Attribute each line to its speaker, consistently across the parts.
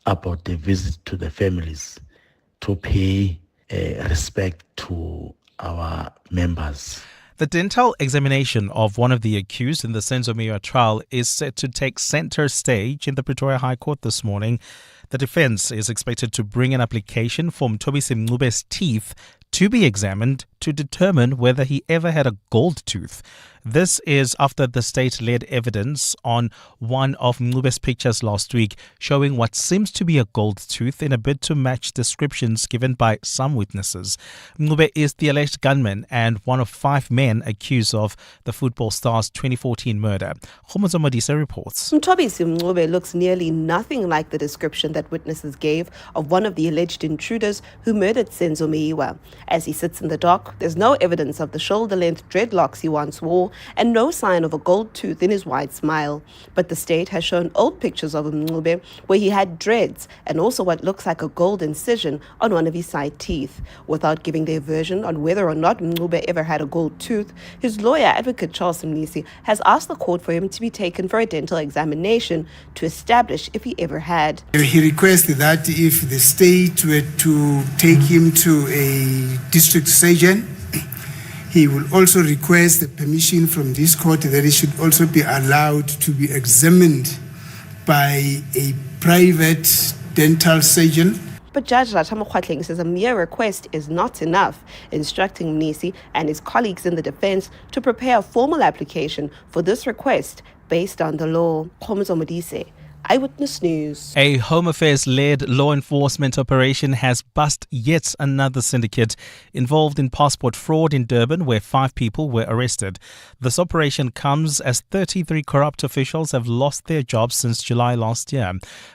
Speaker 1: about the visit to the families to pay respect to our members.
Speaker 2: The dental examination of one of the accused in the Senzo Meyiwa trial is set to take center stage in the Pretoria High Court this morning. The defense is expected to bring an application for Mthobisi Mncube's teeth to be examined to determine whether he ever had a gold tooth. This is after the state laid evidence on one of Mncube's pictures last week showing what seems to be a gold tooth in a bid to match descriptions given by some witnesses. Mncube is the alleged gunman and one of 5 men accused of the football star's 2014 murder. Tshepo Madlia reports.
Speaker 3: Mthobisi Mncube looks nearly nothing like the description that witnesses gave of one of the alleged intruders who murdered Senzo Meyiwa. As he sits in the dock, there's no evidence of the shoulder-length dreadlocks he once wore and no sign of a gold tooth in his wide smile. But the state has shown old pictures of Mncube where he had dreads and also what looks like a gold incision on one of his side teeth. Without giving their version on whether or not Mncube ever had a gold tooth, his lawyer, Advocate Charles Mnisi, has asked the court for him to be taken for a dental examination to establish if he ever had.
Speaker 4: He requested that if the state were to take him to a district surgeon, he will also request the permission from this court that he should also be allowed to be examined by a private dental surgeon.
Speaker 3: But Judge Rathamokgwatleng says a mere request is not enough, instructing Mnisi and his colleagues in the defense to prepare a formal application for this request based on the law. Tshepo Madlia, Eyewitness News.
Speaker 2: A Home Affairs-led law enforcement operation has bust yet another syndicate involved in passport fraud in Durban, where 5 people were arrested. This operation comes as 33 corrupt officials have lost their jobs since July last year.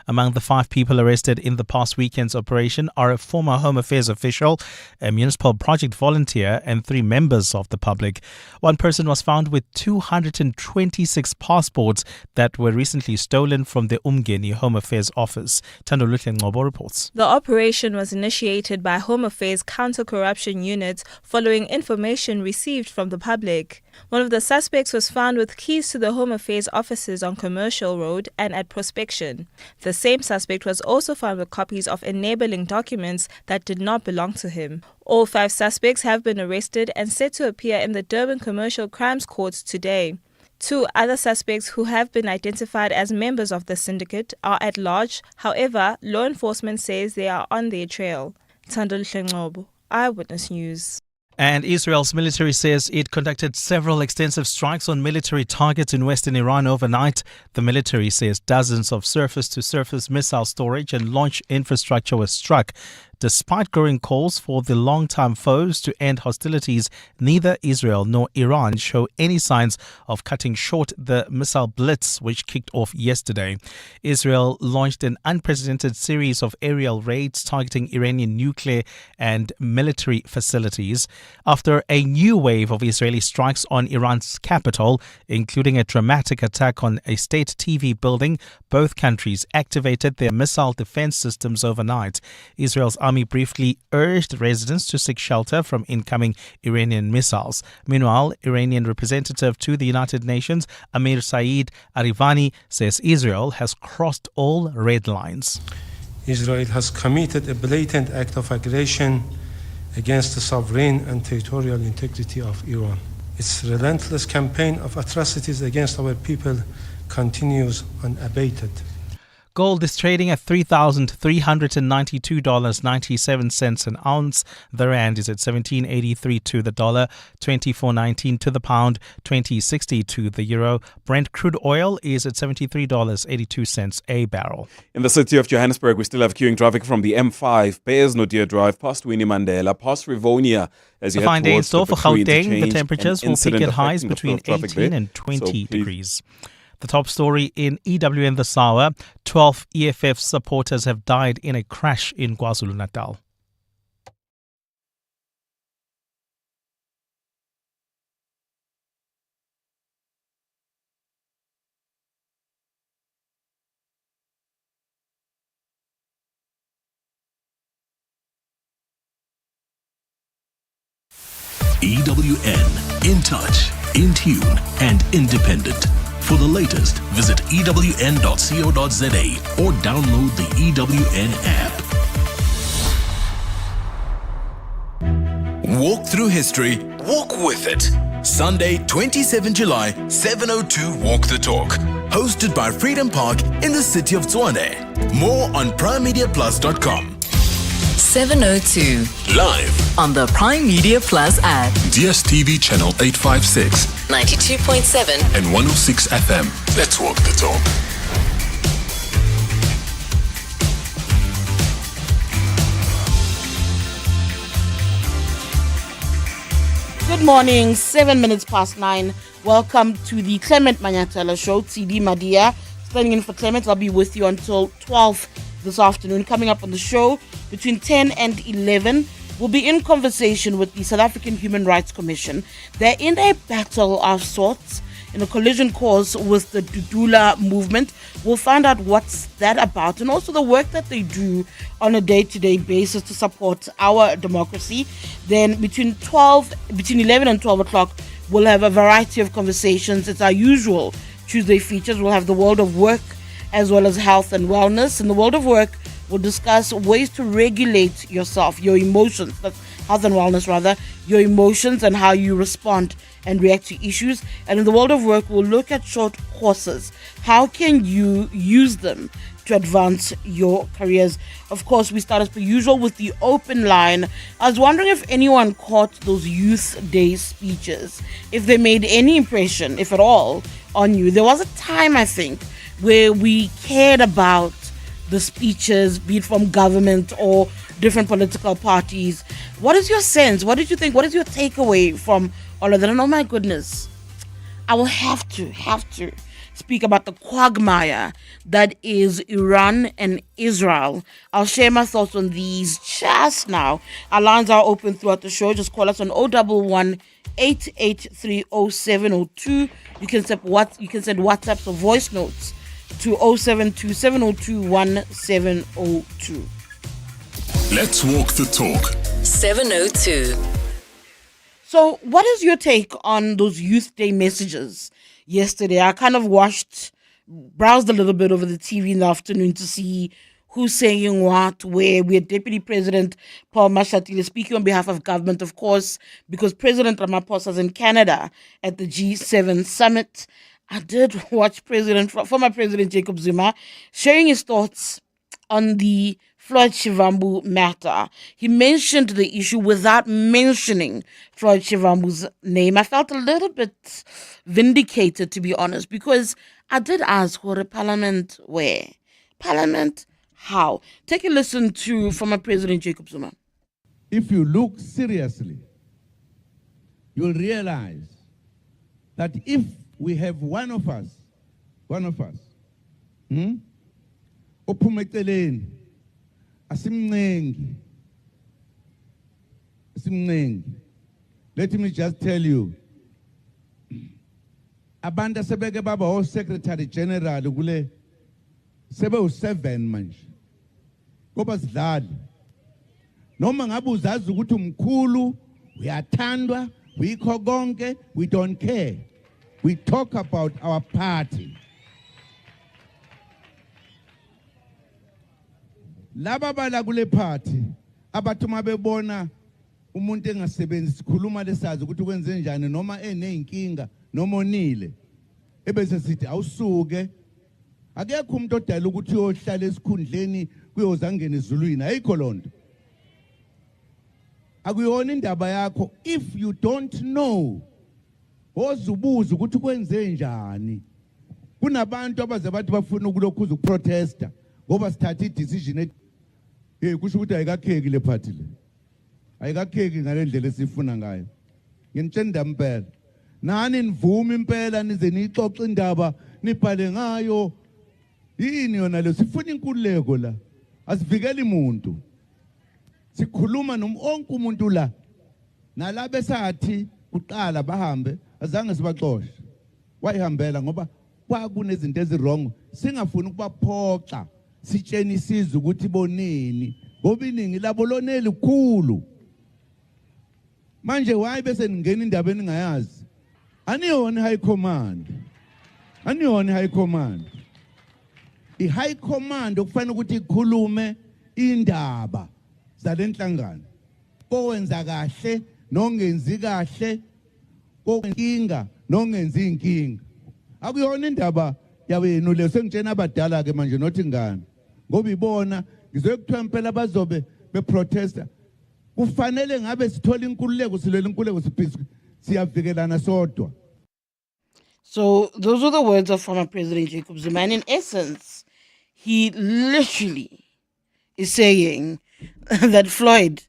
Speaker 2: Among the 5 people arrested in the past weekend's operation are a former Home Affairs official, a municipal project volunteer, and 3 members of the public. One person was found with 226 passports that were recently stolen from the Umgeni Home Affairs Office. Thandoluhle Ngcobo reports.
Speaker 5: The operation was initiated by Home Affairs Counter-Corruption Unit following information received from the public. One of the suspects was found with keys to the Home Affairs offices on Commercial Road and at Prospection. The same suspect was also found with copies of enabling documents that did not belong to him. All 5 suspects have been arrested and set to appear in the Durban Commercial Crimes Court today. 2 other suspects who have been identified as members of the syndicate are at large. However, law enforcement says they are on their trail. Thandoluhle Ngcobo, Eyewitness News.
Speaker 2: And Israel's military says it conducted several extensive strikes on military targets in western Iran overnight. The military says dozens of surface-to-surface missile storage and launch infrastructure was struck. Despite growing calls for the long-time foes to end hostilities, neither Israel nor Iran show any signs of cutting short the missile blitz which kicked off yesterday. Israel launched an unprecedented series of aerial raids targeting Iranian nuclear and military facilities after a new wave of Israeli strikes on Iran's capital, including a dramatic attack on a state TV building. Both countries activated their missile defense systems overnight. Israel's army briefly urged residents to seek shelter from incoming Iranian missiles. Meanwhile, Iranian representative to the United Nations, Amir Saeed Arivani, says Israel has crossed all red lines.
Speaker 6: Israel has committed a blatant act of aggression against the sovereign and territorial integrity of Iran. Its relentless campaign of atrocities against our people continues unabated.
Speaker 2: Gold is trading at $3,392.97 an ounce. The rand is at 17.83 to the dollar, 24.19 to the pound, 20.60 to the euro. Brent crude oil is at $73.82 a barrel.
Speaker 7: In the city of Johannesburg, we still have queuing traffic from the M5, Bears Nodia Drive, past Winnie Mandela, past Rivonia. As you
Speaker 2: the fine day in store for Gauteng. The temperatures will peak at highs
Speaker 7: affecting the
Speaker 2: between
Speaker 7: flow of traffic
Speaker 2: 18
Speaker 7: there.
Speaker 2: and 20
Speaker 7: So
Speaker 2: degrees. The top story in EWN this hour: 12 EFF supporters have died in a crash in KwaZulu-Natal.
Speaker 8: EWN, in touch, in tune, and independent. For the latest, visit ewn.co.za or download the EWN app.
Speaker 9: Walk through history, walk with it. Sunday, 27 July, 7:02 Walk the Talk. Hosted by Freedom Park in the city of Tshwane. More on primemediaplus.com.
Speaker 10: 7:02.
Speaker 8: Live
Speaker 10: On the Prime Media Plus app.
Speaker 8: DSTV channel 856
Speaker 10: 92.7
Speaker 8: and 106 FM. Let's walk the talk.
Speaker 11: Good morning, 7 minutes past 9. Welcome to the Clement Manyathela Show. Tshidi Madia, standing in for Clement. I'll be with you until 12 this afternoon. Coming up on the show between 10 and 11, we'll be in conversation with the South African Human Rights Commission. They're in a battle of sorts, in a collision course with the Dudula movement. We'll find out what's that about and also the work that they do on a day-to-day basis to support our democracy. Then between 11 and 12 o'clock, we'll have a variety of conversations. It's our usual Tuesday features. We'll have the world of work as well as health and wellness. In the world of work, we'll discuss ways to regulate yourself, your emotions, that's health and wellness rather, your emotions and how you respond and react to issues. And in the world of work, we'll look at short courses. How can you use them to advance your careers? Of course, we start as per usual with the open line. I was wondering if anyone caught those Youth Day speeches, if they made any impression, if at all, on you. There was a time, I think, where we cared about the speeches, be it from government or different political parties. What is your sense? What did you think? What is your takeaway from all of that? And oh my goodness, I will have to speak about the quagmire that is Iran and Israel. I'll share my thoughts on these just now. Our lines are open throughout the show. Just call us on 011 883 0702. You can send WhatsApps or voice notes to 072 702 1702.
Speaker 8: Let's walk the talk.
Speaker 10: 7:02.
Speaker 11: So what is your take on those Youth Day messages yesterday? I kind of browsed a little bit over the TV in the afternoon to see who's saying what, where. We had Deputy President Paul Mashatile speaking on behalf of government, of course, because President Ramaphosa is in Canada at the G7 summit. I did watch former President Jacob Zuma sharing his thoughts on the Floyd Shivambu matter. He mentioned the issue without mentioning Floyd Shivambu's name. I felt a little bit vindicated, to be honest, because I did ask, what a parliament where? Parliament how? Take a listen to former President Jacob Zuma.
Speaker 12: If you look seriously, you'll realize that if we have one of us, ophumeceleni asimnengi. Let me just tell you, abantu sebeke baba o Secretary General kule sebe u7 manje ngoba sidlali noma ngabe uzazi ukuthi umkhulu uyathandwa uyikho konke, we don't care. We talk about our party. Laba bala kule party abathi mabebona umuntu engasebenzi sikhuluma lesazi ukuthi kwenze njani noma eneyinkinga noma onile ebese sithi awusuke akekho umuntu odala ukuthi uyohlala esikhundleni kuyozangena ezulwini ayikho lonto akuyona indaba yakho. If you don't know ozubuza ukuthi kwenze njani, kunabantu abaze bathi bafuna ukulokhuza ukuprotesta ngoba sithatha idecision kusho ukuthi ayikakheki le party le ayikakheki ngalendlela esifuna ngayo. Nginitshela impela nani nivuma impela nize nixoxe indaba nibhale ngayo yini yona le sifuna inkululeko la asivikeli umuntu sikhuluma nomonke umuntu la nalabe sathi kuqala bahambe azange sibaxoshe wayihambela ngoba kwakunezinto ezirong singafuni ukubaphoxa sitsheni sizwe ukuthi bonini ngoba iningi labo loneli kukhulu manje wayi bese ningena indaba eningayazi aniyona high command Aniyona i-high command. I-high command okufanele ukuthi ikhulume indaba zalenhlangano. Kowenza kahle nongenzi kahle, konkinga nongenzi inkinga. Akuyona indaba yawenu le sengitshena abadala ke manje nothi ngani. Ngoba ibona ngizokuthiwa impela bazobe beprotesta. Kufanele ngabe sithola inkululeko silela inkululeko siyavikelana sodwa.
Speaker 11: So those are the words of former President Jacob Zuma. And in essence, he literally is saying that Floyd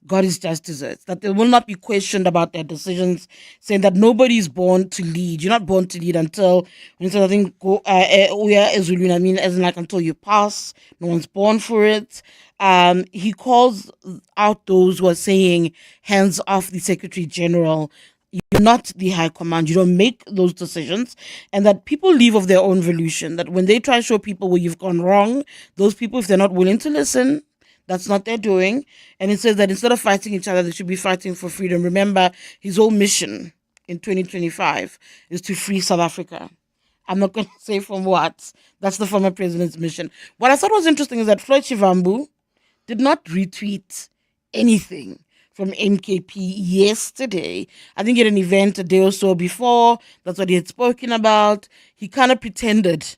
Speaker 11: got his just desserts, that they will not be questioned about their decisions, saying that nobody is born to lead. You're not born to lead until, when I think, I mean, as in like until you pass, no one's born for it. He calls out those who are saying, hands off the Secretary General. You're not the high command. You don't make those decisions. And that people leave of their own volition. That when they try to show people where you've gone wrong, those people, if they're not willing to listen, that's not their doing. And it says that instead of fighting each other, they should be fighting for freedom. Remember, his whole mission in 2025 is to free South Africa. I'm not going to say from what. That's the former president's mission. What I thought was interesting is that Floyd Shivambu did not retweet anything from MKP yesterday. I think at an event a day or so before, that's what he had spoken about. He kind of pretended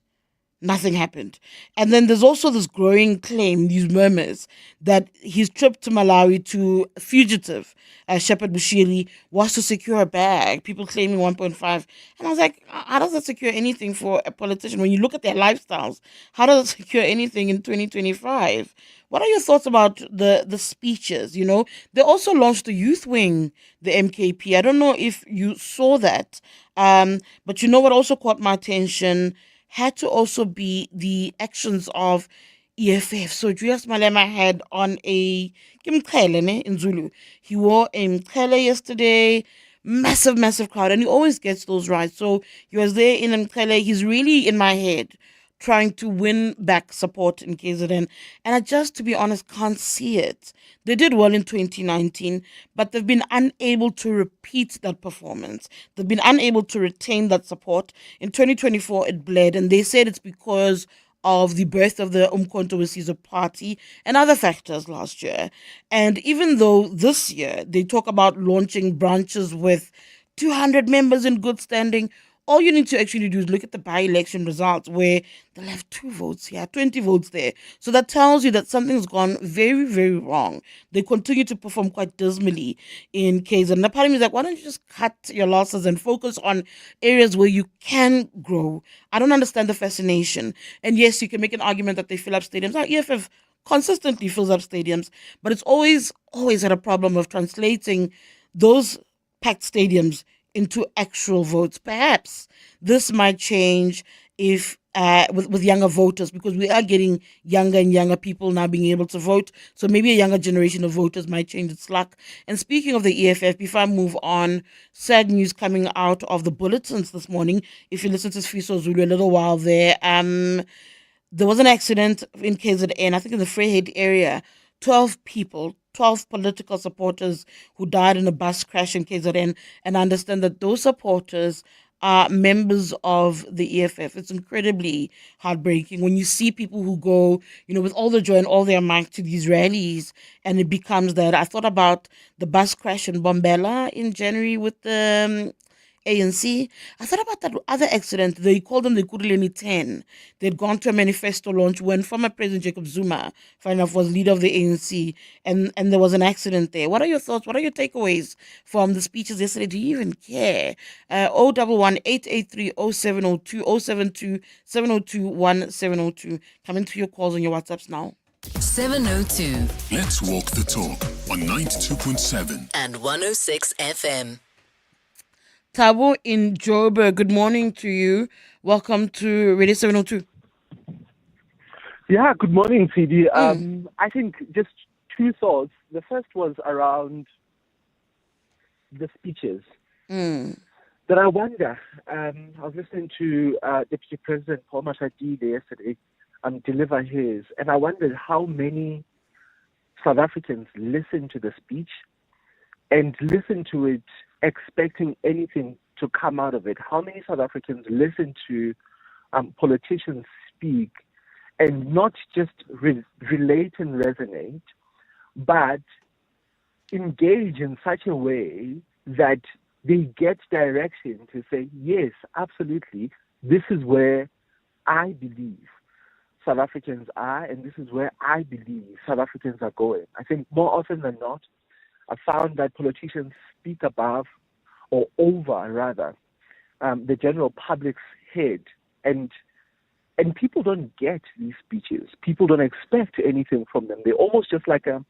Speaker 11: nothing happened. And then there's also this growing claim, these murmurs, that his trip to Malawi to fugitive Shepherd Bushiri was to secure a bag. People claiming 1.5. And I was like, how does that secure anything for a politician? When you look at their lifestyles, how does it secure anything in 2025? What are your thoughts about the speeches? You know, they also launched the youth wing, the MKP. I don't know if you saw that. But you know what also caught my attention had to also be the actions of EFF. So Julius Malema had on a Mqhele in Zulu. He wore a Mqhele yesterday. Massive crowd. And he always gets those right. So he was there in Mqhele. He's really in my head trying to win back support in KZN. And I just, to be honest, can't see it. They did well in 2019, but they've been unable to repeat that performance. They've been unable to retain that support. In 2024, it bled, and they said it's because of the birth of the Umkhonto Wesizwe Party and other factors last year. And even though this year they talk about launching branches with 200 members in good standing, all you need to actually do is look at the by-election results where they'll have 2 votes here, 20 votes there. So that tells you that something's gone very, very wrong. They continue to perform quite dismally in KZN. And the part of me is like, why don't you just cut your losses and focus on areas where you can grow? I don't understand the fascination. And yes, you can make an argument that they fill up stadiums. Now, EFF consistently fills up stadiums, but it's always had a problem of translating those packed stadiums into actual votes. Perhaps this might change if with younger voters, because we are getting younger and younger people now being able to vote. So maybe a younger generation of voters might change its luck. And speaking of the EFF, before I move on, sad news coming out of the bulletins this morning. If you listen to Sfiso Zulu a little while there was an accident in KZN, I think in the Vryheid area. 12 political supporters who died in a bus crash in KZN, and I understand that those supporters are members of the EFF. It's incredibly heartbreaking when you see people who go, with all the joy and all their might to these rallies, and it becomes that. I thought about the bus crash in Bombela in January with the ANC. I thought about that other accident. They called them the Kuruleni 10. They'd gone to a manifesto launch when former President Jacob Zuma, funny enough, was leader of the ANC, and there was an accident there. What are your thoughts? What are your takeaways from the speeches yesterday? Do you even care? 011-883-0702, 072-702-1702. Coming to your calls on your WhatsApps now.
Speaker 10: 702.
Speaker 8: Let's walk the talk on 92.7
Speaker 10: and 106 FM.
Speaker 11: Tabo in Joburg, good morning to you. Welcome to Radio 702.
Speaker 13: Yeah, good morning, Tshidi. I think just 2 thoughts. The first was around the speeches. That I wonder, I was listening to Deputy President Paul Mashatile yesterday deliver his, and I wondered how many South Africans listened to the speech and listened to it expecting anything to come out of it? How many South Africans listen to politicians speak and not just relate and resonate, but engage in such a way that they get direction to say, yes, absolutely, this is where I believe South Africans are, and this is where I believe South Africans are going. I think more often than not, I found that politicians speak above or over, rather, the general public's head, and people don't get these speeches. People don't expect anything from them. They're almost just like a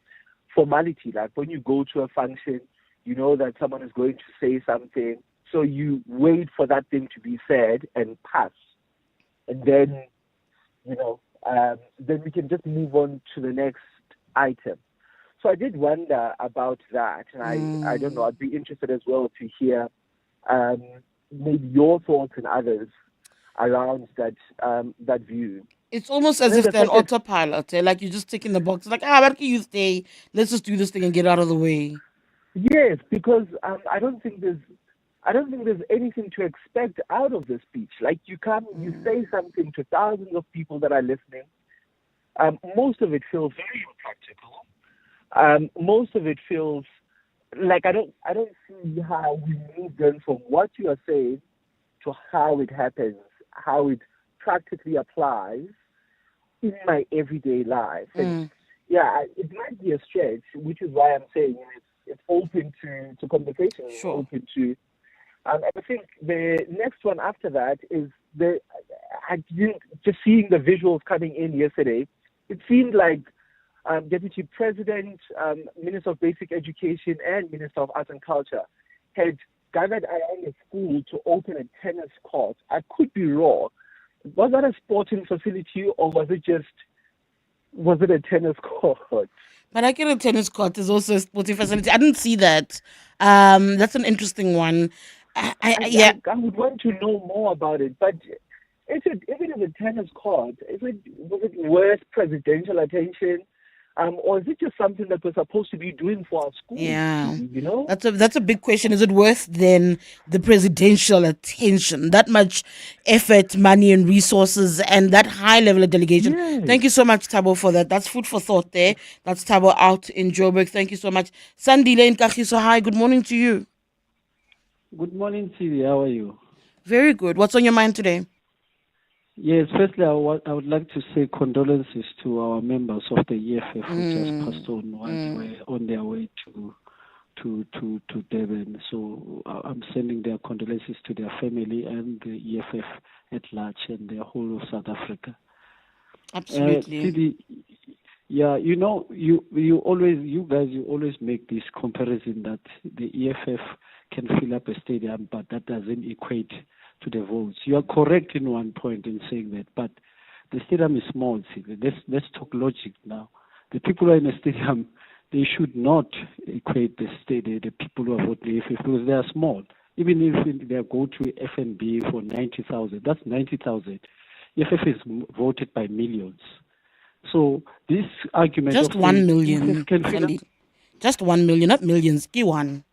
Speaker 13: formality. Like when you go to a function, you know that someone is going to say something, so you wait for that thing to be said and pass, and then then we can just move on to the next item. So I did wonder about that, and I don't know, I'd be interested as well to hear maybe your thoughts and others around that view.
Speaker 11: It's almost as if they're an autopilot, like you're just ticking the box, like, where can you stay? Let's just do this thing and get out of the way.
Speaker 13: Yes, because I don't think there's anything to expect out of the speech. Like you come, you say something to thousands of people that are listening. Most of it feels very impractical. Most of it feels like I don't see how we move on from what you are saying to how it happens, how it practically applies in my everyday life. And it might be a stretch, which is why I'm saying it's open to conversation.
Speaker 11: Sure.
Speaker 13: Open to. I think the next one after that is just seeing the visuals coming in yesterday. It seemed like Deputy President, Minister of Basic Education, and Minister of Arts and Culture had gathered around a school to open a tennis court. I could be wrong. Was that a sporting facility, or was it a tennis court?
Speaker 11: But I get a tennis court is also a sporting facility. I didn't see that. That's an interesting one.
Speaker 13: I would want to know more about it. But if it is a tennis court, was it worth presidential attention? Or is it just something that we're supposed to be doing for our schools?
Speaker 11: Yeah,
Speaker 13: that's
Speaker 11: a big question. Is it worth then the presidential attention? That much effort, money, and resources, and that high level of delegation. Yes. Thank you so much, Thabo, for that. That's food for thought there. That's Thabo out in Joburg. Thank you so much, Sandile in Kagiso. Hi, good morning to you.
Speaker 14: Good morning, Tshidi. How are you?
Speaker 11: Very good. What's on your mind today?
Speaker 14: Yes, firstly, I would like to say condolences to our members of the EFF who just passed on while they were on their way to Durban. So I'm sending their condolences to their family and the EFF at large and the whole of South Africa.
Speaker 11: Absolutely.
Speaker 14: You guys always make this comparison that the EFF can fill up a stadium, but that doesn't equate to the votes. You are correct in one point in saying that, but the stadium is small. Let's talk logic now. The people who are in the stadium, they should not equate the people who are voting EFF because they are small. Even if they go to FNB for 90,000, that's 90,000. EFF is voted by millions. So this argument
Speaker 11: just 1 million, just 1 million, not millions. One.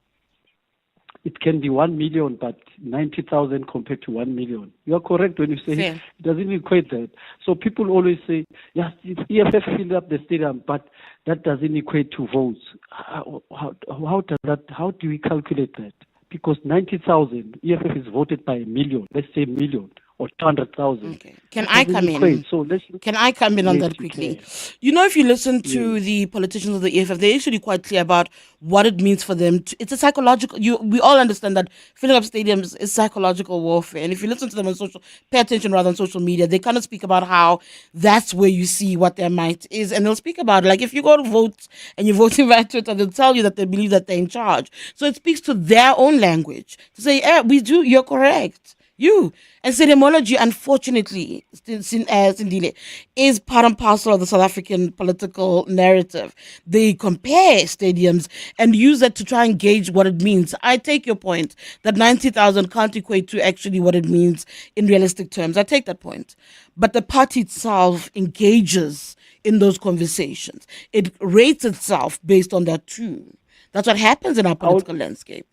Speaker 14: It can be 1 million, but 90,000 compared to 1 million. You are correct when you say it doesn't equate that. So people always say, yes, EFF filled up the stadium, but that doesn't equate to votes. How do we calculate that? Because 90,000, EFF is voted by a million. Let's say a million or 200,000.
Speaker 11: Okay. Can I come in? Can I come in on that quickly? You know, if you listen to the politicians of the EFF, they're actually quite clear about what it means for them. It's a psychological. We all understand that filling up stadiums is psychological warfare. And if you listen to them on pay attention rather on social media, they kind of speak about how that's where you see what their might is. And they'll speak about it. Like if you go to vote and you're voting via Twitter, they'll tell you that they believe that they're in charge. So it speaks to their own language to say, we do, you're correct. And ceremology, unfortunately, Sindile, is part and parcel of the South African political narrative. They compare stadiums and use that to try and gauge what it means. I take your point that 90,000 can't equate to actually what it means in realistic terms. I take that point. But the party itself engages in those conversations. It rates itself based on that too. That's what happens in our political landscape.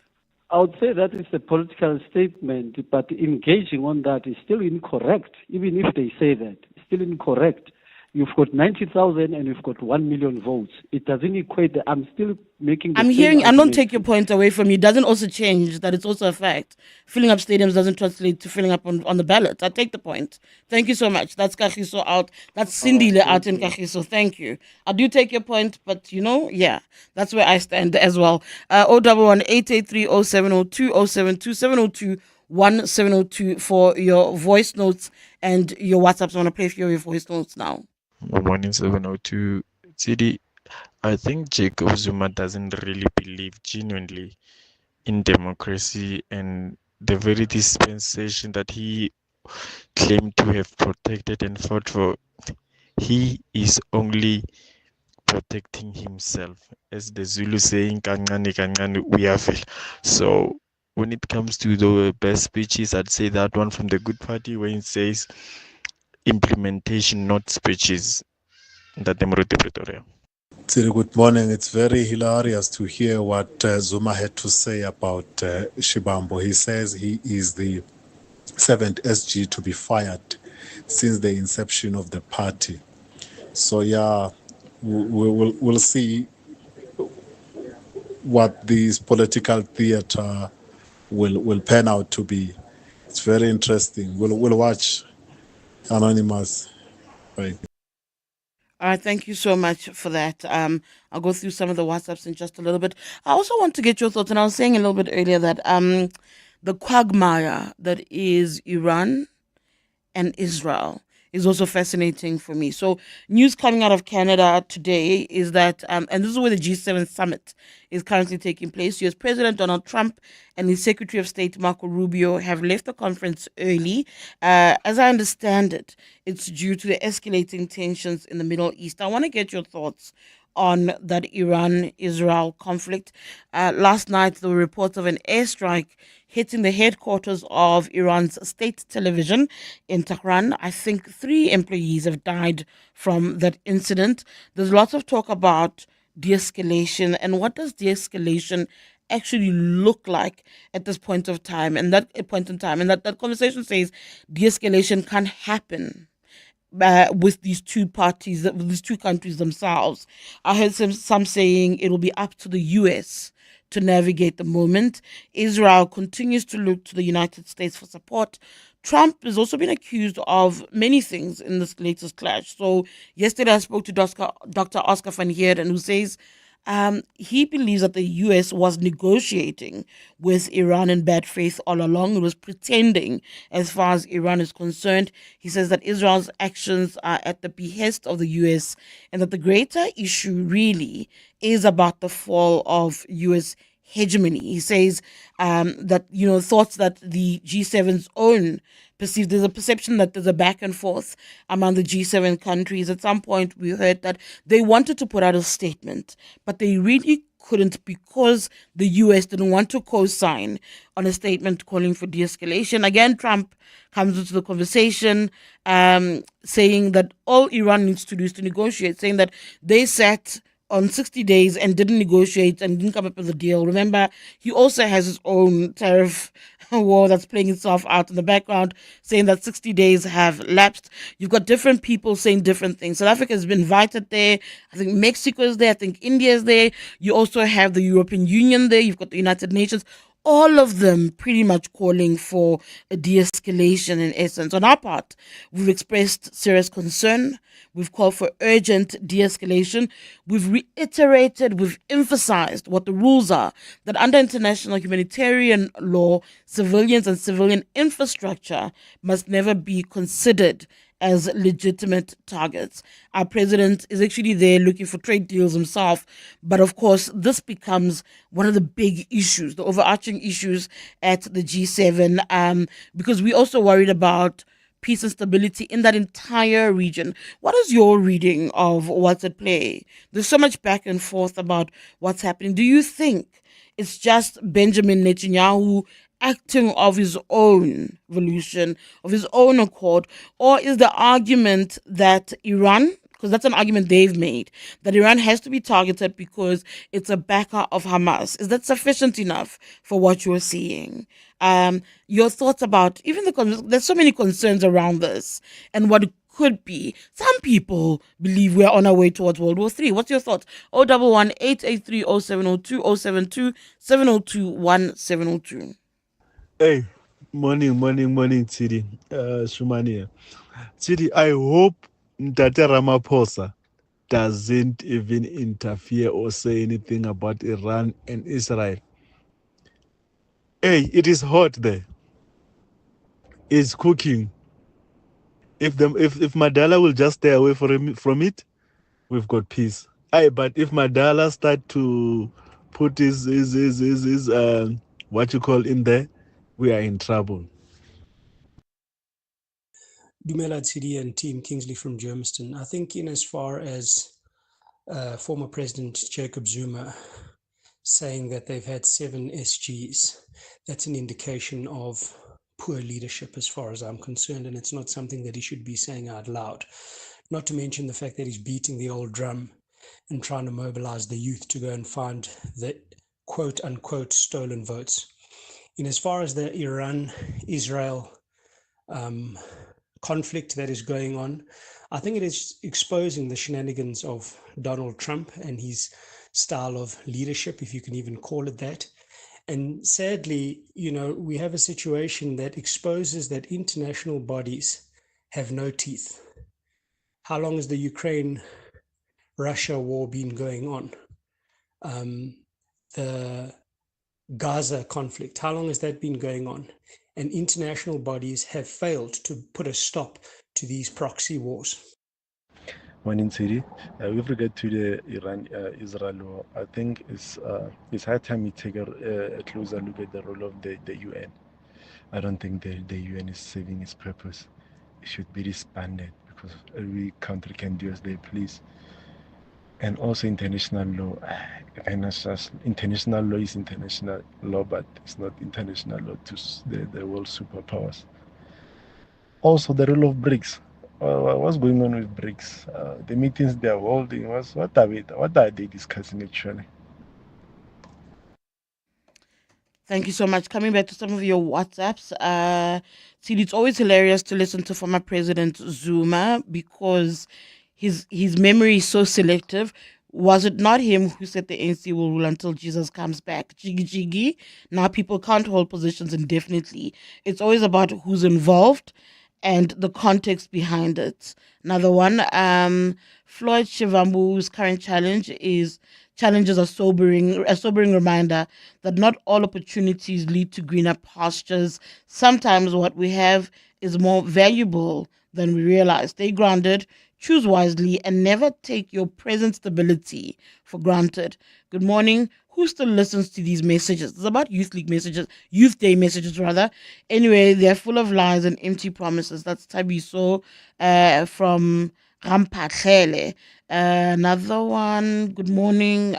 Speaker 14: I would say that is a political statement, but engaging on that is still incorrect. Even if they say that, it's still incorrect. You've got 90,000 and you've got 1 million votes. It doesn't equate. I'm still making the
Speaker 11: I'm
Speaker 14: same
Speaker 11: hearing, and don't
Speaker 14: argument.
Speaker 11: take your point away from you. It doesn't also change that it's also a fact. Filling up stadiums doesn't translate to filling up on the ballot. I take the point. Thank you so much. That's Kagiso out. That's Cindy Le out in Kagiso. Thank you. I do take your point, but yeah, that's where I stand as well. 011-883-0702-072-702-1702 for your voice notes and your WhatsApps. I want to play a few of your voice notes now.
Speaker 15: Good morning, 702. Tshidi, I think Jacob Zuma doesn't really believe genuinely in democracy and the very dispensation that he claimed to have protected and fought for. He is only protecting himself. As the Zulu saying, kancane kancane uyavela. So when it comes to the best speeches, I'd say that one from the Good Party where it says implementation, not speeches. That Pretoria.
Speaker 16: Good morning. It's very hilarious to hear what Zuma had to say about Shibambo. He says he is the 7th SG to be fired since the inception of the party. So we'll see what this political theater will pan out to be. It's very interesting. We'll watch. Anonymous. Bye.
Speaker 11: All right, thank you so much for that. I'll go through some of the WhatsApps in just a little bit. I also want to get your thoughts, and I was saying a little bit earlier that the quagmire that is Iran and Israel is also fascinating for me. So news coming out of Canada today is that, and this is where the G7 summit is currently taking place. US President Donald Trump and his Secretary of State Marco Rubio have left the conference early. As I understand it, it's due to the escalating tensions in the Middle East. I want to get your thoughts on that Iran-Israel conflict. Last night, there were reports of an airstrike hitting the headquarters of Iran's state television in Tehran. I think 3 employees have died from that incident. There's lots of talk about de-escalation, and what does de-escalation actually look like at this point of time? And that conversation says de-escalation can happen with these two parties, with these two countries themselves. I heard some saying it will be up to the US to navigate the moment. Israel continues to look to the United States for support. Trump has also been accused of many things in this latest clash. So yesterday I spoke to Dr. Oscar van Heerden, who says he believes that the US was negotiating with Iran in bad faith all along. It was pretending as far as Iran is concerned. He says that Israel's actions are at the behest of the US and that the greater issue really is about the fall of US hegemony. He says that, thoughts that the G7's own perceived, there's a perception that there's a back and forth among the G7 countries. At some point, we heard that they wanted to put out a statement, but they really couldn't because the US didn't want to co-sign on a statement calling for de-escalation. Again, Trump comes into the conversation saying that all Iran needs to do is to negotiate, saying that they sat on 60 days and didn't negotiate and didn't come up with a deal. Remember, he also has his own tariff war that's playing itself out in the background, saying that 60 days have lapsed. You've got different people saying different things. South Africa has been invited there. I think Mexico is there. I think India is there. You also have the European Union there. You've got the United Nations. All of them pretty much calling for a de-escalation in essence. On our part, we've expressed serious concern. We've called for urgent de-escalation. We've reiterated, we've emphasized what the rules are, that under international humanitarian law, civilians and civilian infrastructure must never be considered as legitimate targets. Our president is actually there looking for trade deals himself. But of course, this becomes one of the big issues, the overarching issues at the G7, because we're also worried about peace and stability in that entire region. What is your reading of what's at play? There's so much back and forth about what's happening. Do you think it's just Benjamin Netanyahu acting of his own volition, of his own accord, or is the argument that Iran because that's an argument they've made, that Iran has to be targeted because it's a backer of Hamas. Is that sufficient enough for what you're seeing? Your thoughts about even there's so many concerns around this and what it could be. Some people believe we're on our way towards World War III. What's your thoughts? 011-883-0702, 072-702-1702.
Speaker 17: Hey, morning, Tshidi. Shumania. Tshidi, I hope Ntate Ramaphosa doesn't even interfere or say anything about Iran and Israel. Hey, it is hot there. It's cooking. If Madala will just stay away from it, we've got peace. But if Madala start to put his what you call in there, we are in trouble.
Speaker 18: Dumela Tshidi and team, Kingsley from Germiston. I think in as far as former President Jacob Zuma saying that they've had 7 SGs, that's an indication of poor leadership as far as I'm concerned, and it's not something that he should be saying out loud. Not to mention the fact that he's beating the old drum and trying to mobilize the youth to go and find the quote-unquote stolen votes. In as far as the Iran-Israel conflict that is going on, I think it is exposing the shenanigans of Donald Trump and his style of leadership, if you can even call it that. And sadly, we have a situation that exposes that international bodies have no teeth. How long has the Ukraine-Russia war been going on? The Gaza conflict, how long has that been going on? And international bodies have failed to put a stop to these proxy wars.
Speaker 17: Morning, Tshidi. With regard to the Iran-Israel war, I think it's high time we take a closer look at the role of the UN. I don't think the UN is serving its purpose. It should be disbanded because every country can do as they please. And also international law. International law is international law, but it's not international law to the world superpowers. Also, the role of BRICS. What's going on with BRICS? The meetings they are holding, what are they discussing actually?
Speaker 11: Thank you so much. Coming back to some of your WhatsApps, it's always hilarious to listen to former President Zuma because his memory is so selective. Was it not him who said the ANC will rule until Jesus comes back? Jiggy. Now people can't hold positions indefinitely. It's always about who's involved and the context behind it. Another one, Floyd Shivambu's current challenges are a sobering reminder that not all opportunities lead to greener pastures. Sometimes what we have is more valuable than we realize. Stay grounded, choose wisely, and never take your present stability for granted. Good morning. Who still listens to these messages? It's about Youth Day messages rather. Anyway, they're full of lies and empty promises. That's Tabiso from Rampatlele. Another one, good morning.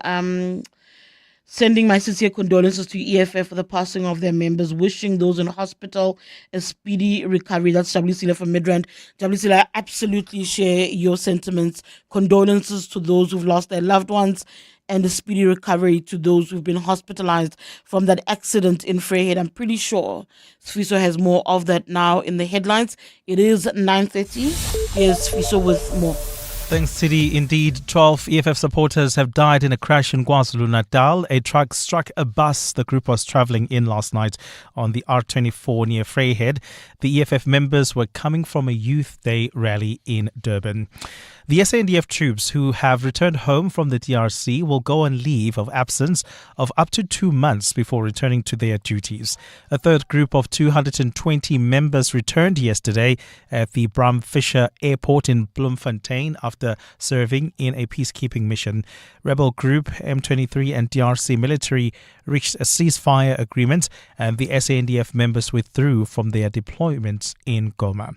Speaker 11: Sending my sincere condolences to EFF for the passing of their members, wishing those in hospital a speedy recovery. That's WCLA from Midrand. WCLA, I absolutely share your sentiments. Condolences to those who've lost their loved ones and a speedy recovery to those who've been hospitalized from that accident in Vryheid. I'm pretty sure Sfiso has more of that now in the headlines. It is 9:30. Here's Sfiso with more.
Speaker 2: Thanks, Tshidi. Indeed, 12 EFF supporters have died in a crash in KwaZulu-Natal. A truck struck a bus the group was travelling in last night on the R24 near Vryheid. The EFF members were coming from a Youth Day rally in Durban. The SANDF troops who have returned home from the DRC will go on leave of absence of up to 2 months before returning to their duties. A third group of 220 members returned yesterday at the Bram Fisher Airport in Bloemfontein after serving in a peacekeeping mission. Rebel group M23 and DRC military reached a ceasefire agreement and the SANDF members withdrew from their deployments in Goma.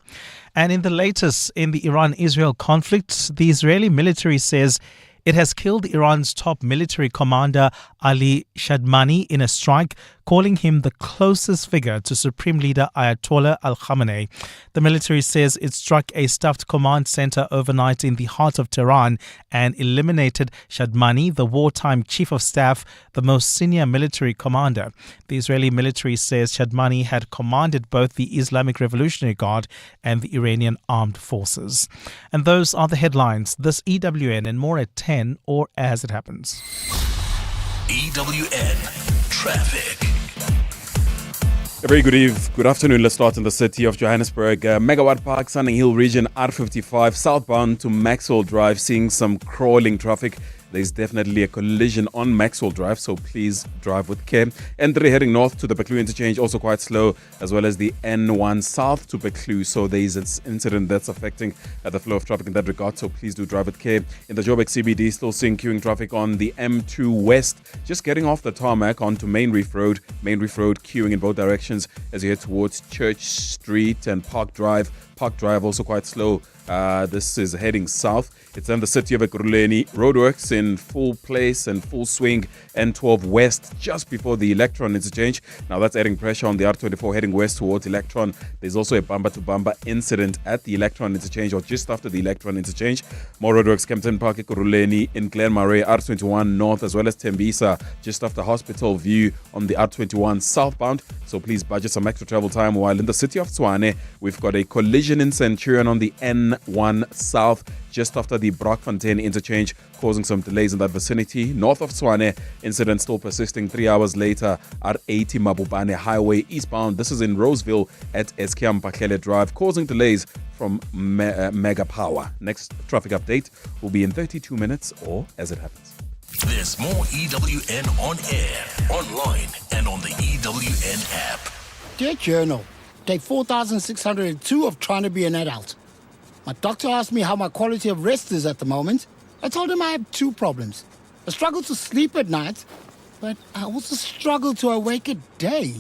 Speaker 2: And in the latest in the Iran-Israel conflict, the Israeli military says it has killed Iran's top military commander Ali Shadmani in a strike calling him the closest figure to Supreme Leader Ayatollah Al-Khamenei. The military says it struck a stuffed command center overnight in the heart of Tehran and eliminated Shadmani, the wartime chief of staff, the most senior military commander. The Israeli military says Shadmani had commanded both the Islamic Revolutionary Guard and the Iranian armed forces. And those are the headlines. This EWN and more at 10 or as it happens.
Speaker 8: EWN Traffic.
Speaker 7: A very good afternoon. Let's start in the city of Johannesburg. Megawatt Park, Sunning Hill region, R55, southbound to Maxwell Drive, seeing some crawling traffic. There's definitely a collision on Maxwell Drive, so please drive with care. N3 heading north to the Beclu interchange, also quite slow, as well as the N1 south to Beclu. So there's an incident that's affecting the flow of traffic in that regard, so please do drive with care. In the Joburg CBD, still seeing queuing traffic on the M2 West, just getting off the tarmac onto Main Reef Road. Main Reef Road queuing in both directions as you head towards Church Street and Park Drive. Park Drive also quite slow. This is heading south. It's in the city of Ekurhuleni. Roadworks in full place and full swing. N12 West just before the Electron interchange. Now that's adding pressure on the R24 heading west towards Electron. There's also a bumper-to-bumper incident at the Electron interchange or just after the Electron interchange. More roadworks, Kempton Park, Ekurhuleni, in Glenmarais, R21 north, as well as Tembisa just after Hospital View on the R21 southbound. So please budget some extra travel time. While in the city of Tshwane, we've got a collision in Centurion on the N1 south just after the Brockfontein interchange, causing some delays in that vicinity. North of Tshwane, incident still persisting 3 hours later. R80 Mabubane Highway eastbound. This is in Roseville at Eskia Mpahlele Drive, causing delays from Mega Power. Next traffic update will be in 32 minutes or as it happens.
Speaker 8: There's more EWN on air, online, and on the EWN app.
Speaker 19: Dear Journal, day 4602 of trying to be an adult. My doctor asked me how my quality of rest is at the moment. I told him I have two problems. I struggle to sleep at night, but I also struggle to awake at day.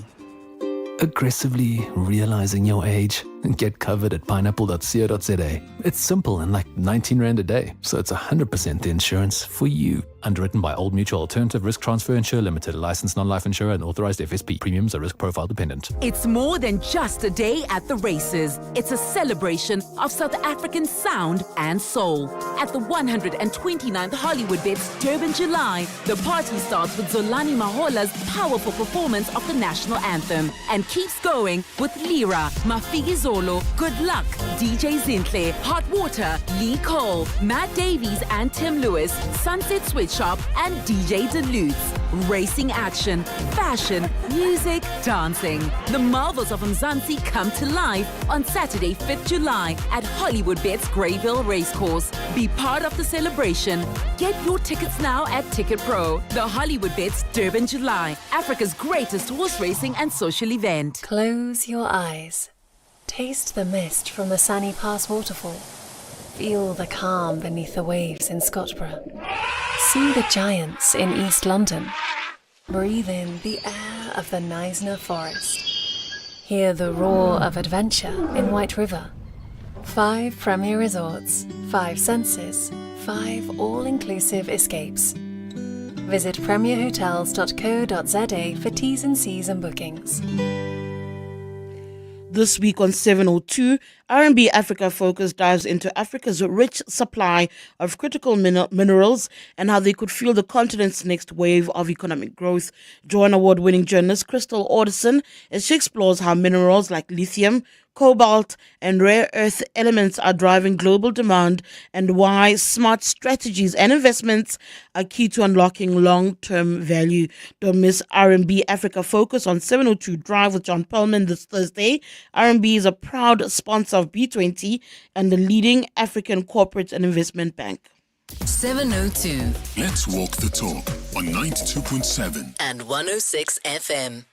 Speaker 20: Aggressively realizing your age? Get covered at pineapple.co.za. It's simple and like 19 Rand a day, so it's 100% the insurance for you. Underwritten by Old Mutual Alternative Risk Transfer Insurer Limited, a licensed non-life insurer and authorized FSP. Premiums are risk profile dependent.
Speaker 21: It's more than just a day at the races. It's a celebration of South African sound and soul. At the 129th Hollywood Bets Durban July, the party starts with Zolani Mahola's powerful performance of the national anthem and keeps going with Lira, Mafiki Zolo, Good Luck, DJ Zintle, Hot Water, Lee Cole, Matt Davies and Tim Lewis, Sunset Switch Shop and DJ Deluxe. Racing action, fashion, music, dancing. The marvels of Mzansi come to life on Saturday, 5th July at Hollywood Bets Greyville Racecourse. Be part of the celebration. Get your tickets now at Ticket Pro. The Hollywood Bets Durban July, Africa's greatest horse racing and social event.
Speaker 22: Close your eyes. Taste the mist from the Sunny Pass waterfall. Feel the calm beneath the waves in Scottsboro. See the giants in East London. Breathe in the air of the Knysna Forest. Hear the roar of adventure in White River. 5 premier resorts, 5 senses, 5 all-inclusive escapes. Visit premierhotels.co.za for T's and C's and bookings.
Speaker 11: This week on 702, R&B Africa Focus dives into Africa's rich supply of critical minerals and how they could fuel the continent's next wave of economic growth. Join award-winning journalist Crystal Alderson as she explores how minerals like lithium, cobalt, and rare earth elements are driving global demand and why smart strategies and investments are key to unlocking long-term value. Don't miss R&B Africa Focus on 702 Drive with John Perlman this Thursday. R&B is a proud sponsor of B20 and the leading African corporate and investment bank.
Speaker 10: 702.
Speaker 8: Let's walk the talk on 92.7
Speaker 10: and 106 FM.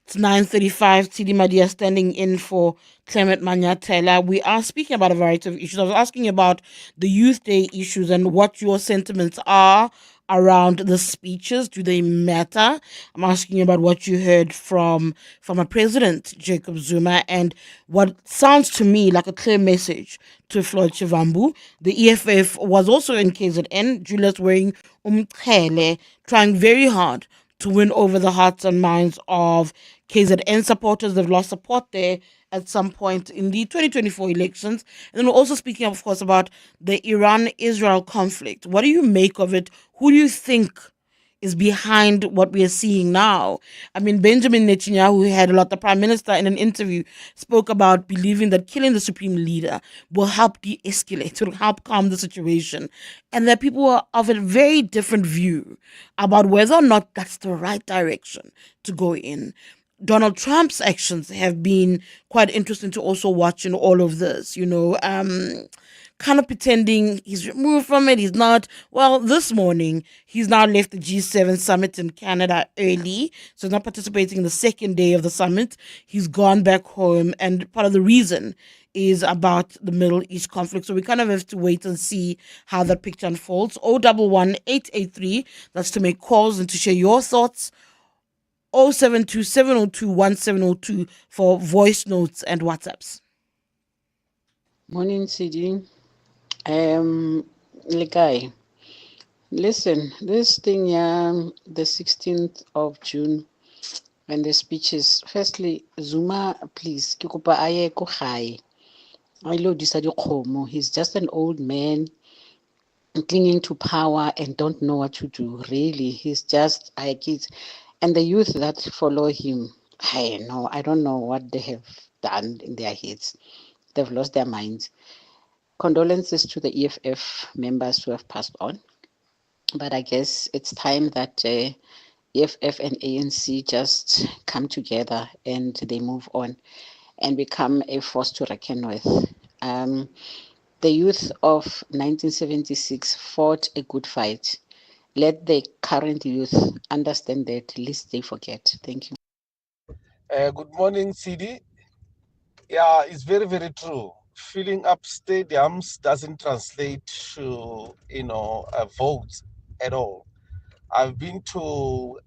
Speaker 11: It's 9:35. Tshidi Madia standing in for Clement Manyathela. We are speaking about a variety of issues. I was asking about the Youth Day issues and what your sentiments are around the speeches. Do they matter? I'm asking about what you heard from a President Jacob Zuma and what sounds to me like a clear message to Floyd Shivambu. The EFF was also in KZN. Julius wearing umqhele, trying very hard to win over the hearts and minds of KZN supporters. They've lost support there at some point in the 2024 elections. And then we're also speaking, of course, about the Iran-Israel conflict. What do you make of it? Who do you think is behind what we are seeing now? I mean, Benjamin Netanyahu had a lot. The prime minister in an interview spoke about believing that killing the supreme leader will help de-escalate, will help calm the situation. And that people are of a very different view about whether or not that's the right direction to go in. Donald Trump's actions have been quite interesting to also watch in all of this, kind of pretending he's removed from it. He's not. Well, this morning, he's now left the G7 summit in Canada early, so he's not participating in the second day of the summit. He's gone back home, and part of the reason is about the Middle East conflict. So we kind of have to wait and see how that picture unfolds. 011-883, that's to make calls and to share your thoughts. 072-702-1702 for voice notes and WhatsApps.
Speaker 1: Morning, CD. Lekai. Listen, this thing, the 16th of June, and the speeches. Firstly, Zuma, please, kikopa aye ko gae. I lo disa dikgomo. He's just an old man clinging to power and don't know what to do. Really, he's just kids. And the youth that follow him, I don't know what they have done in their heads. They've lost their minds. Condolences to the EFF members who have passed on. But I guess it's time that EFF and ANC just come together and they move on and become a force to reckon with. The youth of 1976 fought a good fight. Let the current youth understand that, lest they forget. Thank you.
Speaker 4: Good morning, CD. Yeah, it's very, very true. Filling up stadiums doesn't translate to, votes at all. I've been to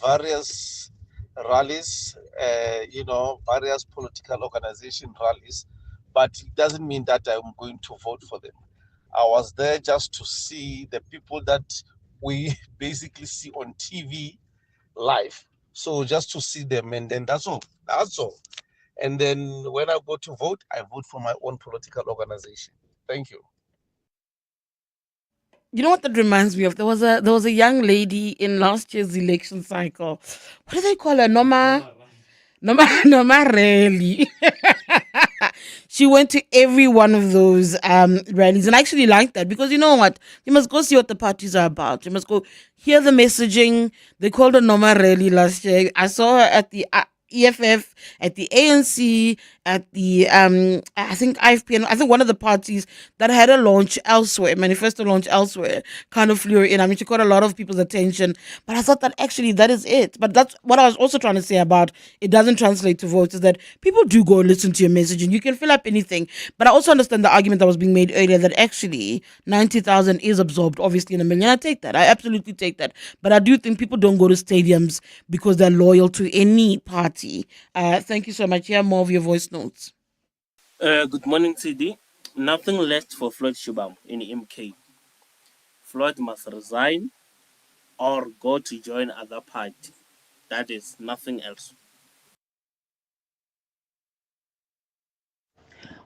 Speaker 4: various rallies, various political organization rallies, but it doesn't mean that I'm going to vote for them. I was there just to see the people that we basically see on TV live. So just to see them, and then that's all. That's all. And then when I go to vote, I vote for my own political organization. Thank you.
Speaker 11: You know what that reminds me of? There was a young lady in last year's election cycle. What do they call her? Noma Rally. She went to every one of those rallies, and I actually liked that because you know what? You must go see what the parties are about. You must go hear the messaging. They called her Noma Rally last year. I saw her at the EFF, at the ANC, at the I think IFP, and I think one of the parties that had a launch elsewhere, manifesto launch elsewhere, kind of flew her in. I mean, she caught a lot of people's attention, but I thought that actually that is it. But that's what I was also trying to say about it doesn't translate to votes, is that people do go listen to your message and you can fill up anything. But I also understand the argument that was being made earlier that actually 90,000 is absorbed, obviously, in a million. I take that. I absolutely take that. But I do think people don't go to stadiums because they're loyal to any party. Thank you so much. Here, more of your voice notes.
Speaker 23: Good morning, CD. Nothing left for Floyd Shibam in MK. Floyd must resign or go to join other party. That is nothing else.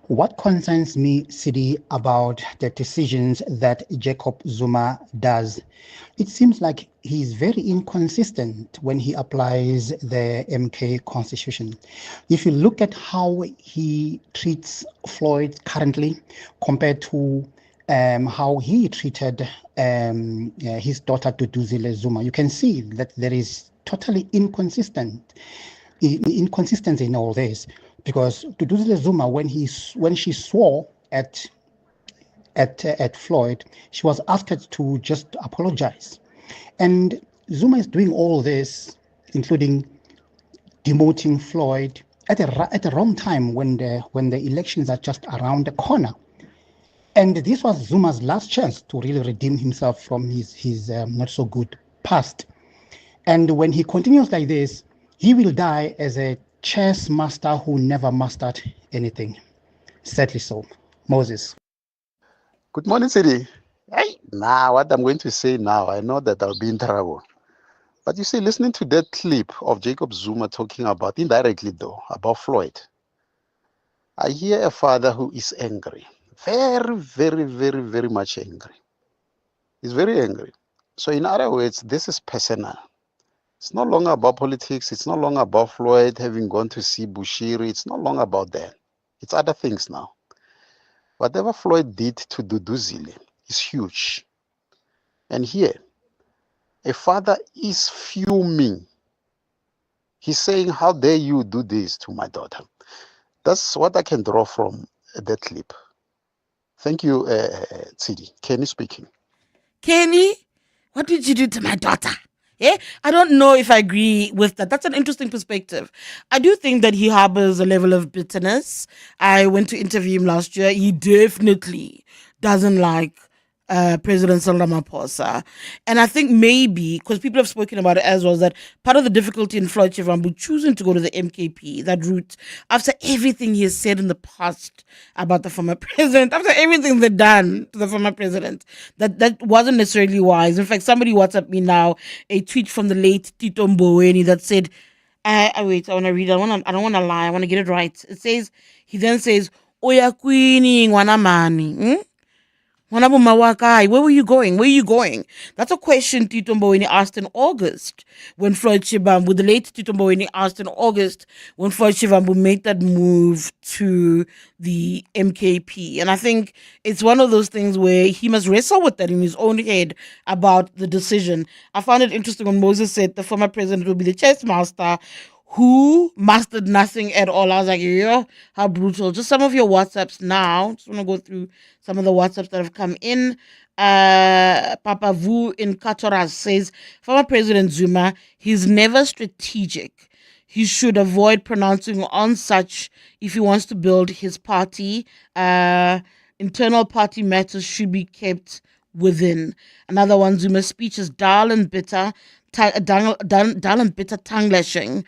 Speaker 24: What concerns me, CD, about the decisions that Jacob Zuma does, it seems like he's very inconsistent when he applies the MK constitution. If you look at how he treats Floyd currently compared to how he treated his daughter Duduzile Zuma, you can see that there is totally inconsistency in all this. Because Duduzile Zuma, when she swore at Floyd, she was asked to just apologize, and Zuma is doing all this, including demoting Floyd at the wrong time when the elections are just around the corner. And this was Zuma's last chance to really redeem himself from his not so good past. And when he continues like this, he will die as a chess master who never mastered anything. Sadly so. Moses.
Speaker 25: Good morning, City. Hey, what I'm going to say now, I know that I'll be in trouble.
Speaker 3: But you see, listening to that clip of Jacob Zuma talking about, indirectly though, about Floyd, I hear a father who is angry. Very, very, very, very much angry. He's very angry. So in other words, this is personal. It's no longer about politics. It's no longer about Floyd having gone to see Bushiri. It's no longer about that. It's other things now. Whatever Floyd did to Duduzile is huge. And here, a father is fuming. He's saying, how dare you do this to my daughter? That's what I can draw from that clip. Thank you, Tshidi. Kenny speaking.
Speaker 11: Kenny, what did you do to my daughter? Yeah, I don't know if I agree with that. That's an interesting perspective. I do think that he harbors a level of bitterness. I went to interview him last year. He definitely doesn't like President Cyril Ramaphosa. And I think maybe, because people have spoken about it as well, that part of the difficulty in Floyd Shivambu choosing to go to the MKP, that route, after everything he has said in the past about the former president, after everything they've done to the former president, that wasn't necessarily wise. In fact, somebody WhatsApped me now a tweet from the late Tito Mboweni that said, wait, I want to read it. I don't want to lie. I want to get it right. He then says, Oya Queenie, Wanamani. Where were you going? Where are you going? That's a question Tito Mboweni asked in August when Floyd Shivambu, the late Tito Mboweni asked in August when Floyd Shivambu made that move to the MKP. And I think it's one of those things where he must wrestle with that in his own head about the decision. I found it interesting when Moses said the former president will be the chess master who mastered nothing at all. I was like, yeah, how brutal. Just some of your WhatsApps now. Just want to go through some of the WhatsApps that have come in. Papa Vu in Katoras says, former President Zuma, he's never strategic. He should avoid pronouncing on such if he wants to build his party. Internal party matters should be kept within. Another one, Zuma's speech is dull and bitter. Dull and bitter tongue lashing.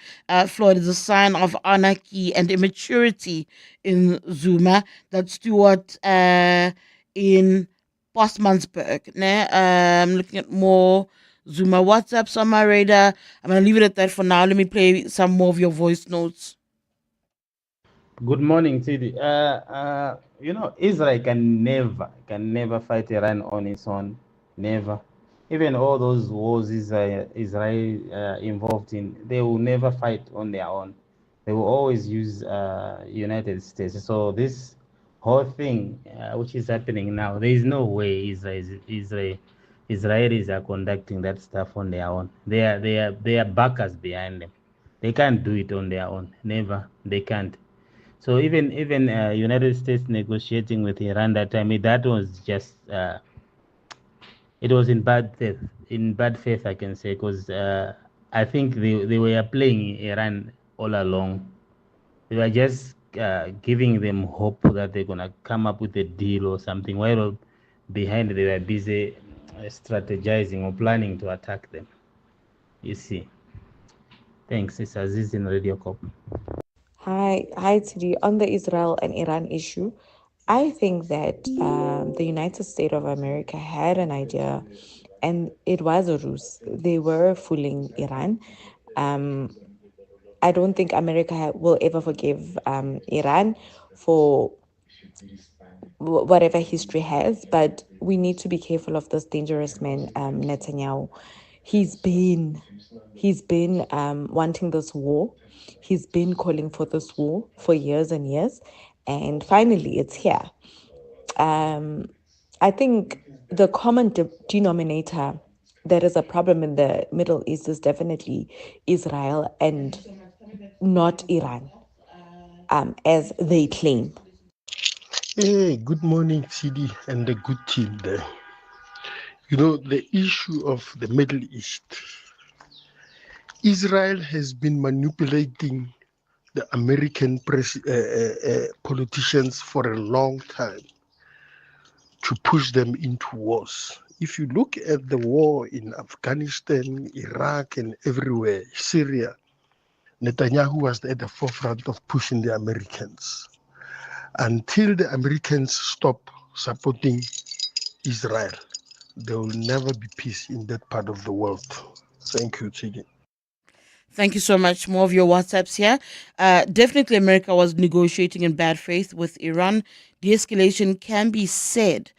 Speaker 11: Floyd is a sign of anarchy and immaturity in Zuma. That's Stuart in Postmansberg. I'm looking at more Zuma WhatsApps on my radar. I'm going to leave it at that for now. Let me play some more of your voice notes.
Speaker 5: Good morning, Tshidi. Israel can never fight Iran on its own. Never. Even all those wars Israel involved in, they will never fight on their own. They will always use United States. So this whole thing, which is happening now, there is no way Israelis are conducting that stuff on their own. They are backers behind them. They can't do it on their own. Never. They can't. So even United States negotiating with Iran that time, that was just it was in bad faith. In bad faith, I can say, because I think they were playing Iran all along. They were just giving them hope that they're gonna come up with a deal or something. While behind they were busy strategizing or planning to attack them. You see. Thanks. It's Aziz in Radio Corp.
Speaker 6: Hi, Tshidi. On the Israel and Iran issue, I think that the United States of America had an idea, and it was a ruse. They were fooling Iran. I don't think America will ever forgive Iran for whatever history has, but we need to be careful of this dangerous man, Netanyahu. He's been wanting this war. He's been calling for this war for years and years, and finally it's here. I think the common denominator that is a problem in the Middle East is definitely Israel and not Iran, as they claim.
Speaker 9: Hey, good morning, Tshidi, and the good team there. The issue of the Middle East, Israel has been manipulating the American politicians for a long time to push them into wars. If you look at the war in Afghanistan, Iraq, and everywhere, Syria, Netanyahu was at the forefront of pushing the Americans. Until the Americans stop supporting Israel, there will never be peace in that part of the world. Thank you, Tshidi.
Speaker 11: Thank you so much. More of your WhatsApps here. Definitely, America was negotiating in bad faith with Iran. De-escalation can be said,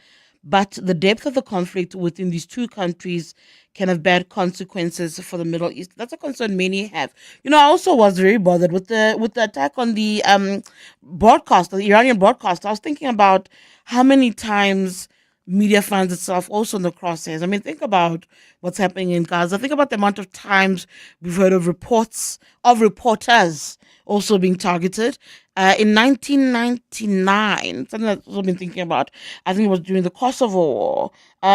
Speaker 11: but the depth of the conflict within these two countries can have bad consequences for the Middle East. That's a concern many have. I also was very bothered with the attack on the broadcast, the Iranian broadcast. I was thinking about how many times media finds itself also in the crosshairs. I mean, think about what's happening in Gaza. Think about the amount of times we've heard of reports of reporters also being targeted. In 1999, something that I've also been thinking about, I think it was during the Kosovo War,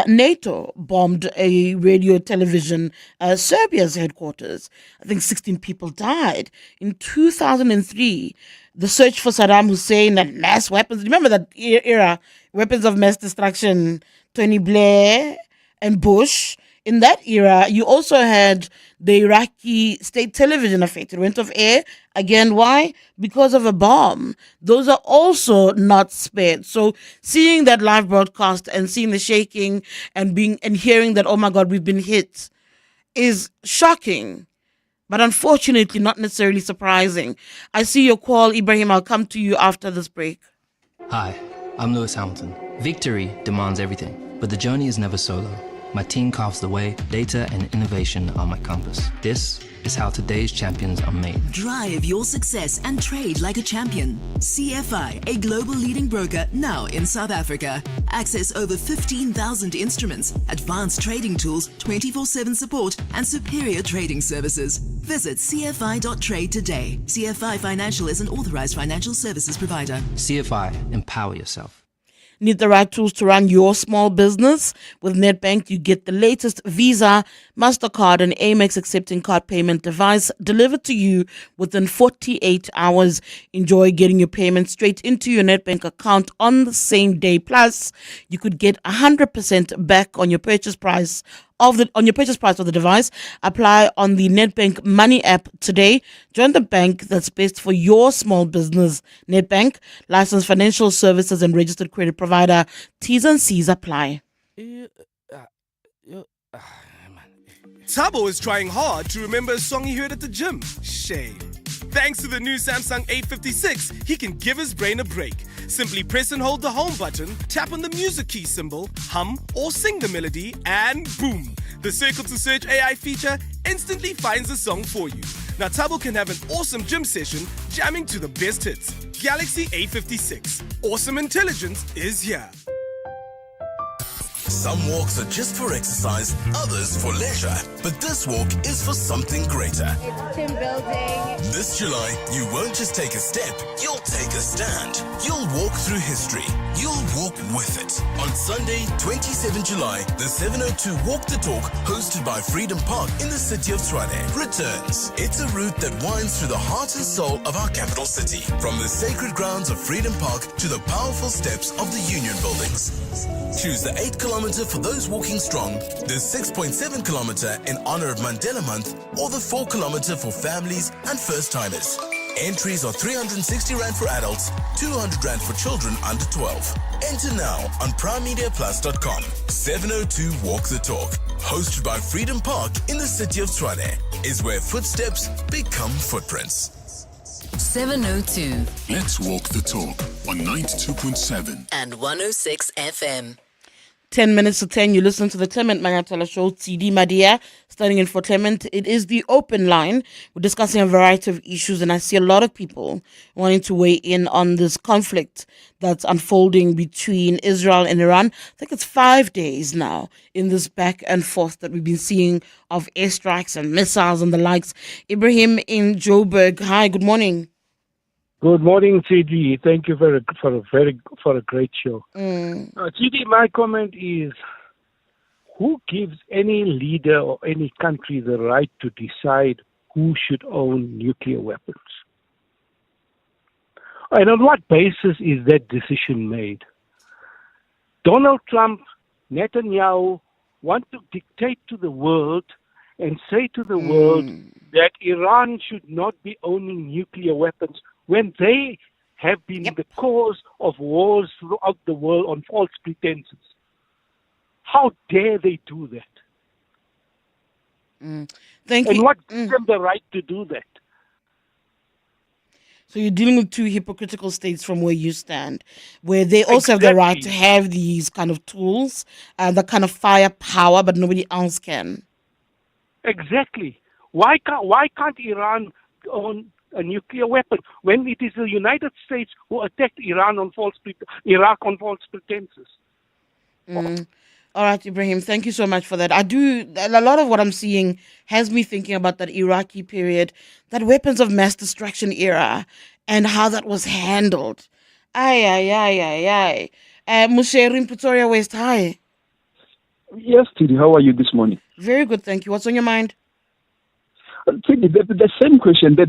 Speaker 11: NATO bombed a radio television, Serbia's headquarters. I think 16 people died. In 2003, the search for Saddam Hussein and mass weapons. Remember that era, weapons of mass destruction, Tony Blair and Bush. In that era, you also had the Iraqi state television affected, went off air. Again, why? Because of a bomb. Those are also not spared. So seeing that live broadcast and seeing the shaking and hearing that, oh my God, we've been hit, is shocking. But unfortunately, not necessarily surprising. I see your call, Ibrahim. I'll come to you after this break.
Speaker 12: Hi, I'm Lewis Hamilton. Victory demands everything, but the journey is never solo. My team carves the way, data and innovation are my compass. This is how today's champions are made.
Speaker 13: Drive your success and trade like a champion. CFI, a global leading broker now in South Africa. Access over 15,000 instruments, advanced trading tools, 24/7 support, and superior trading services. Visit cfi.trade today. CFI Financial is an authorized financial services provider.
Speaker 12: CFI, empower yourself.
Speaker 11: Need the right tools to run your small business? With Nedbank, you get the latest Visa, MasterCard, and Amex accepting card payment device delivered to you within 48 hours. Enjoy getting your payment straight into your Nedbank account on the same day. Plus, you could get 100% back on your purchase price of the device. Apply on the Nedbank Money app today. Join the bank that's best for your small business. Nedbank, licensed financial services and registered credit provider. T's and C's apply.
Speaker 14: Tabo is trying hard to remember a song he heard at the gym. Shame. Thanks to the new Samsung A56, he can give his brain a break. Simply press and hold the home button, tap on the music key symbol, hum or sing the melody, and boom! The Circle to Search AI feature instantly finds a song for you. Now Tabo can have an awesome gym session jamming to the best hits. Galaxy A56. Awesome intelligence is here.
Speaker 8: Some walks are just for exercise, others for leisure. But this walk is for something greater.
Speaker 15: It's team building.
Speaker 8: This July, you won't just take a step, you'll take a stand. You'll walk through history. You'll walk with it. On Sunday, 27 July, the 702 Walk the Talk, hosted by Freedom Park in the city of Tshwane, returns. It's a route that winds through the heart and soul of our capital city. From the sacred grounds of Freedom Park to the powerful steps of the Union buildings. Choose the 8 kilometer for those walking strong, the 6.7 kilometer in honor of Mandela Month, or the 4 kilometer for families and first-timers. Entries are 360 Rand for adults, 200 Rand for children under 12. Enter now on primemediaplus.com. 702 Walk the Talk, hosted by Freedom Park in the city of Tshwane, is where footsteps become footprints.
Speaker 10: 702.
Speaker 8: Let's walk the talk on 92.7
Speaker 10: and 106 FM.
Speaker 11: 10 minutes to 10, you listen to the Clement Manyathela Show, Tshidi Madia, standing in for Clement. It is the open line. We're discussing a variety of issues, and I see a lot of people wanting to weigh in on this conflict that's unfolding between Israel and Iran. I think it's 5 days now in this back and forth that we've been seeing of airstrikes and missiles and the likes. Ibrahim in Joburg. Hi, good morning.
Speaker 25: Good morning, Tshidi. Thank you for a great show. Tshidi, my comment is: who gives any leader or any country the right to decide who should own nuclear weapons? And on what basis is that decision made? Donald Trump, Netanyahu want to dictate to the world and say to the world that Iran should not be owning nuclear weapons, when they have been the cause of wars throughout the world on false pretenses. How dare they do that?
Speaker 11: Thank
Speaker 25: and
Speaker 11: you.
Speaker 25: what gives them the right to do that?
Speaker 11: So you're dealing with two hypocritical states from where you stand, where they also have the right to have these kind of tools, the kind of firepower, but nobody else can.
Speaker 25: Exactly. Why can't Iran own a nuclear weapon when it is the United States who attacked Iraq on false pretenses?
Speaker 11: All right, Ibrahim, thank you so much for that. A lot of what I'm seeing has me thinking about that Iraqi period, that weapons of mass destruction era, and how that was handled. Musher in Pretoria West, hi.
Speaker 2: Yes, Tidi, how are you this morning?
Speaker 11: Very good, thank you. What's on your mind?
Speaker 2: Tidi, the same question, the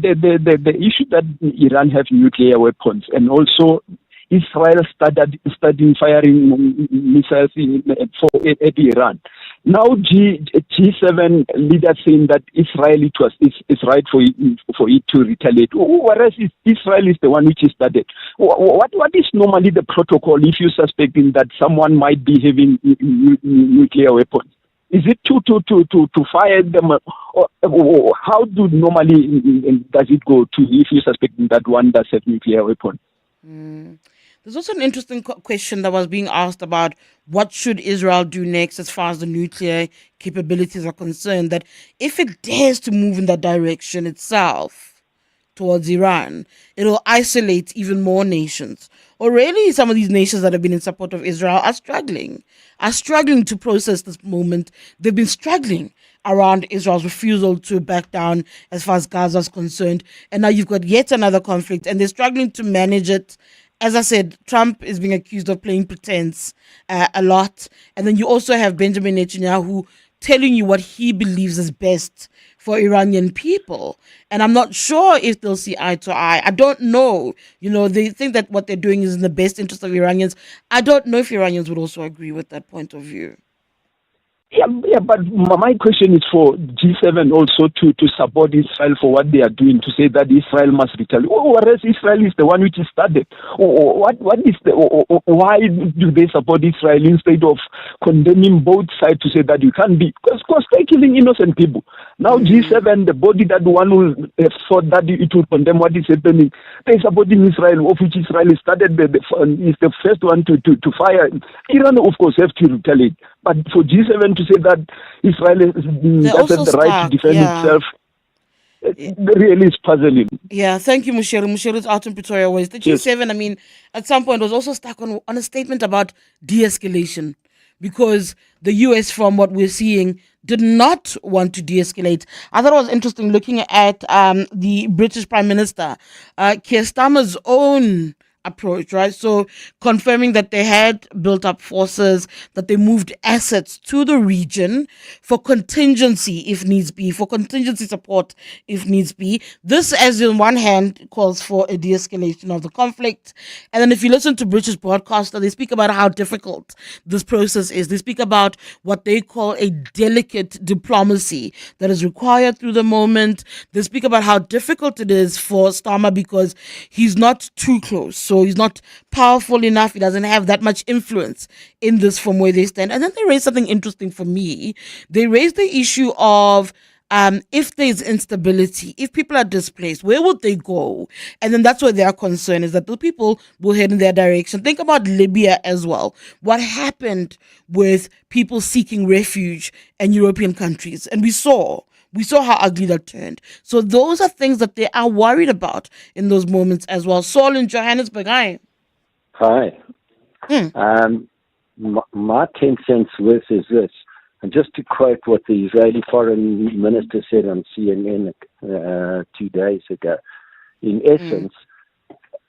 Speaker 2: issue that Iran have nuclear weapons, and also Israel starting firing missiles at Iran. Now G7 leaders saying that Israel it's right for it to retaliate, whereas Israel is the one which is started. What is normally the protocol if you're suspecting that someone might be having nuclear weapons? Is it to fire them, or how do normally does it go to if you're suspecting that one does have nuclear weapons?
Speaker 11: There's also an interesting question that was being asked about what should Israel do next as far as the nuclear capabilities are concerned, that if it dares to move in that direction itself towards Iran, it'll isolate even more nations. Already some of these nations that have been in support of Israel are struggling to process this moment. They've been struggling around Israel's refusal to back down as far as Gaza is concerned. And now you've got yet another conflict and they're struggling to manage it. As I said, Trump is being accused of playing pretense a lot. And then you also have Benjamin Netanyahu telling you what he believes is best for Iranian people. And I'm not sure if they'll see eye to eye. I don't know. They think that what they're doing is in the best interest of Iranians. I don't know if Iranians would also agree with that point of view.
Speaker 2: Yeah, but my question is for G7 also to support Israel for what they are doing, to say that Israel must retaliate. Whereas Israel is the one which is started. Why do they support Israel instead of condemning both sides to say that you can't be? Because they're killing innocent people. Now G7, the body that one who thought that it would condemn what is happening, they're supporting Israel, of which Israel started is the first one to fire. Iran, of course, have to retaliate. But for G7 to say that Israel doesn't have the right to defend itself, it really is puzzling.
Speaker 11: Yeah, thank you, Musheru. Musheru is out in Pretoria West. The G7, at some point was also stuck on a statement about de-escalation, because the US, from what we're seeing, did not want to de-escalate. I thought it was interesting looking at the British Prime Minister, Keir Starmer's own approach, right? So confirming that they had built up forces, that they moved assets to the region for contingency if needs be, for contingency support if needs be. This, as in one hand, calls for a de-escalation of the conflict. And then if you listen to British broadcaster, they speak about how difficult this process is. They speak about what they call a delicate diplomacy that is required through the moment. They speak about how difficult it is for Starmer because he's not too close. So he's not powerful enough. He doesn't have that much influence in this from where they stand. And then they raised something interesting for me. They raised the issue of if there's instability, if people are displaced, where would they go? And then that's where their concern is, that the people will head in their direction. Think about Libya as well. What happened with people seeking refuge in European countries? And we saw how ugly that turned. So those are things that they are worried about in those moments as well. Saul in Johannesburg, hi.
Speaker 15: Hi. My 10 cents worth is this. And just to quote what the Israeli foreign minister said on CNN 2 days ago, in essence,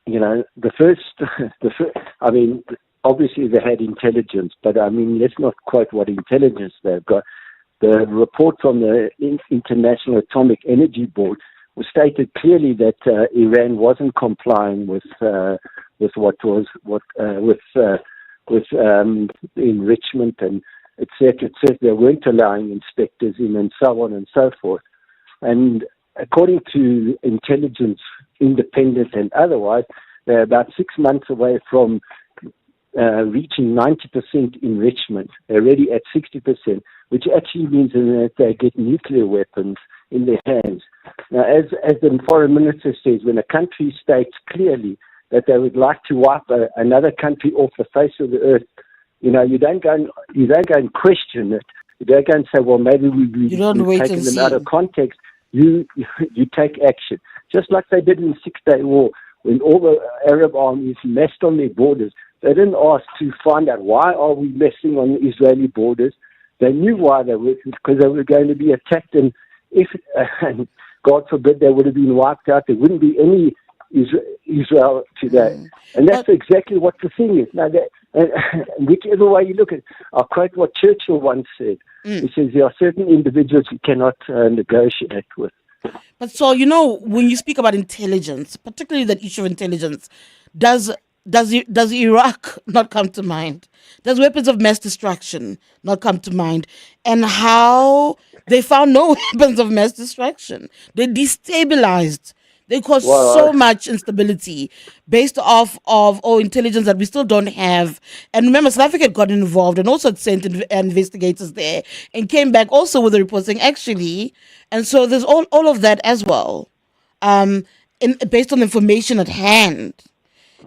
Speaker 15: the first, obviously they had intelligence, but let's not quote what intelligence they've got. The report from the International Atomic Energy Board stated clearly that Iran wasn't complying with enrichment and etc. They weren't allowing inspectors in, and so on and so forth. And according to intelligence, independent and otherwise, they're about 6 months away from reaching 90% enrichment, already at 60%, which actually means that they get nuclear weapons in their hands. Now, as the foreign minister says, when a country states clearly that they would like to wipe another country off the face of the earth, you don't go and question it. You don't go and say, well, maybe we've taken them out of context. You take action, just like they did in the Six-Day War, when all the Arab armies messed on their borders. They didn't ask to find out why are we messing on the Israeli borders. They knew why they were, because they were going to be attacked, and if and God forbid they would have been wiped out, there wouldn't be any Israel today. And that's exactly what the thing is. Now, whichever way you look at it, I'll quote what Churchill once said. He says, there are certain individuals you cannot negotiate with.
Speaker 11: But so, when you speak about intelligence, particularly that issue of intelligence, does Iraq not come to mind? Does weapons of mass destruction not come to mind? And how they found no weapons of mass destruction. They destabilized. They caused so much instability based off of intelligence that we still don't have. And remember, South Africa got involved and also sent investigators there and came back also with a report saying actually. And so there's all of that as well, based on information at hand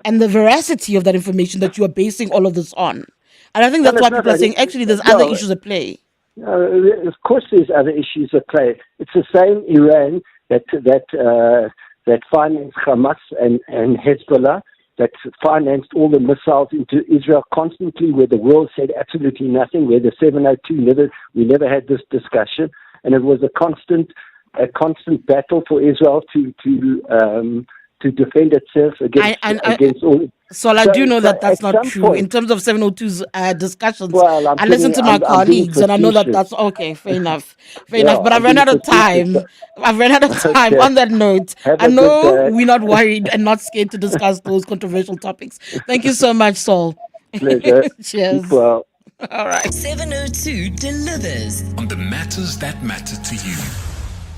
Speaker 11: and the veracity of that information that you are basing all of this on. And I think that's why people are saying actually there's other issues at play.
Speaker 15: Of course, there's other issues at play. It's the same Iran that financed Hamas and Hezbollah, that financed all the missiles into Israel constantly, where the world said absolutely nothing, where the 702 we never had this discussion, and it was a constant battle for Israel to defend itself against all.
Speaker 11: So I do know that's not true.
Speaker 15: Point,
Speaker 11: in terms of 702's discussions, I listen to my colleagues and I know that's okay. Fair enough. But I've run out of time. Okay. On that note, I know we're not worried and not scared to discuss those controversial topics. Thank you so much, Saul.
Speaker 15: Pleasure.
Speaker 11: Cheers.
Speaker 15: Keep well.
Speaker 11: All right.
Speaker 10: 702 delivers
Speaker 8: on the matters that matter to you.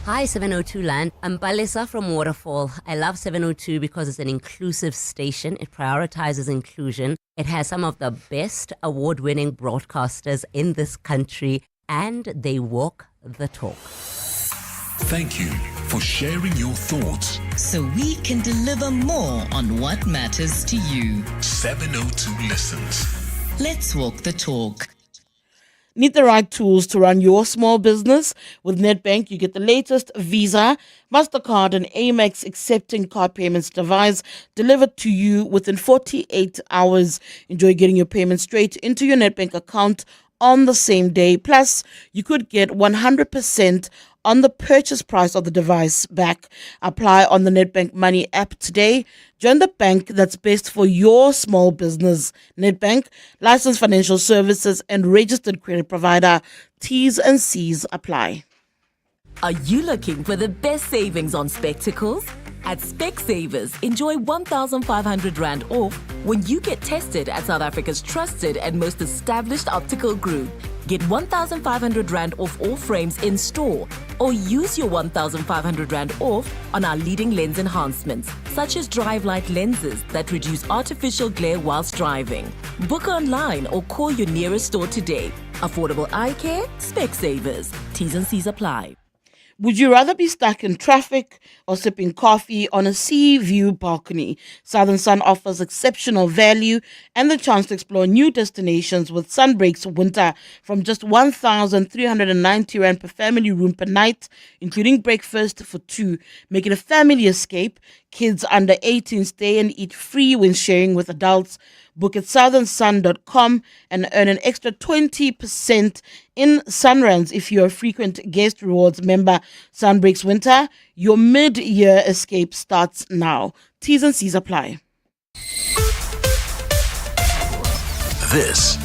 Speaker 7: Hi 702 land, I'm Balesa from Waterfall. I love 702 because it's an inclusive station. It prioritizes inclusion. It has some of the best award-winning broadcasters in this country, and they walk the talk.
Speaker 8: Thank you for sharing your thoughts,
Speaker 10: so we can deliver more on what matters to you.
Speaker 8: 702 listens.
Speaker 10: Let's walk the talk.
Speaker 11: Need the right tools to run your small business? With Nedbank, you get the latest Visa, MasterCard, and Amex accepting card payments device delivered to you within 48 hours. Enjoy getting your payment straight into your Nedbank account on the same day. Plus, you could get 100% on the purchase price of the device back. Apply on the Nedbank Money app today. Join the bank that's best for your small business. Nedbank, licensed financial services and registered credit provider. T's and C's apply.
Speaker 21: Are you looking for the best savings on spectacles? At Specsavers, enjoy 1,500 Rand off when you get tested at South Africa's trusted and most established optical group. Get 1,500 Rand off all frames in store, or use your 1,500 Rand off on our leading lens enhancements, such as drive light lenses that reduce artificial glare whilst driving. Book online or call your nearest store today. Affordable eye care, Specsavers. T's and C's apply.
Speaker 11: Would you rather be stuck in traffic or sipping coffee on a sea view balcony? Southern Sun offers exceptional value and the chance to explore new destinations with Sunbreaks Winter from just 1,390 Rand per family room per night, including breakfast for two. Make it a family escape. Kids under 18 stay and eat free when sharing with adults. Book at southernsun.com and earn an extra 20% in Sunrands if you're a frequent guest rewards member. Sunbreaks Winter, your mid-year escape starts now. T's and C's apply.
Speaker 8: This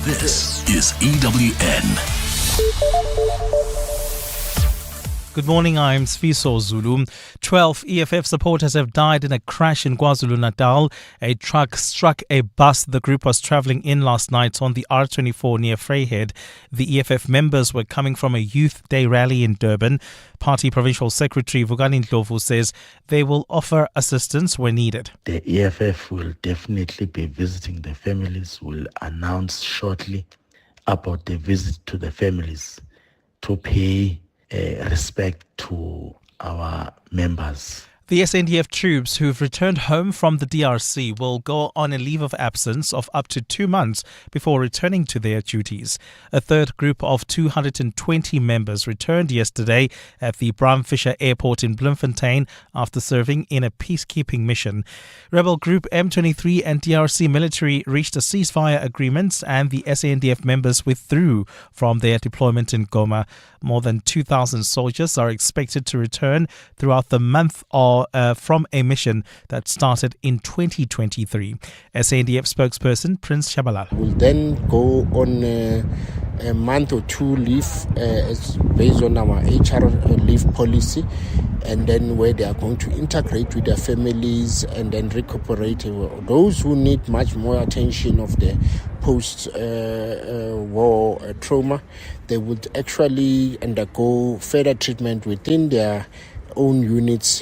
Speaker 8: is EWN.
Speaker 16: Good morning, I'm Sfiso Zulu. 12 EFF supporters have died in a crash in KwaZulu-Natal. A truck struck a bus the group was travelling in last night on the R24 near Vryheid. The EFF members were coming from a Youth Day rally in Durban. Party Provincial Secretary Vukani Ndlovu says they will offer assistance where needed.
Speaker 17: The EFF will definitely be visiting the families. We'll announce shortly about the visit to the families to pay respect to our members.
Speaker 16: The SANDF troops who've returned home from the DRC will go on a leave of absence of up to 2 months before returning to their duties. A third group of 220 members returned yesterday at the Bram Fisher Airport in Bloemfontein after serving in a peacekeeping mission. Rebel group M23 and DRC military reached a ceasefire agreement and the SANDF members withdrew from their deployment in Goma. More than 2,000 soldiers are expected to return throughout the month from a mission that started in 2023. SANDF spokesperson Prince Shabalala.
Speaker 18: We'll then go on a month or two leave based on our HR leave policy, and then where they are going to integrate with their families and then recuperate. Those who need much more attention of the post-war trauma, they would actually undergo further treatment within their own units.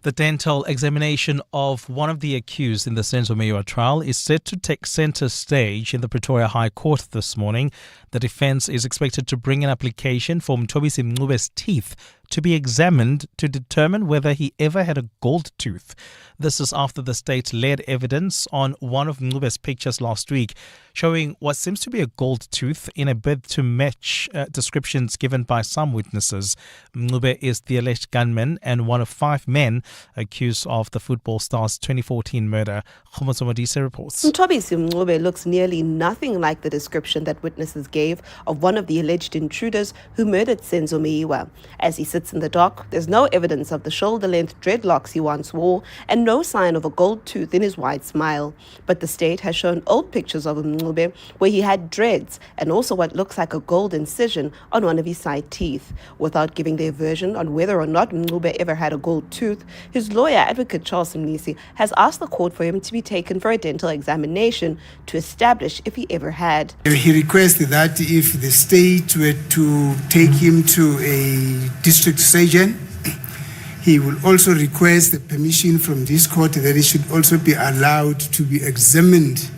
Speaker 16: The dental examination of one of the accused in the Senzo Meyiwa trial is set to take centre stage in the Pretoria High Court this morning. The defence is expected to bring an application for Mthobisi Mncube's teeth to be examined to determine whether he ever had a gold tooth. This is after the state led evidence on one of Mncube's pictures last week, showing what seems to be a gold tooth in a bid to match descriptions given by some witnesses. Mncube is the alleged gunman and one of 5 men accused of the football star's 2014 murder. Tshepo Madlia reports.
Speaker 19: Mthobisi Mncube looks nearly nothing like the description that witnesses gave of one of the alleged intruders who murdered Senzo Meyiwa. As he sits in the dock, there's no evidence of the shoulder-length dreadlocks he once wore and no sign of a gold tooth in his wide smile. But the state has shown old pictures of Mncube where he had dreads and also what looks like a gold incision on one of his side teeth. Without giving their version on whether or not Mncube ever had a gold tooth, his lawyer, Advocate Charles Mnisi, has asked the court for him to be taken for a dental examination to establish if he ever had.
Speaker 20: He requested that if the state were to take him to a district surgeon, he will also request the permission from this court that he should also be allowed to be examined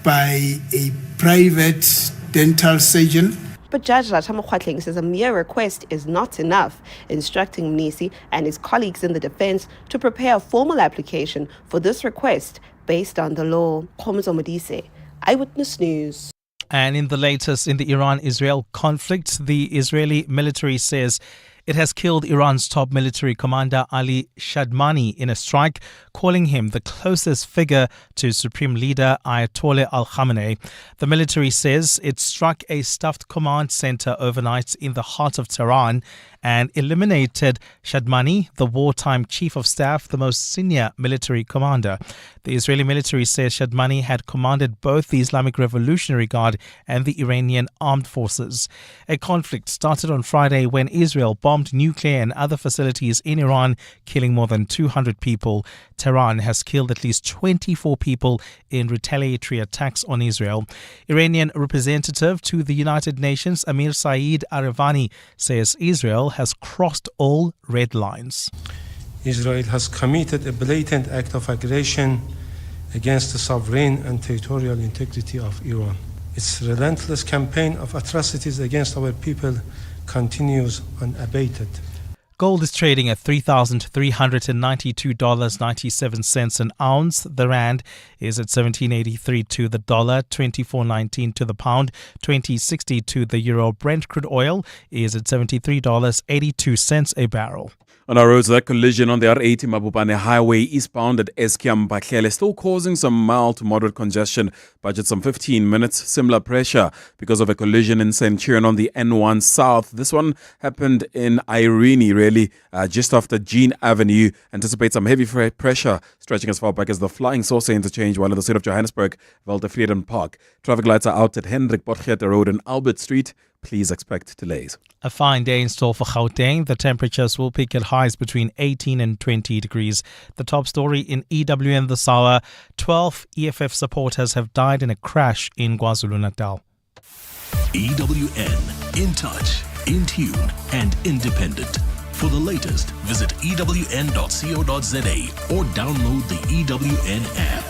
Speaker 20: by a private dental surgeon.
Speaker 19: But Judge Ratamo Kgwatleng says a mere request is not enough, instructing Mnisi and his colleagues in the defense to prepare a formal application for this request based on the law. Khomezo Modise, Eyewitness News.
Speaker 16: And in the latest in the Iran-Israel conflict, the Israeli military says it has killed Iran's top military commander Ali Shadmani in a strike, calling him the closest figure to Supreme Leader Ayatollah Al-Khamenei. The military says it struck a stuffed command center overnight in the heart of Tehran and eliminated Shadmani, the wartime chief of staff, the most senior military commander. The Israeli military says Shadmani had commanded both the Islamic Revolutionary Guard and the Iranian armed forces. A conflict started on Friday when Israel bombed nuclear and other facilities in Iran, killing more than 200 people. Tehran has killed at least 24 people in retaliatory attacks on Israel. Iranian representative to the United Nations, Amir Saeed Arevani, says Israel has crossed all red lines.
Speaker 26: Israel has committed a blatant act of aggression against the sovereign and territorial integrity of Iran. Its relentless campaign of atrocities against our people continues unabated.
Speaker 16: Gold is trading at $3,392.97 an ounce. The rand is at 17.83 to the dollar, 24.19 to the pound, 20.60 to the euro. Brent crude oil is at $73.82 a barrel.
Speaker 27: On our roads, that collision on the R80 Mabopane Highway eastbound at Eskom Baklele still causing some mild to moderate congestion. Budget some 15 minutes. Similar pressure because of a collision in Centurion on the N1 South. This one happened in Irene, really, just after Jean Avenue. Anticipate some heavy pressure stretching as far back as the Flying Saucer interchange, while in the city of Johannesburg, Walter Vreden Park. Traffic lights are out at Hendrik Potgieter Road and Albert Street. please expect delays.
Speaker 16: A fine day in store for Gauteng. The temperatures will peak at highs between 18 and 20 degrees. The top story in EWN this hour: 12 EFF supporters have died in a crash in KwaZulu-Natal.
Speaker 8: EWN, in touch, in tune, and independent. For the latest, visit ewn.co.za or download the EWN app.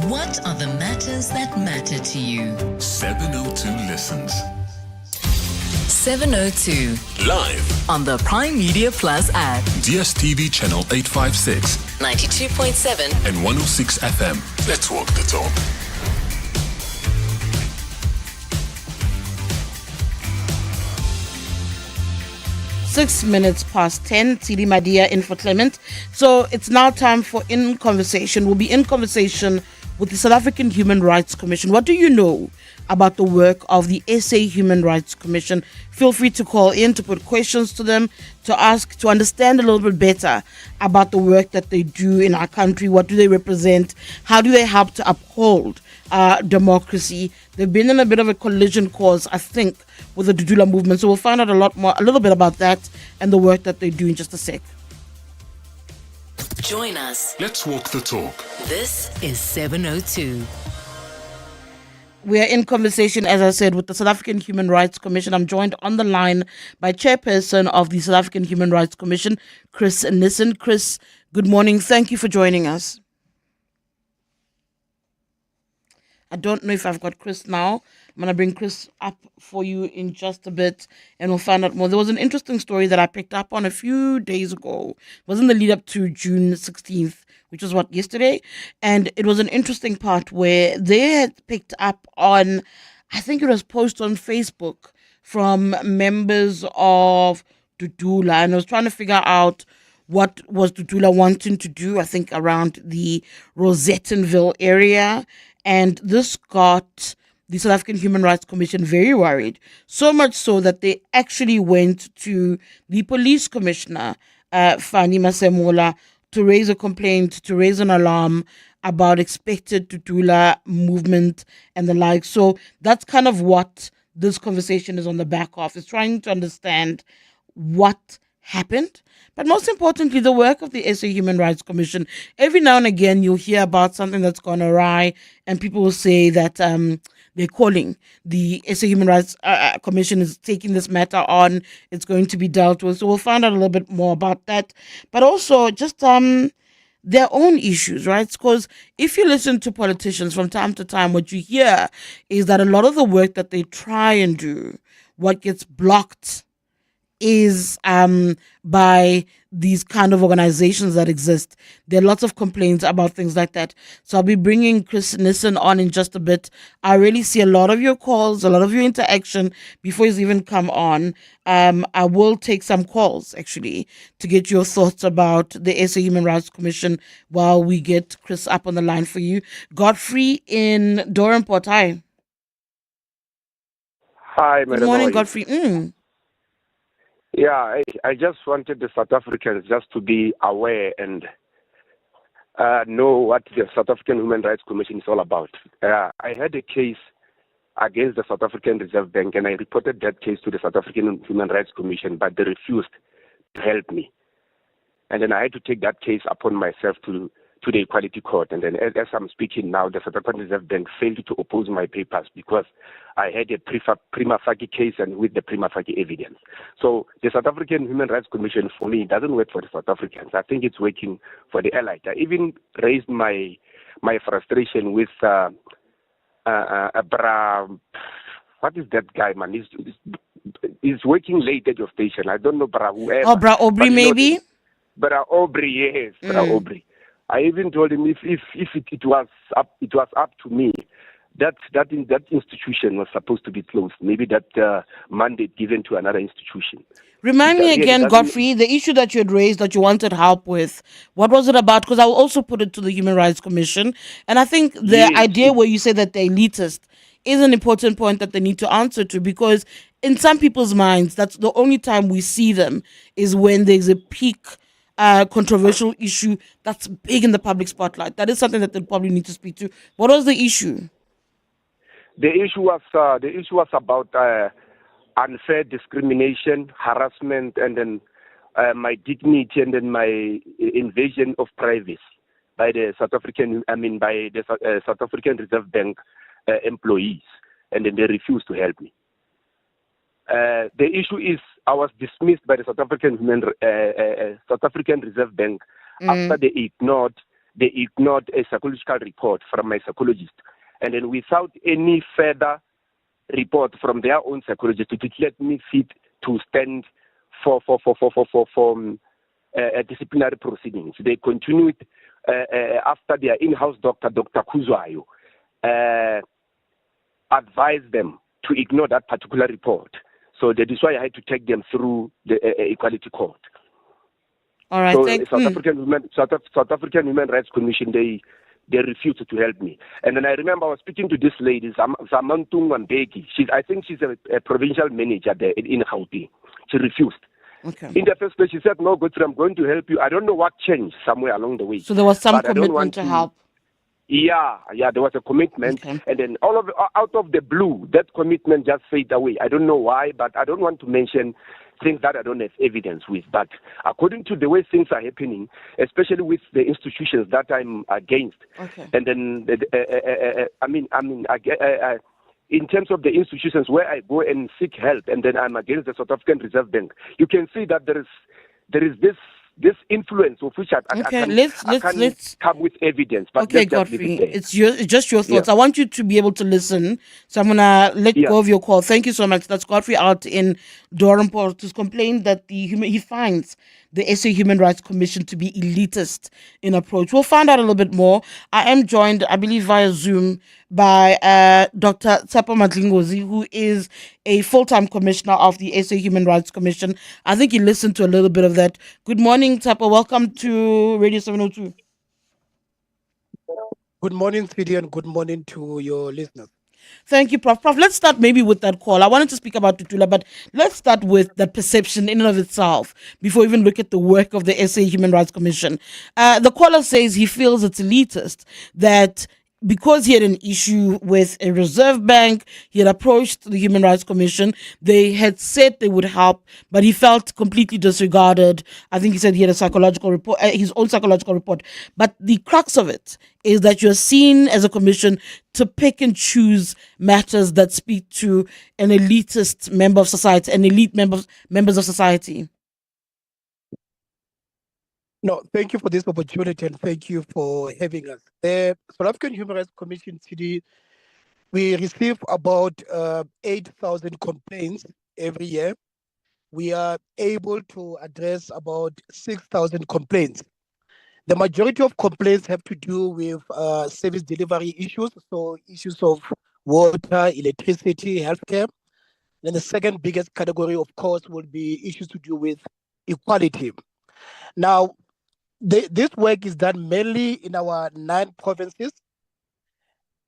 Speaker 10: What are the matters that matter to you?
Speaker 8: 702 listens.
Speaker 10: 702.
Speaker 8: Live
Speaker 10: On the Prime Media Plus app.
Speaker 8: DSTV channel 856.
Speaker 10: 92.7.
Speaker 8: And 106 FM. Let's walk the talk.
Speaker 11: Six minutes past 10. Tshidi Madia in for Clement. So it's now time for In Conversation. We'll be in conversation with the South African Human Rights Commission. What do you know about the work of the SA Human Rights Commission? Feel free to call in, to put questions to them, to ask, to understand a little bit better about the work that they do in our country. What do they represent? How do they help to uphold democracy? They've been in a bit of a collision course, I think, with the Dudula movement. So we'll find out a little bit about that and the work that they do in just a sec.
Speaker 10: Join us.
Speaker 8: Let's walk the talk.
Speaker 10: This is 702.
Speaker 11: We are in conversation, as I said, with the South African Human Rights Commission. I'm joined on the line by Chairperson of the South African Human Rights Commission, Chris Nissen. Chris, good morning. Thank you for joining us. I don't know if I've got Chris now. I'm going to bring Chris up for you in just a bit and we'll find out more. There was an interesting story that I picked up on a few days ago. It was in the lead up to June 16th, which was yesterday. And it was an interesting part where they had picked up on, I think it was posted on Facebook from members of Dudula. And I was trying to figure out what was Dudula wanting to do, I think around the Rosettenville area. And this got the South African Human Rights Commission very worried, so much so that they actually went to the police commissioner, Fani Masemola, to raise a complaint, to raise an alarm about expected Dudula movement and the like. So that's kind of what this conversation is on the back of. It's trying to understand what happened, but most importantly, the work of the SA Human Rights Commission. Every now and again, you'll hear about something that's gone awry, and people will say that they're calling the SA Human Rights Commission is taking this matter on. It's going to be dealt with. So we'll find out a little bit more about that, but also just their own issues, right? Because if you listen to politicians from time to time, what you hear is that a lot of the work that they try and do, what gets blocked is by these kind of organizations that exist. There are lots of complaints about things like that. So I'll be bringing Chris Nissen on in just a bit. I really see a lot of your calls, a lot of your interaction before he's even come on. I will take some calls, actually, to get your thoughts about the SA Human Rights Commission while we get Chris up on the line for you. Godfrey in Dorenport, hi.
Speaker 1: Hi, madam.
Speaker 11: Good morning, Godfrey.
Speaker 1: Yeah, I just wanted the South Africans just to be aware and know what the South African Human Rights Commission is all about. I had a case against the South African Reserve Bank, and I reported that case to the South African Human Rights Commission, but they refused to help me. And then I had to take that case upon myself to the Equality Court. And then as I'm speaking now, the South African Reserve Bank failed to oppose my papers because I had a prima facie case and with the prima facie evidence. So the South African Human Rights Commission, for me, doesn't work for the South Africans. I think it's working for the allied. I even raised my frustration with what is that guy, man? He's working late at your station. I don't know, whoever.
Speaker 11: Oh, Bra Aubrey, maybe?
Speaker 1: Bra Aubrey, yes, Bra Aubrey. I even told him if it was up to me, that institution was supposed to be closed. Maybe that mandate given to another institution.
Speaker 11: Remind me again, Godfrey, the issue that you had raised that you wanted help with. What was it about? Because I will also put it to the Human Rights Commission. And I think the idea where you say that they're elitist is an important point that they need to answer to, because in some people's minds, that's the only time we see them is when there's a peak controversial issue that's big in the public spotlight. That is something that they'll probably need to speak to. What was the issue?
Speaker 1: The issue was about unfair discrimination, harassment, and then my dignity, and then my invasion of privacy by the South African Reserve Bank employees, and then they refused to help me. The issue is I was dismissed by the South African Reserve Bank after they ignored a psychological report from my psychologist, and then without any further report from their own psychologist to let me fit to stand for disciplinary proceedings. They continued after their in-house doctor, Dr. Kuzwayo, advised them to ignore that particular report. So that is why I had to take them through the Equality Court.
Speaker 11: All right.
Speaker 1: So South African Human Rights Commission, they refused to help me. And then I remember I was speaking to this lady, Zamantung Wambeki. I think she's a provincial manager there in Gauteng. She refused.
Speaker 11: Okay.
Speaker 1: In the first place, she said, "No, Godfrey, I'm going to help you." I don't know what changed somewhere along the way.
Speaker 11: So there was some
Speaker 1: but
Speaker 11: commitment to help.
Speaker 1: Yeah, there was a commitment, and then out of the blue, that commitment just faded away. I don't know why, but I don't want to mention things that I don't have evidence with. But according to the way things are happening, especially with the institutions that I'm against, and then in terms of the institutions where I go and seek help, and then I'm against the South African Reserve Bank, you can see that there is this influence of which I can't come with evidence. But
Speaker 11: okay, Godfrey, it's just your thoughts.
Speaker 1: Yeah.
Speaker 11: I want you to be able to listen. So I'm going to let go of your call. Thank you so much. That's Godfrey out in Doornpoort, who's complained that he finds the SA Human Rights Commission to be elitist in approach. We'll find out a little bit more. I am joined, I believe, via Zoom by Dr. Tshepo Madlingozi, who is a full-time commissioner of the SA Human Rights Commission. I think you listened to a little bit of that. Good morning, Tshepo. Welcome to Radio 702.
Speaker 3: Good morning, Tshidi, and good morning to your listeners.
Speaker 11: Thank you, Prof. Prof, let's start maybe with that call. I wanted to speak about Tutula, but let's start with that perception in and of itself before we even look at the work of the SA Human Rights Commission. The caller says he feels it's elitist, that because he had an issue with a reserve bank, he had approached the Human Rights Commission. They had said they would help, but he felt completely disregarded. I think he said he had a psychological report, his own psychological report. But the crux of it is that you're seen as a commission to pick and choose matters that speak to an elitist member of society, an elite members of society.
Speaker 3: No, thank you for this opportunity and thank you for having us. The South African Human Rights Commission, Tshidi, we receive about 8,000 complaints every year. We are able to address about 6,000 complaints. The majority of complaints have to do with service delivery issues, so issues of water, electricity, healthcare. Then the second biggest category, of course, would be issues to do with equality. Now, this work is done mainly in our 9 provinces.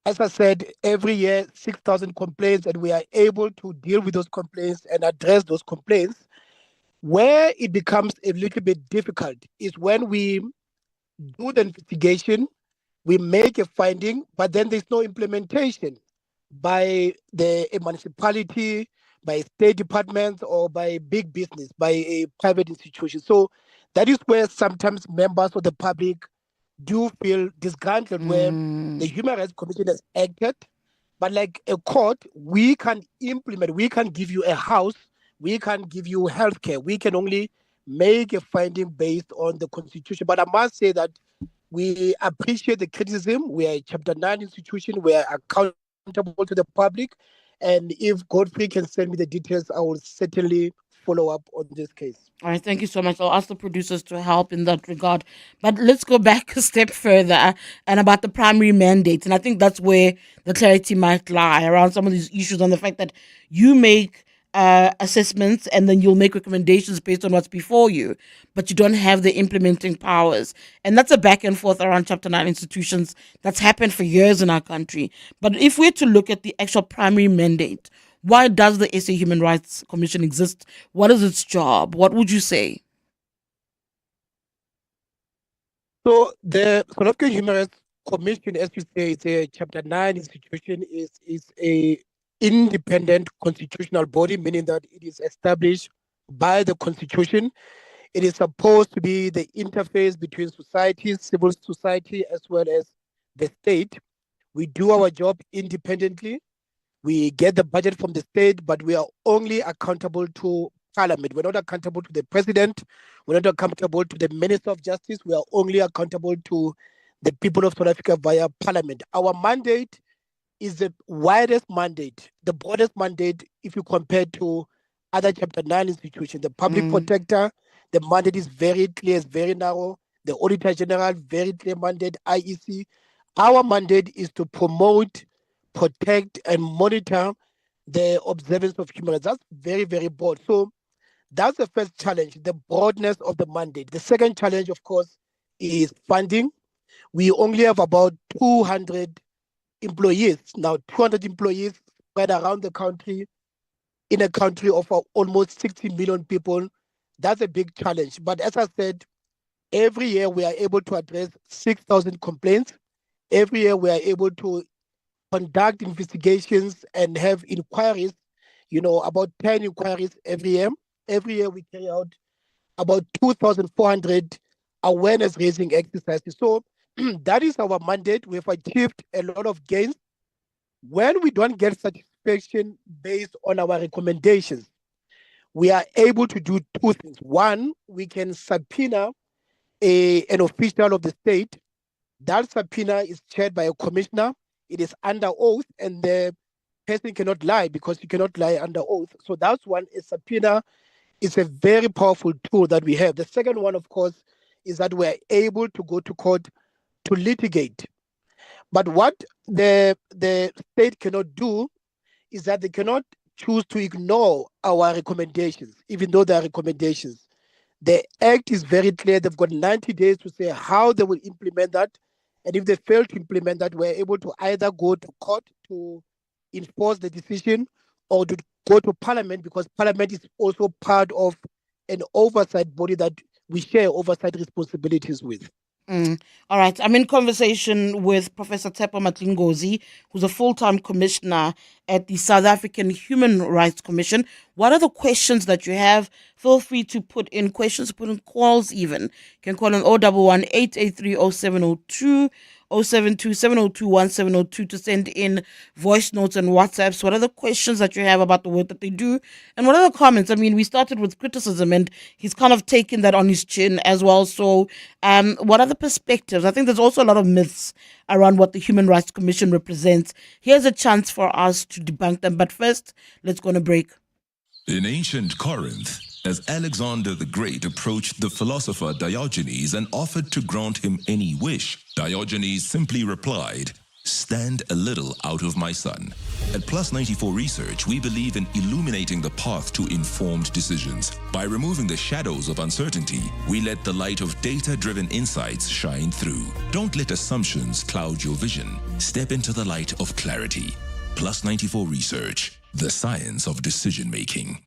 Speaker 3: As I said, every year, 6,000 complaints, and we are able to deal with those complaints and address those complaints. Where it becomes a little bit difficult is when we do the investigation, we make a finding, but then there's no implementation by a municipality, by state departments, or by big business, by a private institution. So that is where sometimes members of the public do feel disgruntled, where the Human Rights Commission has acted, but like a court, we can implement, we can give you a house, we can give you healthcare, we can only make a finding based on the Constitution. But I must say that we appreciate the criticism. We are a Chapter 9 institution, we are accountable to the public, and if Godfrey can send me the details, I will certainly follow up on this case.
Speaker 11: All right, thank you so much. I'll ask the producers to help in that regard. But let's go back a step further and about the primary mandate. And I think that's where the clarity might lie around some of these issues, on the fact that you make assessments and then you'll make recommendations based on what's before you, but you don't have the implementing powers. And that's a back and forth around Chapter 9 institutions that's happened for years in our country. But if we're to look at the actual primary mandate, why does the SA Human Rights Commission exist? What is its job? What would you say?
Speaker 3: So the South African Human Rights commission, as you say, it's a Chapter 9 institution, is a independent constitutional body, meaning that it is established by the Constitution. It is supposed to be the interface between society, civil society, as well as the state. We do our job independently. We get the budget from the state, but we are only accountable to Parliament. We're not accountable to the President. We're not accountable to the Minister of Justice. We are only accountable to the people of South Africa via Parliament. Our mandate is the widest mandate, the broadest mandate if you compare to other Chapter 9 institutions. The Public Protector, the mandate is very clear, it's very narrow. The Auditor General, very clear mandate, IEC. Our mandate is to promote, protect, and monitor the observance of human rights. That's very, very broad. So that's the first challenge, the broadness of the mandate. The second challenge, of course, is funding. We only have about 200 employees. Now, 200 employees spread around the country, in a country of almost 60 million people. That's a big challenge. But as I said, every year we are able to address 6,000 complaints. Every year we are able to conduct investigations and have inquiries, about 10 inquiries every year. Every year we carry out about 2,400 awareness-raising exercises. So that is our mandate. We've achieved a lot of gains. When we don't get satisfaction based on our recommendations, we are able to do two things. One, we can subpoena an official of the state. That subpoena is chaired by a commissioner. It is under oath, and the person cannot lie because you cannot lie under oath. So that's one. A subpoena is a very powerful tool that we have. The second one, of course, is that we're able to go to court to litigate. But what the state cannot do is that they cannot choose to ignore our recommendations, even though they are recommendations. The Act is very clear. They've got 90 days to say how they will implement that. And if they fail to implement that, we're able to either go to court to enforce the decision or to go to Parliament, because Parliament is also part of an oversight body that we share oversight responsibilities with.
Speaker 11: All right. I'm in conversation with Professor Tshepo Madlingozi, who's a full-time commissioner at the South African Human Rights Commission. What are the questions that you have? Feel free to put in questions, put in calls even. You can call on 011 883 0702, 072 702 1702 to send in voice notes and WhatsApps. What are the questions that you have about the work that they do? And what are the comments? I mean, we started with criticism and he's kind of taken that on his chin as well. So what are the perspectives? I think there's also a lot of myths around what the Human Rights Commission represents. Here's a chance for us to debunk them. But first, let's go on a break.
Speaker 8: In ancient Corinth, as Alexander the Great approached the philosopher Diogenes and offered to grant him any wish, Diogenes simply replied, "Stand a little out of my sun." At Plus 94 Research, we believe in illuminating the path to informed decisions. By removing the shadows of uncertainty, we let the light of data-driven insights shine through. Don't let assumptions cloud your vision. Step into the light of clarity. Plus 94 Research, the science of decision-making.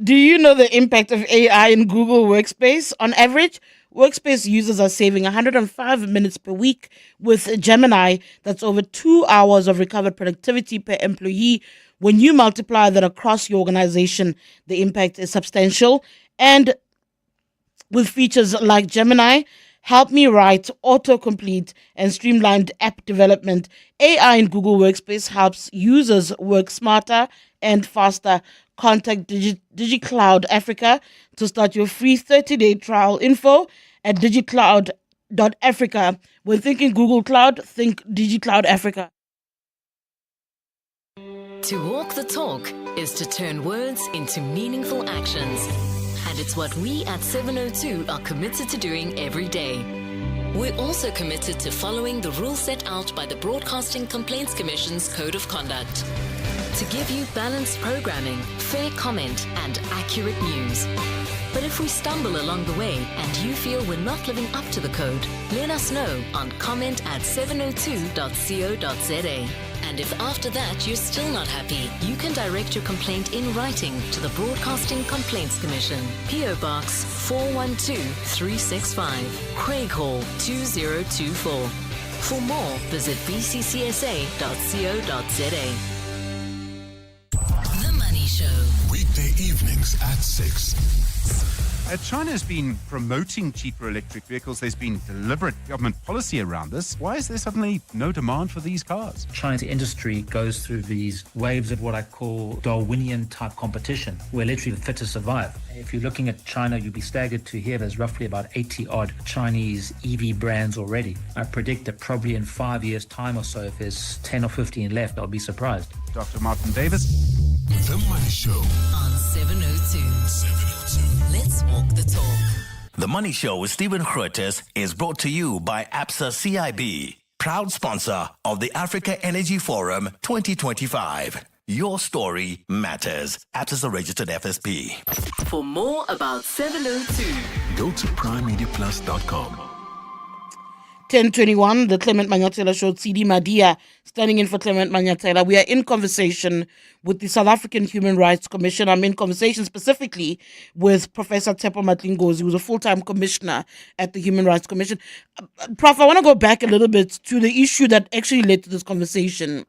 Speaker 11: Do you know the impact of AI in Google Workspace? On average, Workspace users are saving 105 minutes per week. With Gemini, that's over 2 hours of recovered productivity per employee. When you multiply that across your organization, the impact is substantial. And with features like Gemini, Help Me Write, autocomplete, and streamlined app development, AI in Google Workspace helps users work smarter and faster. Contact DigiCloud Africa to start your free 30-day trial. Info at digicloud.africa. When thinking Google Cloud, think DigiCloud Africa.
Speaker 21: To walk the talk is to turn words into meaningful actions. And it's what we at 702 are committed to doing every day. We're also committed to following the rules set out by the Broadcasting Complaints Commission's Code of Conduct. To give you balanced programming, fair comment, and accurate news. But
Speaker 4: But if we stumble along the way and you feel we're not living up to the code, let us know on comment@702.co.za. And if after that you're still not happy, you can direct your complaint in writing to the Broadcasting Complaints Commission, PO Box 412365, Craig Hall 2024. For more, visit bccsa.co.za.
Speaker 8: The Money Show. Weekday evenings at 6.
Speaker 5: China has been promoting cheaper electric vehicles. There's been deliberate government policy around this. Why is there suddenly no demand for these cars?
Speaker 6: China's industry goes through these waves of what I call Darwinian type competition, where literally the fittest survive. If you're looking at China, you'll be staggered to hear there's roughly about 80 odd Chinese EV brands already. I predict that probably in 5 years' time or so, if there's 10 or 15 left, I'll be surprised.
Speaker 5: Dr. Martin Davis.
Speaker 8: The Money Show
Speaker 21: on 702. Let's walk the talk.
Speaker 9: The Money Show with Stephen Grootes is brought to you by ABSA CIB, proud sponsor of the Africa Energy Forum 2025. Your story matters. ABSA registered FSP.
Speaker 21: For more about 702,
Speaker 8: go to primemediaplus.com.
Speaker 11: 10:21, the Clement Manyathela Show, Tshidi Madia, standing in for Clement Manyathela. We are in conversation with the South African Human Rights Commission. I'm in conversation specifically with Professor Tshepo Madlingozi, who's a full-time commissioner at the Human Rights Commission. Prof, I want to go back a little bit to the issue that actually led to this conversation.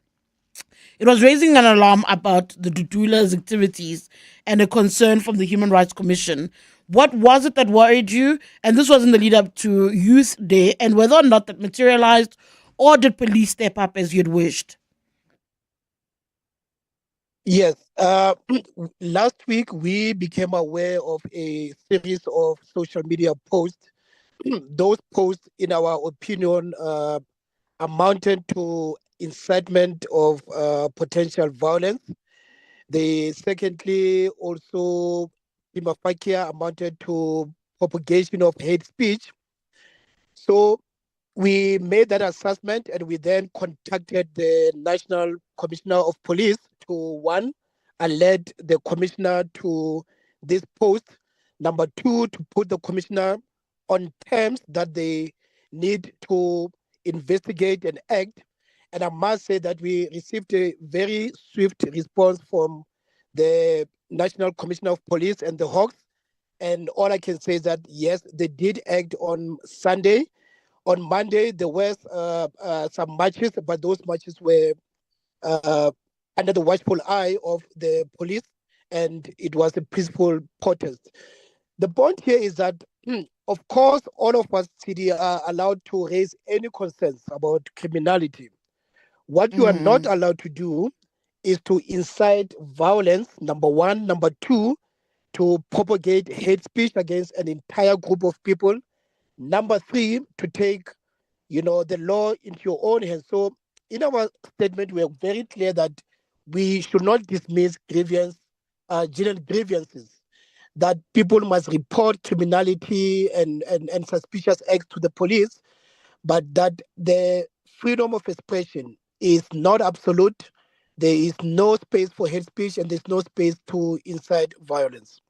Speaker 11: It was raising an alarm about the Dudula's activities and a concern from the Human Rights Commission. What was it that worried you? And this was in the lead up to Youth Day, and whether or not that materialized, or did police step up as you'd wished?
Speaker 3: Yes. Last week, we became aware of a series of social media posts. Those posts, in our opinion, amounted to incitement of potential violence. They secondly also amounted to propagation of hate speech. So we made that assessment, and we then contacted the National Commissioner of Police to, one, alert the commissioner to this post. Number two, to put the commissioner on terms that they need to investigate and act. And I must say that we received a very swift response from the National Commissioner of Police and the Hawks. And all I can say is that, yes, they did act on Sunday. On Monday, there were some marches, but those marches were under the watchful eye of the police, and it was a peaceful protest. The point here is that, of course, all of us, Tshidi, are allowed to raise any concerns about criminality. What you are not allowed to do is to incite violence, number one. Number two, to propagate hate speech against an entire group of people. Number three, to take, the law into your own hands. So in our statement, we are very clear that we should not dismiss grievances, that people must report criminality and suspicious acts to the police, but that the freedom of expression is not absolute. There is no space for hate speech, and there's no space to incite violence.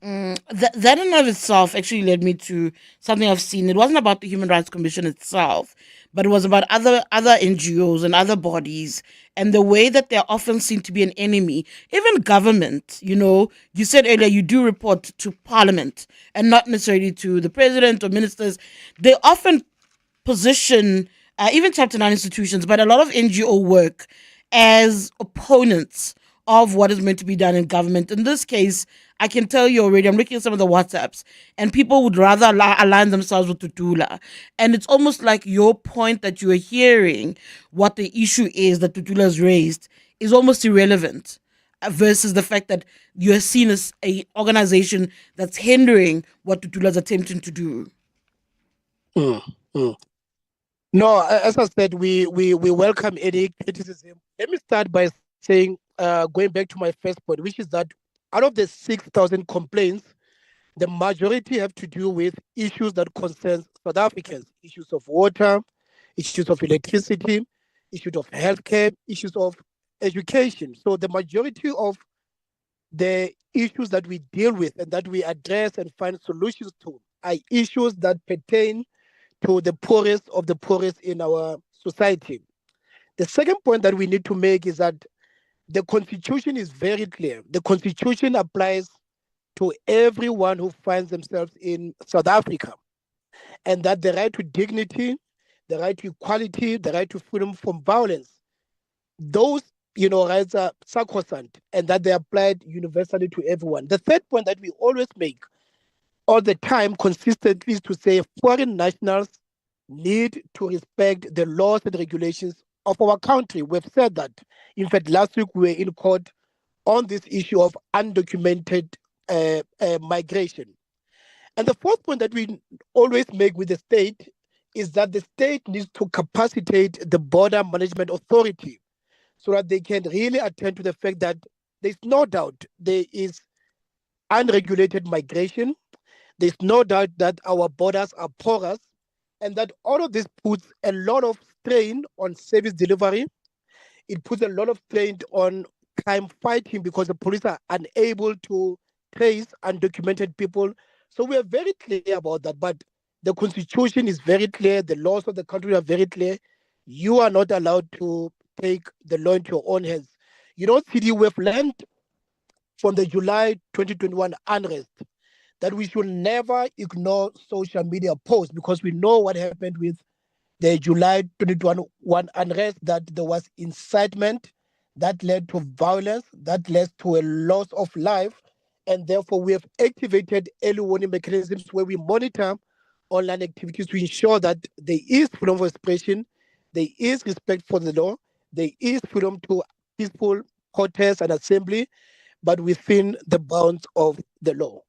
Speaker 11: That in and of itself actually led me to something I've seen. It wasn't about the Human Rights Commission itself, but it was about other NGOs and other bodies, and the way that they often seem to be an enemy. Even government, you said earlier you do report to Parliament and not necessarily to the President or ministers. They often position even Chapter 9 institutions, but a lot of NGO work as opponents of what is meant to be done in government. In this case, I can tell you already, I'm looking at some of the WhatsApps, and people would rather align themselves with Tutula. And it's almost like your point that you are hearing, what the issue is that Tutula has raised, is almost irrelevant versus the fact that you are seen as an organization that's hindering what Tutula is attempting to do.
Speaker 3: No, as I said, we welcome any criticism. Let me start by saying, going back to my first point, which is that out of the 6,000 complaints, the majority have to do with issues that concern South Africans, issues of water, issues of electricity, issues of healthcare, issues of education. So the majority of the issues that we deal with and that we address and find solutions to are issues that pertain to the poorest of the poorest in our society. The second point that we need to make is that the Constitution is very clear. The Constitution applies to everyone who finds themselves in South Africa, and that the right to dignity, the right to equality, the right to freedom from violence, those rights are sacrosanct and that they applied universally to everyone. The third point that we always make all the time consistently is to say foreign nationals need to respect the laws and regulations of our country. We've said that. In fact, last week we were in court on this issue of undocumented migration. And the fourth point that we always make with the state is that the state needs to capacitate the Border Management Authority so that they can really attend to the fact that there's no doubt there is unregulated migration. There's no doubt that our borders are porous, and that all of this puts a lot of strain on service delivery. It puts a lot of strain on crime fighting because the police are unable to trace undocumented people. So we are very clear about that. But the Constitution is very clear. The laws of the country are very clear. You are not allowed to take the law into your own hands. Tshidi, we've learned from the July 2021 unrest that we should never ignore social media posts, because we know what happened with the July 2021 unrest, that there was incitement that led to violence, that led to a loss of life. And therefore, we have activated early warning mechanisms where we monitor online activities to ensure that there is freedom of expression, there is respect for the law, there is freedom to peaceful protest and assembly, but within the bounds of the law.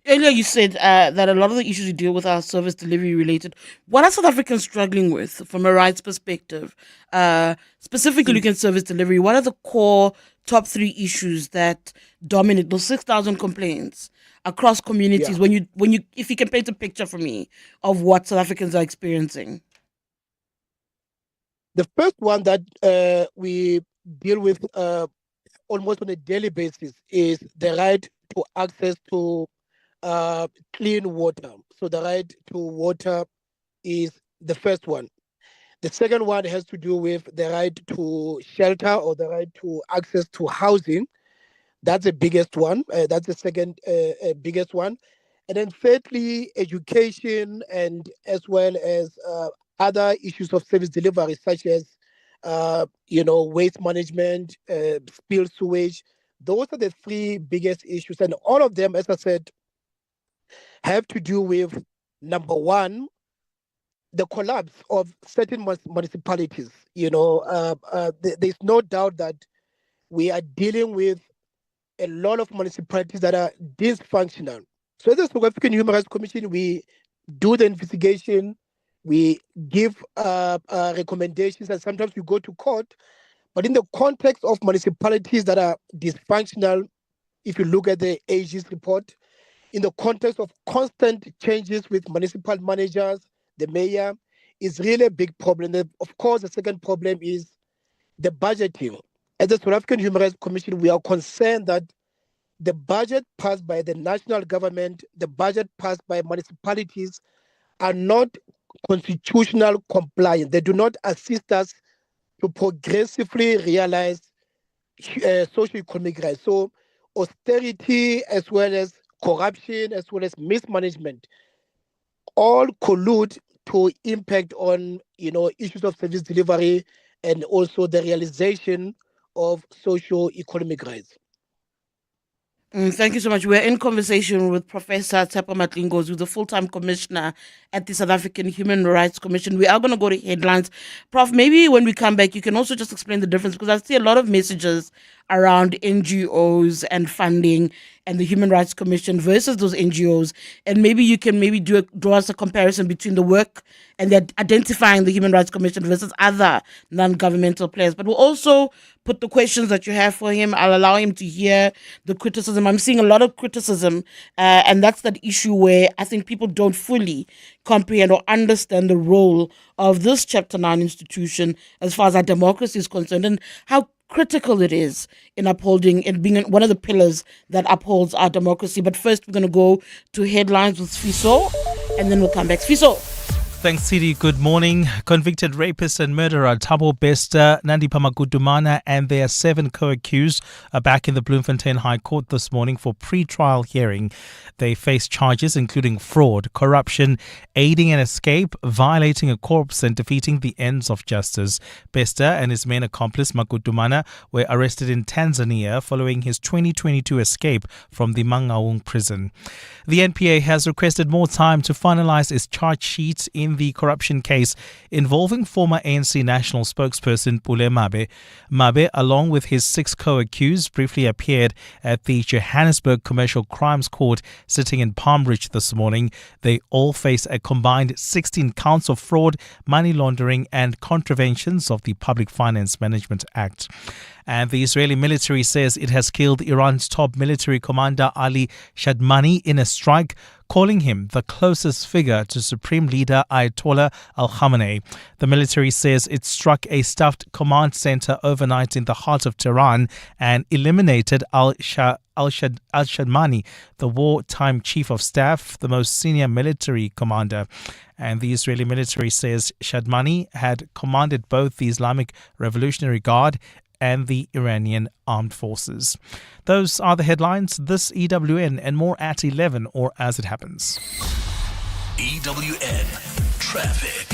Speaker 11: Earlier, you said that a lot of the issues you deal with are service delivery related. What are South Africans struggling with from a rights perspective? Specifically, looking at service delivery, what are the core top 3 issues that dominate those 6,000 complaints across communities? Yeah. When you, if you can paint a picture for me of what South Africans are experiencing.
Speaker 3: The first one that we deal with almost on a daily basis is the right to access to clean water. So the right to water is the first one. The second one has to do with the right to shelter or the right to access to housing. That's the biggest one. That's the second biggest one. And then thirdly, education, and as well as other issues of service delivery, such as waste management, spilled sewage. Those are the 3 biggest issues. And all of them, as I said, have to do with, number one, the collapse of certain municipalities. There's no doubt that we are dealing with a lot of municipalities that are dysfunctional. So as a South African Human Rights Commission, we do the investigation, we give recommendations, and sometimes we go to court. But in the context of municipalities that are dysfunctional, if you look at the AG's report, in the context of constant changes with municipal managers, the mayor, is really a big problem. Of course, the second problem is the budgeting. As the South African Human Rights Commission, we are concerned that the budget passed by the national government, the budget passed by municipalities are not constitutional compliant. They do not assist us to progressively realize socio-economic rights. So austerity, as well as corruption, as well as mismanagement, all collude to impact on issues of service delivery and also the realization of socio-economic rights.
Speaker 11: Thank you so much. We're in conversation with Professor Tshepo Madlingozi, who's the full-time commissioner at the South African Human Rights Commission. We are going to go to headlines. Prof, maybe when we come back, you can also just explain the difference, because I see a lot of messages around NGOs and funding and the Human Rights Commission versus those NGOs. And maybe you can draw us a comparison between the work and identifying the Human Rights Commission versus other non-governmental players. But we'll also put the questions that you have for him. I'll allow him to hear the criticism. I'm seeing a lot of criticism, and that's that issue where I think people don't fully comprehend or understand the role of this Chapter 9 institution as far as our democracy is concerned, and how critical it is in upholding and being one of the pillars that upholds our democracy. But first, we're going to go to headlines with Fiso, and then we'll come back. Fiso.
Speaker 16: Thanks, Tshidi. Good morning. Convicted rapist and murderer Thabo Bester, Nandipha Magudumana and their 7 co-accused are back in the Bloemfontein High Court this morning for pre-trial hearing. They face charges including fraud, corruption, aiding an escape, violating a corpse and defeating the ends of justice. Bester and his main accomplice Magudumana were arrested in Tanzania following his 2022 escape from the Mangaung prison. The NPA has requested more time to finalize its charge sheet in the corruption case involving former ANC national spokesperson Pule Mabe. Mabe, along with his 6 co-accused, briefly appeared at the Johannesburg Commercial Crimes Court sitting in Palm Ridge this morning. They all face a combined 16 counts of fraud, money laundering and contraventions of the Public Finance Management Act. And the Israeli military says it has killed Iran's top military commander Ali Shadmani in a strike, calling him the closest figure to Supreme Leader Ayatollah al-Khamenei. The military says it struck a staffed command center overnight in the heart of Tehran and eliminated al-Shadmani, the wartime chief of staff, the most senior military commander. And the Israeli military says Shadmani had commanded both the Islamic Revolutionary Guard and the Iranian armed forces. Those are the headlines. This EWN and more at 11 or as it happens.
Speaker 8: EWN Traffic.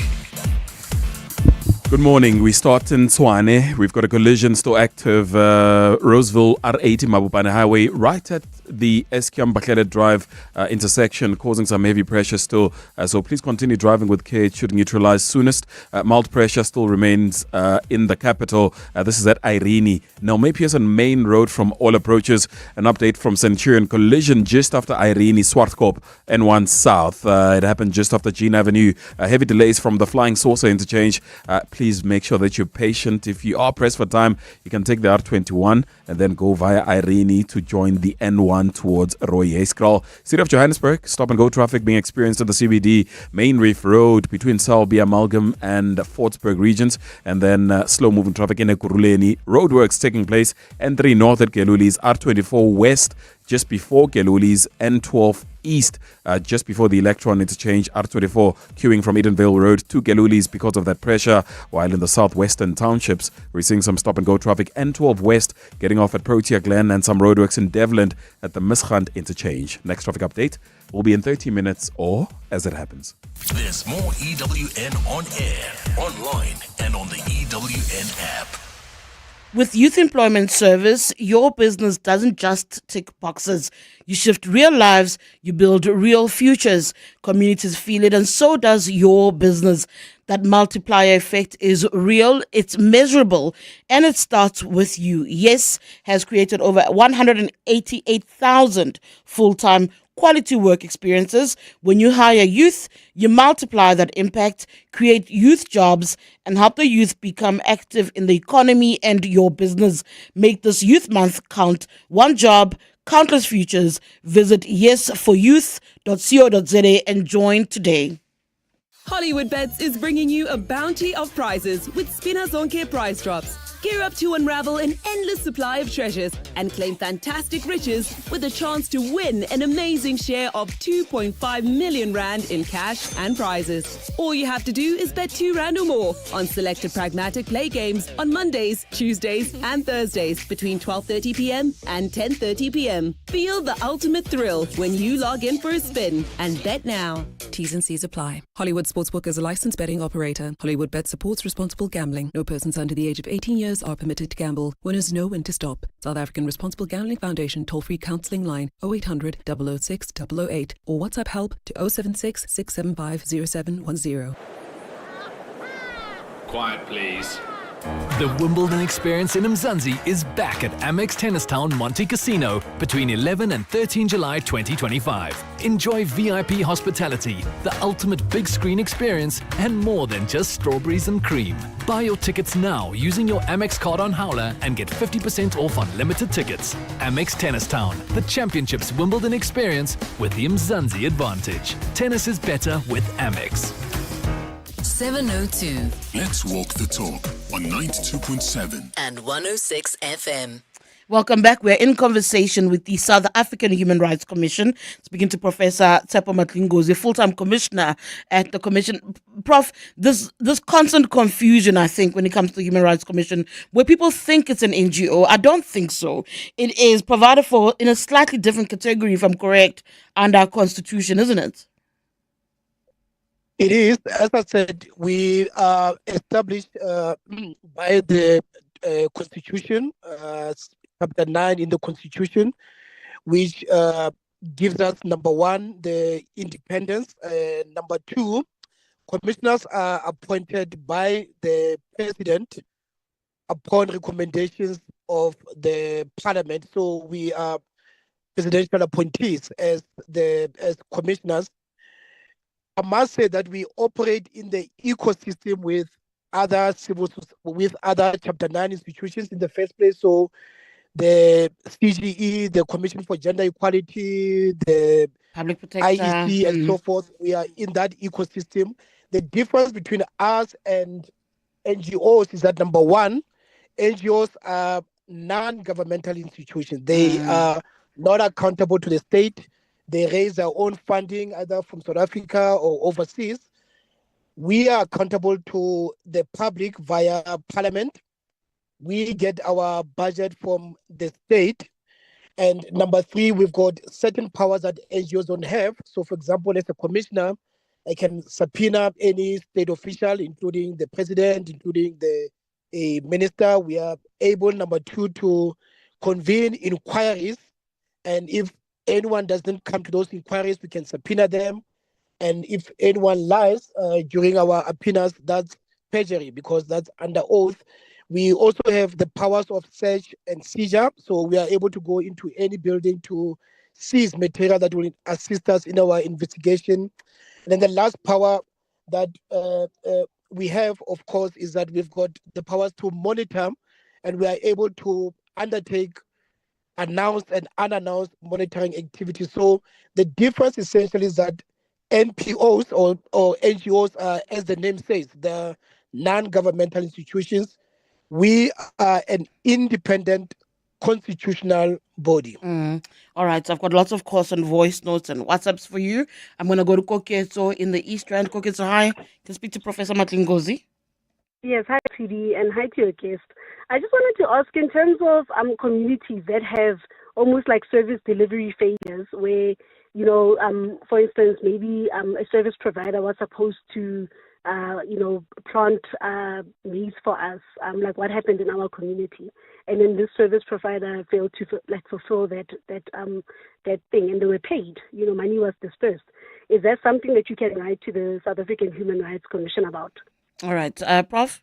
Speaker 27: Good morning. We start in Tshwane. We've got a collision still active, Roseville R80 Mabopane Highway, right at the Eskom-Baklele Drive intersection, causing some heavy pressure still. So please continue driving with care. It should neutralize soonest. Mild pressure still remains in the capital. This is at Irene. Now, Pearson Main Road from all approaches. An update from Centurion. Collision just after Irene, Swartkop, N1 South. It happened just after Jean Avenue. Heavy delays from the Flying Saucer interchange. Please make sure that you're patient. If you are pressed for time, you can take the R21 and then go via Irene to join the N1 towards Roy Heskral. City of Johannesburg, stop and go traffic being experienced at the CBD, Main Reef Road between Selby, Amalgam and Fortsburg regions, and then slow moving traffic in Ekurhuleni. Roadworks taking place, N3 North at Keluli's, R24 West just before Keluli's, N12 East, just before the Electron interchange, R24 queuing from Edenvale Road to Keluli's because of that pressure, while in the southwestern townships, we're seeing some stop-and-go traffic. N12 West getting off at Protea Glen and some roadworks in Devland at the Miskhand interchange. Next traffic update will be in 30 minutes or as it happens.
Speaker 8: There's more EWN on air, online and on the EWN app.
Speaker 11: With Youth Employment Service, your business doesn't just tick boxes. You shift real lives, you build real futures. Communities feel it, and so does your business. That multiplier effect is real, it's measurable, and it starts with you. Yes has created over 188,000 full-time quality work experiences. When you hire youth, you multiply that impact, create youth jobs, and help the youth become active in the economy and your business. Make this Youth Month count. One job, countless futures. Visit yesforyouth.co.za and join today.
Speaker 12: Hollywood Bets is bringing you a bounty of prizes with Spina Zonke prize drops. Gear up to unravel an endless supply of treasures and claim fantastic riches with a chance to win an amazing share of 2.5 million rand in cash and prizes. All you have to do is bet 2 rand or more on selected pragmatic play games on Mondays, Tuesdays and Thursdays between 12:30 p.m. and 10:30 p.m. Feel the ultimate thrill when you log in for a spin and bet now.
Speaker 13: T's and C's apply. Hollywood Sportsbook is a licensed betting operator. Hollywood Bet supports responsible gambling. No persons under the age of 18 years are permitted to gamble. Winners know when to stop. South African Responsible Gambling Foundation toll-free counselling line 0800 006 008 or WhatsApp help to 076 675 0710.
Speaker 14: Quiet, please.
Speaker 22: The Wimbledon experience in Mzansi is back at Amex Tennis Town Monte Casino between 11 and 13 July 2025. Enjoy VIP hospitality, the ultimate big screen experience, and more than just strawberries and cream. Buy your tickets now using your Amex card on Howler and get 50% off on limited tickets. Amex Tennis Town, the Championships Wimbledon experience with the Mzansi advantage. Tennis is better with Amex.
Speaker 4: 702
Speaker 8: Let's walk the talk on 92.7
Speaker 4: and 106 FM.
Speaker 11: Welcome back. We're in conversation with the South African Human Rights Commission, speaking to Professor Tshepo Madlingozi, full-time commissioner at the commission. Prof, this constant confusion, I think, when it comes to the Human Rights Commission, where people think it's an NGO, I don't think so. It is provided for in a slightly different category, if I'm correct, under our constitution, isn't it?
Speaker 3: It is. As I said, we are established by the Constitution, Chapter 9 in the Constitution, which gives us, number one, the independence. Number two, commissioners are appointed by the president upon recommendations of the parliament. So we are presidential appointees as commissioners. I must say that we operate in the ecosystem with other Chapter 9 institutions in the first place. So the CGE, the Commission for Gender Equality, the
Speaker 11: Public Protector,
Speaker 3: IEC, and so forth. We are in that ecosystem. The difference between us and NGOs is that, number one, NGOs are non-governmental institutions. They are not accountable to the state. They raise their own funding either from South Africa or overseas. We are accountable to the public via Parliament. We get our budget from the state. And number three, we've got certain powers that NGOs don't have. So, for example, as a commissioner, I can subpoena any state official, including the president, including the minister. We are able, number two, to convene inquiries. And if anyone doesn't come to those inquiries, we can subpoena them. And if anyone lies during our subpoenas, that's perjury because that's under oath. We also have the powers of search and seizure. So we are able to go into any building to seize material that will assist us in our investigation. And then the last power that we have, of course, is that we've got the powers to monitor, and we are able to undertake announced and unannounced monitoring activities. So the difference essentially is that NPOs or NGOs are, as the name says, they're non-governmental institutions. We are an independent constitutional body.
Speaker 11: All right, so I've got lots of calls and voice notes and WhatsApps for you. I'm going to go to Koketso in the East Rand. Koketso, hi. Can speak to Professor Madlingozi.
Speaker 2: Yes, hi, Tshidi, and hi to your guest. I just wanted to ask, in terms of communities that have almost like service delivery failures, where, for instance, maybe a service provider was supposed to, plant maize for us, like what happened in our community, and then this service provider failed to fulfill that thing, and they were paid. Money was dispersed. Is that something that you can write to the South African Human Rights Commission about?
Speaker 11: All right, Prof.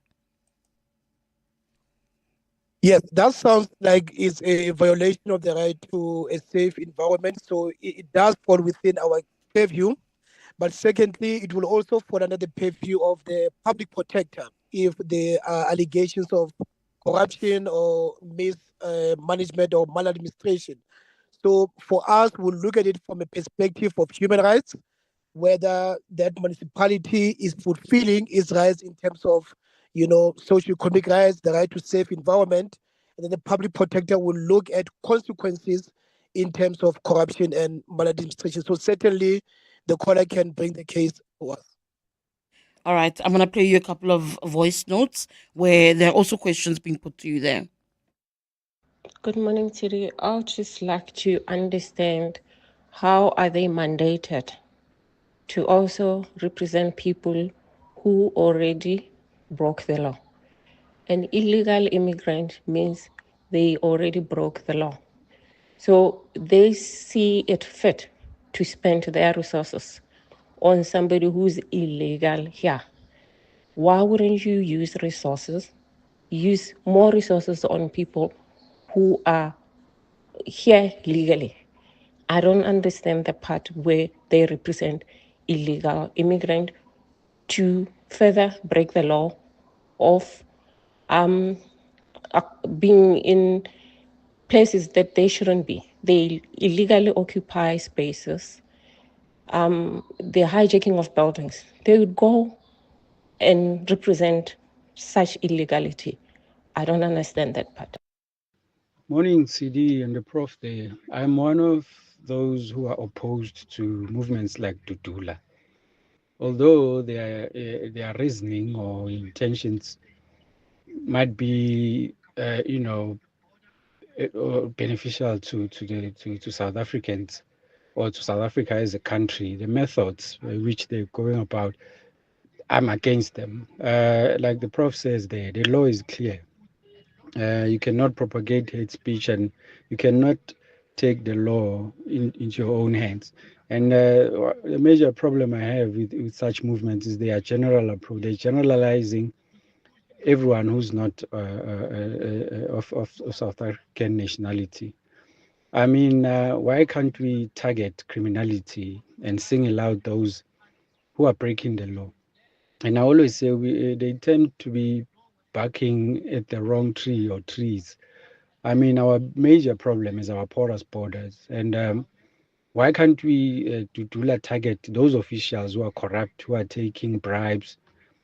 Speaker 3: Yes, that sounds like it's a violation of the right to a safe environment. So it does fall within our purview. But secondly, it will also fall under the purview of the public protector if there are allegations of corruption or mismanagement or maladministration. So for us, we'll look at it from a perspective of human rights, whether that municipality is fulfilling its rights in terms of, socio-economic rights, the right to safe environment, and then the public protector will look at consequences in terms of corruption and maladministration. So certainly, the caller can bring the case to us.
Speaker 11: All right, I'm going to play you a couple of voice notes where there are also questions being put to you there.
Speaker 7: Good morning, Tshidi. I would just like to understand how are they mandated to also represent people who already broke the law. An illegal immigrant means they already broke the law. So they see it fit to spend their resources on somebody who's illegal here. Why wouldn't you use more resources on people who are here legally? I don't understand the part where they represent illegal immigrant to further break the law of being in places that they shouldn't be. They illegally occupy spaces. The hijacking of buildings. They would go and represent such illegality. I don't understand that part.
Speaker 14: Morning, CD and the Prof there. I'm one of those who are opposed to movements like Dudula. Although their reasoning or intentions might be, beneficial to South Africans or to South Africa as a country, the methods by which they're going about, I'm against them. Like the Prof says there, the law is clear. You cannot propagate hate speech, and you cannot take the law into your own hands. And the major problem I have with such movements is they are general approach. They're generalizing everyone who's not of South African nationality. I mean, why can't we target criminality and single out those who are breaking the law? And I always say they tend to be barking at the wrong tree or trees. I mean, our major problem is our porous borders. And why can't we target those officials who are corrupt, who are taking bribes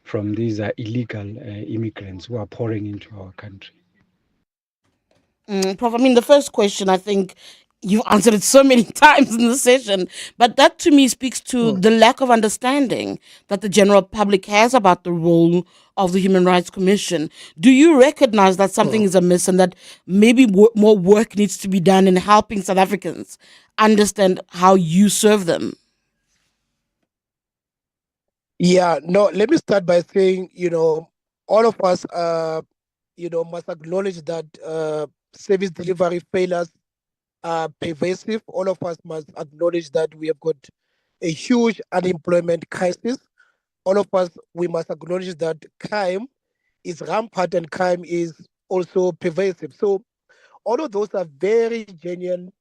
Speaker 14: from these illegal immigrants who are pouring into our country?
Speaker 11: Prof, I mean, the first question, I think you've answered it so many times in the session, but that to me speaks to the lack of understanding that the general public has about the role of the Human Rights Commission. Do you recognize that something is amiss and that maybe more work needs to be done in helping South Africans understand how you serve them?
Speaker 3: Yeah, no, let me start by saying, all of us, must acknowledge that service delivery failures are pervasive. All of us must acknowledge that we have got a huge unemployment crisis. All of us, we must acknowledge that crime is rampant and crime is also pervasive. So all of those are very genuine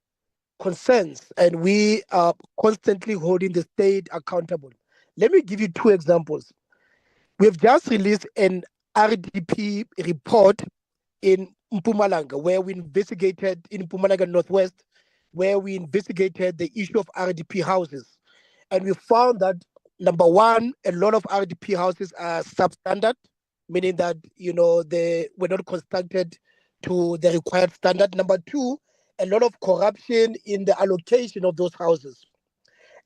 Speaker 3: concerns, and we are constantly holding the state accountable. Let me give you two examples. We've just released an RDP report in Mpumalanga, where we investigated in Mpumalanga Northwest, where we investigated the issue of RDP houses. And we found that, number one, a lot of RDP houses are substandard, meaning that, they were not constructed to the required standard. Number two, a lot of corruption in the allocation of those houses.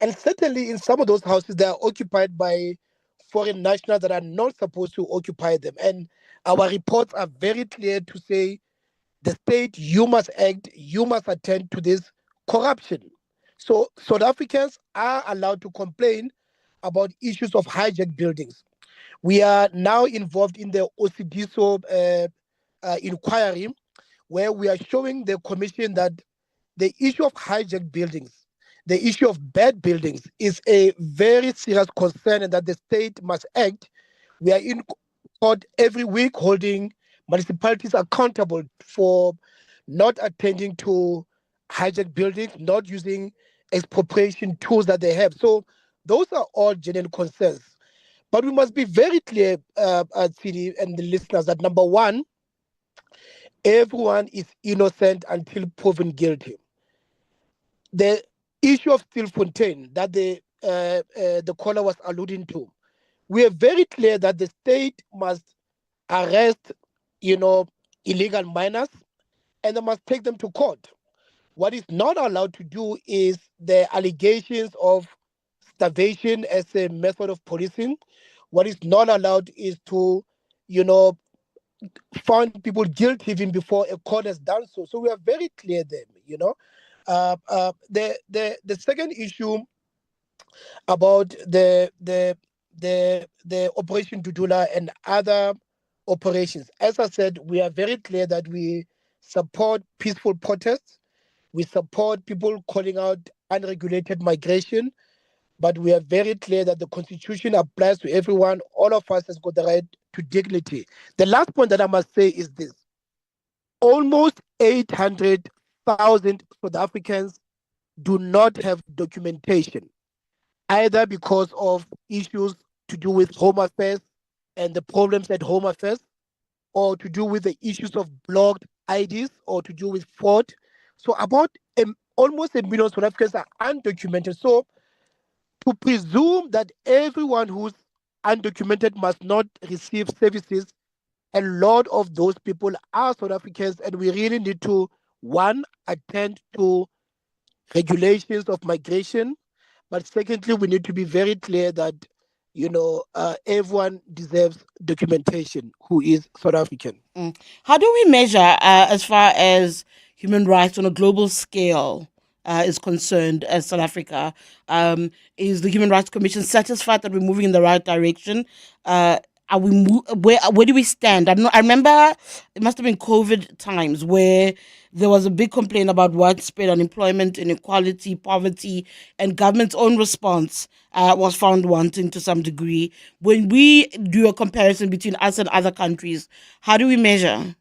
Speaker 3: And certainly in some of those houses, they are occupied by foreign nationals that are not supposed to occupy them. And our reports are very clear to say, the state, you must act, you must attend to this corruption. So South Africans are allowed to complain about issues of hijacked buildings. We are now involved in the OCDSO inquiry, where we are showing the commission that the issue of hijacked buildings, the issue of bad buildings is a very serious concern, and that the state must act. We are in court every week holding municipalities accountable for not attending to hijacked buildings, not using expropriation tools that they have. So those are all genuine concerns. But we must be very clear, Tshidi and the listeners, that number one, everyone is innocent until proven guilty. The issue of Stilfontein that the caller was alluding to, we are very clear that the state must arrest, illegal miners, and they must take them to court. What is not allowed to do is the allegations of starvation as a method of policing. What is not allowed is to, find people guilty even before a court has done so. So we are very clear there. The second issue about the Operation Dudula and other operations, as I said, we are very clear that we support peaceful protests. We support people calling out unregulated migration, but we are very clear that the Constitution applies to everyone. All of us has got the right to dignity. The last point that I must say is this. Almost 800,000 South Africans do not have documentation, either because of issues to do with Home Affairs and the problems at Home Affairs, or to do with the issues of blocked IDs, or to do with fraud. So about almost 1 million South Africans are undocumented. So to presume that everyone who's undocumented must not receive services. A lot of those people are South Africans, and we really need to, one, attend to regulations of migration, but secondly, we need to be very clear that, everyone deserves documentation who is South African.
Speaker 11: How do we measure as far as human rights on a global scale is concerned as South Africa? Is the Human Rights Commission satisfied that we're moving in the right direction? Are we where do we stand? I remember it must have been COVID times where there was a big complaint about widespread unemployment, inequality, poverty, and government's own response was found wanting to some degree. When we do a comparison between us and other countries, how do we measure?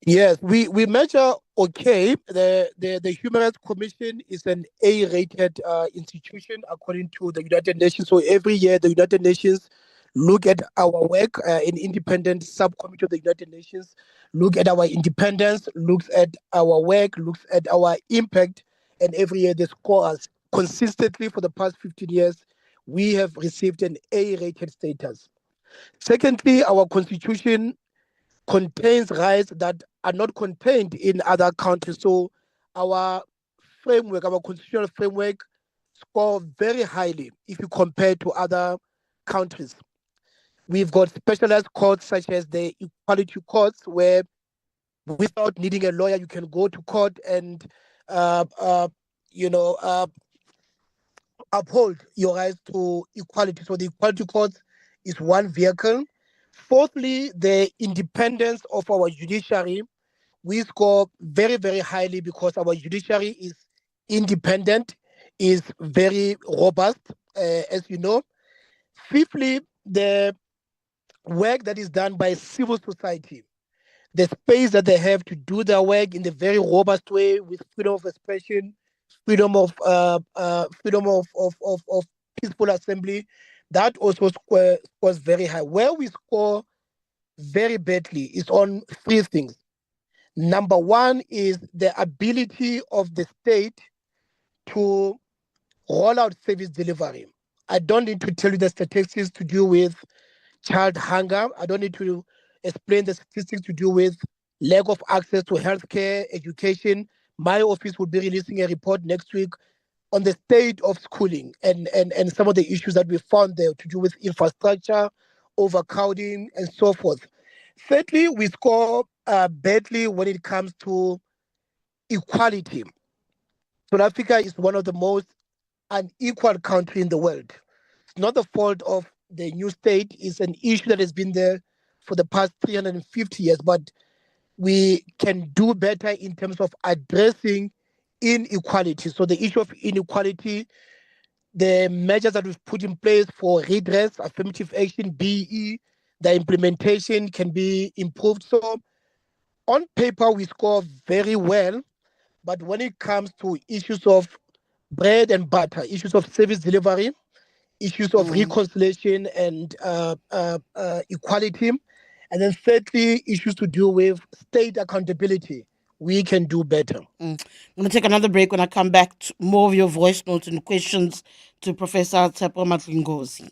Speaker 3: Yes, we measure okay. The Human Rights Commission is an A-rated institution according to the United Nations. So every year the United Nations look at our work. An independent subcommittee of the United Nations look at our independence, looks at our work, looks at our impact, and every year they score us. Consistently for the past 15 years, we have received an A-rated status. Secondly, our constitution contains rights that are not contained in other countries. So our framework, our constitutional framework, score very highly if you compare to other countries. We've got specialized courts such as the equality courts, where without needing a lawyer, you can go to court and uphold your rights to equality. So the equality courts is one vehicle. Fourthly, the independence of our judiciary. We score very, very highly because our judiciary is independent, is very robust, as you know. Fifthly, the work that is done by civil society, the space that they have to do their work in a very robust way with freedom of expression, freedom of peaceful assembly, that also scores very high. Where we score very badly is on three things. Number one is the ability of the state to roll out service delivery. I don't need to tell you the statistics to do with child hunger. I don't need to explain the statistics to do with lack of access to healthcare, education. My office will be releasing a report next week on the state of schooling and some of the issues that we found there to do with infrastructure, overcrowding, and so forth. Thirdly, we score badly when it comes to equality. South Africa is one of the most unequal countries in the world. It's not the fault of the new state. It's an issue that has been there for the past 350 years, but we can do better in terms of addressing inequality. So the issue of inequality, the measures that we've put in place for redress, affirmative action, BE, the implementation can be improved. So on paper, we score very well, but when it comes to issues of bread and butter, issues of service delivery, issues of reconciliation and equality, and then thirdly, issues to do with state accountability, we can do better.
Speaker 11: I'm going to take another break. When I come back, more of your voice notes and questions to Professor Tshepo Madlingozi.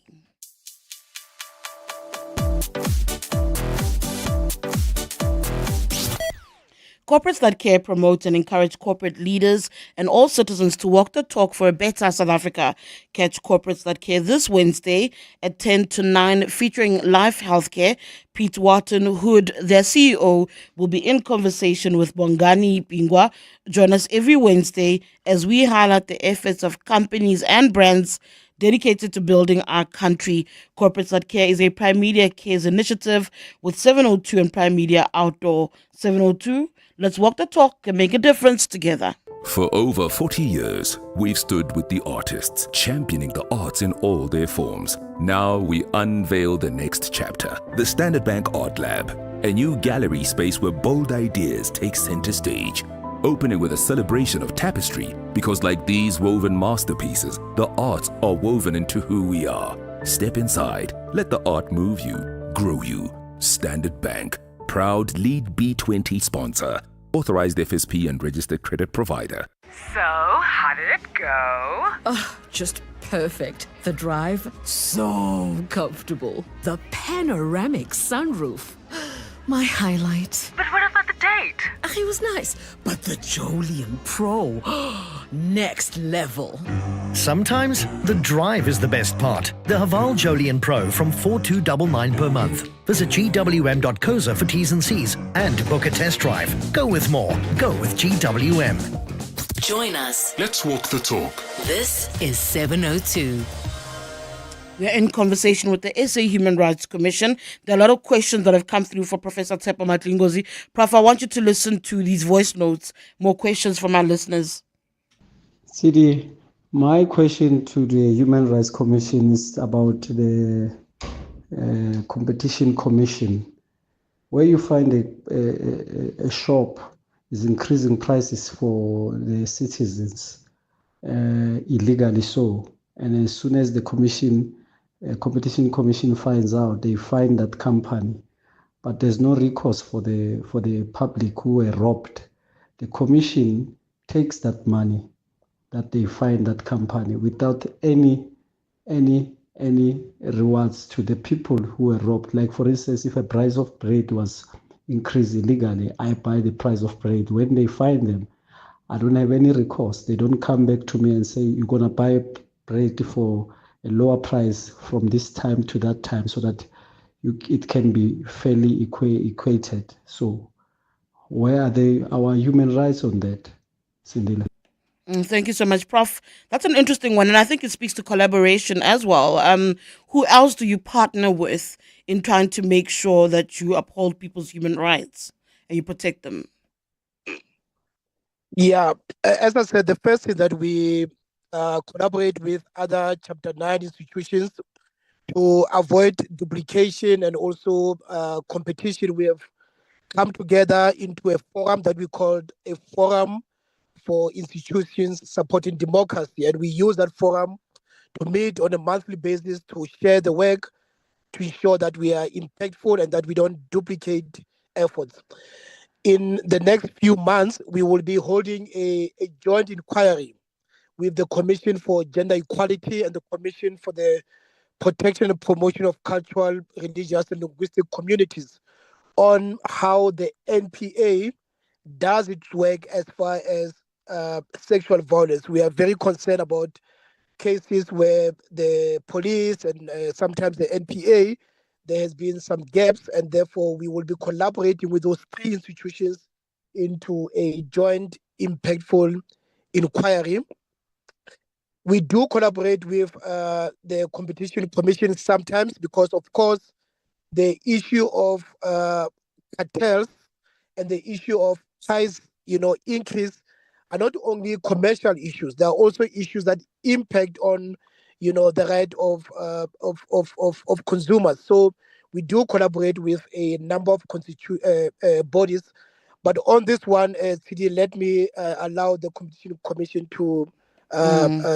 Speaker 11: Corporates that care promote and encourage corporate leaders and all citizens to walk the talk for a better South Africa. Catch Corporates That Care this Wednesday at 10 to 9 featuring Life Healthcare. Pete Wharton Hood, their CEO, will be in conversation with Bongani Pingwa. Join us every Wednesday as we highlight the efforts of companies and brands dedicated to building our country. Corporates That Care is a Prime Media Cares initiative with 702 and Prime Media Outdoor. 702, let's walk the talk and make a difference together.
Speaker 15: For over 40 years, we've stood with the artists, championing the arts in all their forms. Now we unveil the next chapter, the Standard Bank Art Lab, a new gallery space where bold ideas take center stage. Opening with a celebration of tapestry, because like these woven masterpieces, the arts are woven into who we are. Step inside, let the art move you, grow you. Standard Bank, proud lead B20 sponsor, authorized FSP and registered credit provider.
Speaker 17: So, how did it go?
Speaker 18: Just
Speaker 21: perfect. The drive, so comfortable. The panoramic sunroof, my highlight.
Speaker 17: But what about the date?
Speaker 21: He was nice, but the Jolien Pro, next level.
Speaker 18: Sometimes the drive is the best part. The Haval Jolien Pro from 4,299 per month. Visit gwm.coza for T's and C's and book a test drive. Go with more. Go with GWM.
Speaker 4: Join us.
Speaker 19: Let's walk the talk.
Speaker 4: This is 702.
Speaker 11: We're in conversation with the SA Human Rights Commission. There are a lot of questions that have come through for Professor Tshepo Madlingozi. Prof, I want you to listen to these voice notes. More questions from our listeners.
Speaker 20: Tshidi, my question to the Human Rights Commission is about the Competition Commission. Where you find a shop is increasing prices for the citizens illegally so. And as soon as the Competition Commission finds out, they fine that company. But there's no recourse for the public who were robbed. The commission takes that money that they fine that company without any rewards to the people who were robbed. Like for instance, if a price of bread was increased illegally, I buy the price of bread. When they fine them, I don't have any recourse. They don't come back to me and say, you're going to buy bread for a lower price from this time to that time so that it can be fairly equated. So where are our human rights on that, Sindile?
Speaker 11: Thank you so much, Prof. That's an interesting one, and I think it speaks to collaboration as well. Who else do you partner with in trying to make sure that you uphold people's human rights and you protect them?
Speaker 3: Yeah, as I said, the first is that we collaborate with other Chapter 9 institutions to avoid duplication and also competition. We have come together into a forum that we called a Forum for Institutions Supporting Democracy, and we use that forum to meet on a monthly basis to share the work, to ensure that we are impactful and that we don't duplicate efforts. In the next few months, we will be holding a joint inquiry with the Commission for Gender Equality and the Commission for the Protection and Promotion of Cultural, Religious and Linguistic Communities on how the NPA does its work as far as sexual violence. We are very concerned about cases where the police and sometimes the NPA, there has been some gaps, and therefore we will be collaborating with those three institutions into a joint impactful inquiry. We do collaborate with the Competition Commission sometimes because, of course, the issue of cartels and the issue of price, increase are not only commercial issues. There are also issues that impact on, the right of consumers. So we do collaborate with a number of bodies. But on this one, Tshidi, let me allow the Competition Commission to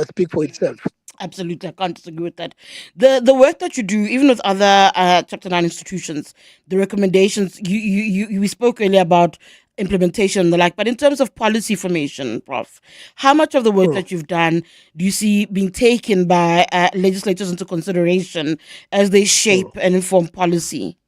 Speaker 3: speak for itself.
Speaker 11: Absolutely, I can't disagree with that. The work that you do, even with other Chapter 9 institutions, the recommendations, we spoke earlier about implementation and the like, but in terms of policy formation, Prof, how much of the work that you've done do you see being taken by legislators into consideration as they shape and inform policy?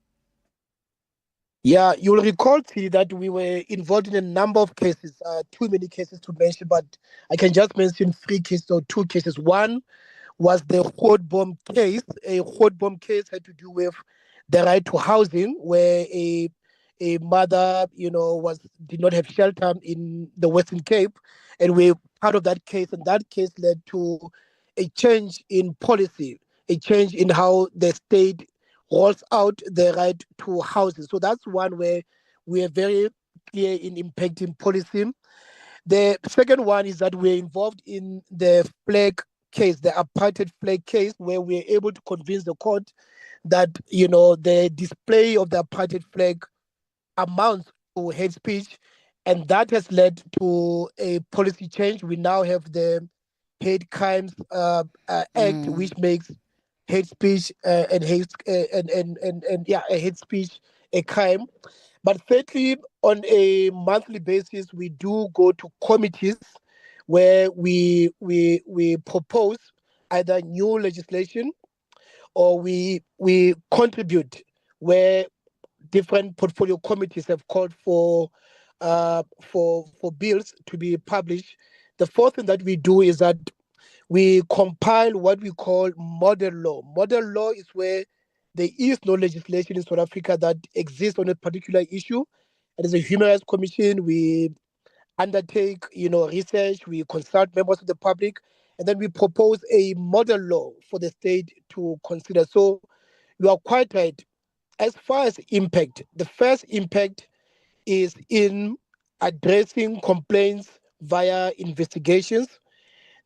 Speaker 3: Yeah, you'll recall, T, that we were involved in a number of cases, too many cases to mention, but I can just mention 3 cases or 2 cases. One was the Grootboom case. A Grootboom case had to do with the right to housing, where a mother, did not have shelter in the Western Cape, and we're part of that case, and that case led to a change in policy, a change in how the state rolls out the right to housing. So that's one where we are very clear in impacting policy. The second one is that we're involved in the flag case, the apartheid flag case, where we're able to convince the court that, the display of the apartheid flag amounts to hate speech, and that has led to a policy change. We now have the Hate Crimes Act, which makes hate speech and hate speech a crime. But thirdly, on a monthly basis, we do go to committees where we propose either new legislation or we contribute where different portfolio committees have called for bills to be published. The fourth thing that we do is that we compile what we call model law. Model law is where there is no legislation in South Africa that exists on a particular issue. And as a Human Rights Commission, we undertake, research, we consult members of the public, and then we propose a model law for the state to consider. So you are quite right. As far as impact, the first impact is in addressing complaints via investigations.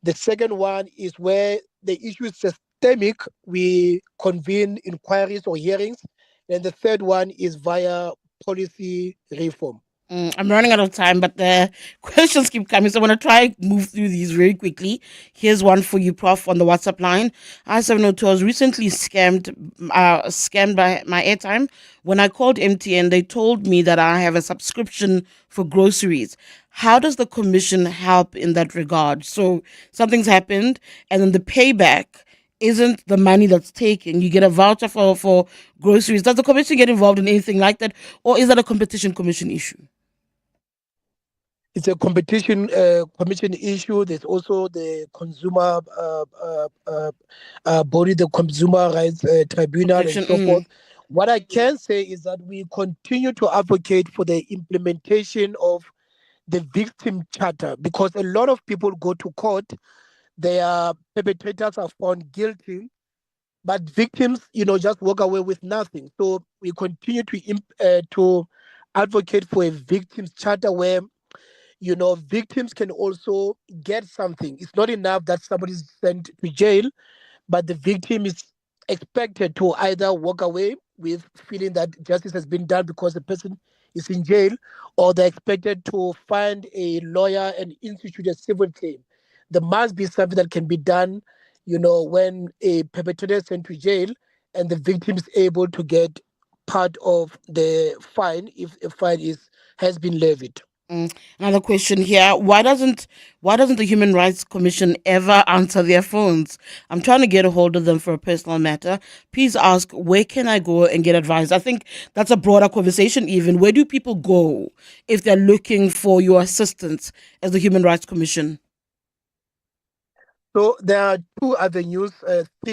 Speaker 3: The second one is where the issue is systemic, we convene inquiries or hearings. And the third one is via policy reform.
Speaker 11: I'm running out of time, but the questions keep coming, so I'm going to try and move through these very quickly. Here's one for you, Prof, on the WhatsApp line. I-702, I was recently scammed by my airtime. When I called MTN, they told me that I have a subscription for groceries. How does the commission help in that regard? So something's happened, and then the payback isn't the money that's taken. You get a voucher for groceries. Does the commission get involved in anything like that, or is that a competition commission issue?
Speaker 3: It's a competition commission issue. There's also the consumer body, the Consumer Rights Tribunal, and so forth. What I can say is that we continue to advocate for the implementation of the victim charter, because a lot of people go to court, their perpetrators are found guilty, but victims, just walk away with nothing. So we continue to advocate for a victims charter where victims can also get something. It's not enough that somebody is sent to jail, but the victim is expected to either walk away with feeling that justice has been done because the person is in jail, or they're expected to find a lawyer and institute a civil claim. There must be something that can be done, when a perpetrator is sent to jail and the victim is able to get part of the fine if a fine has been levied.
Speaker 11: Another question here. Why doesn't the Human Rights Commission ever answer their phones? I'm trying to get a hold of them for a personal matter. Please ask, where can I go and get advice? I think that's a broader conversation even. Where do people go if they're looking for your assistance as the Human Rights Commission?
Speaker 3: So there are three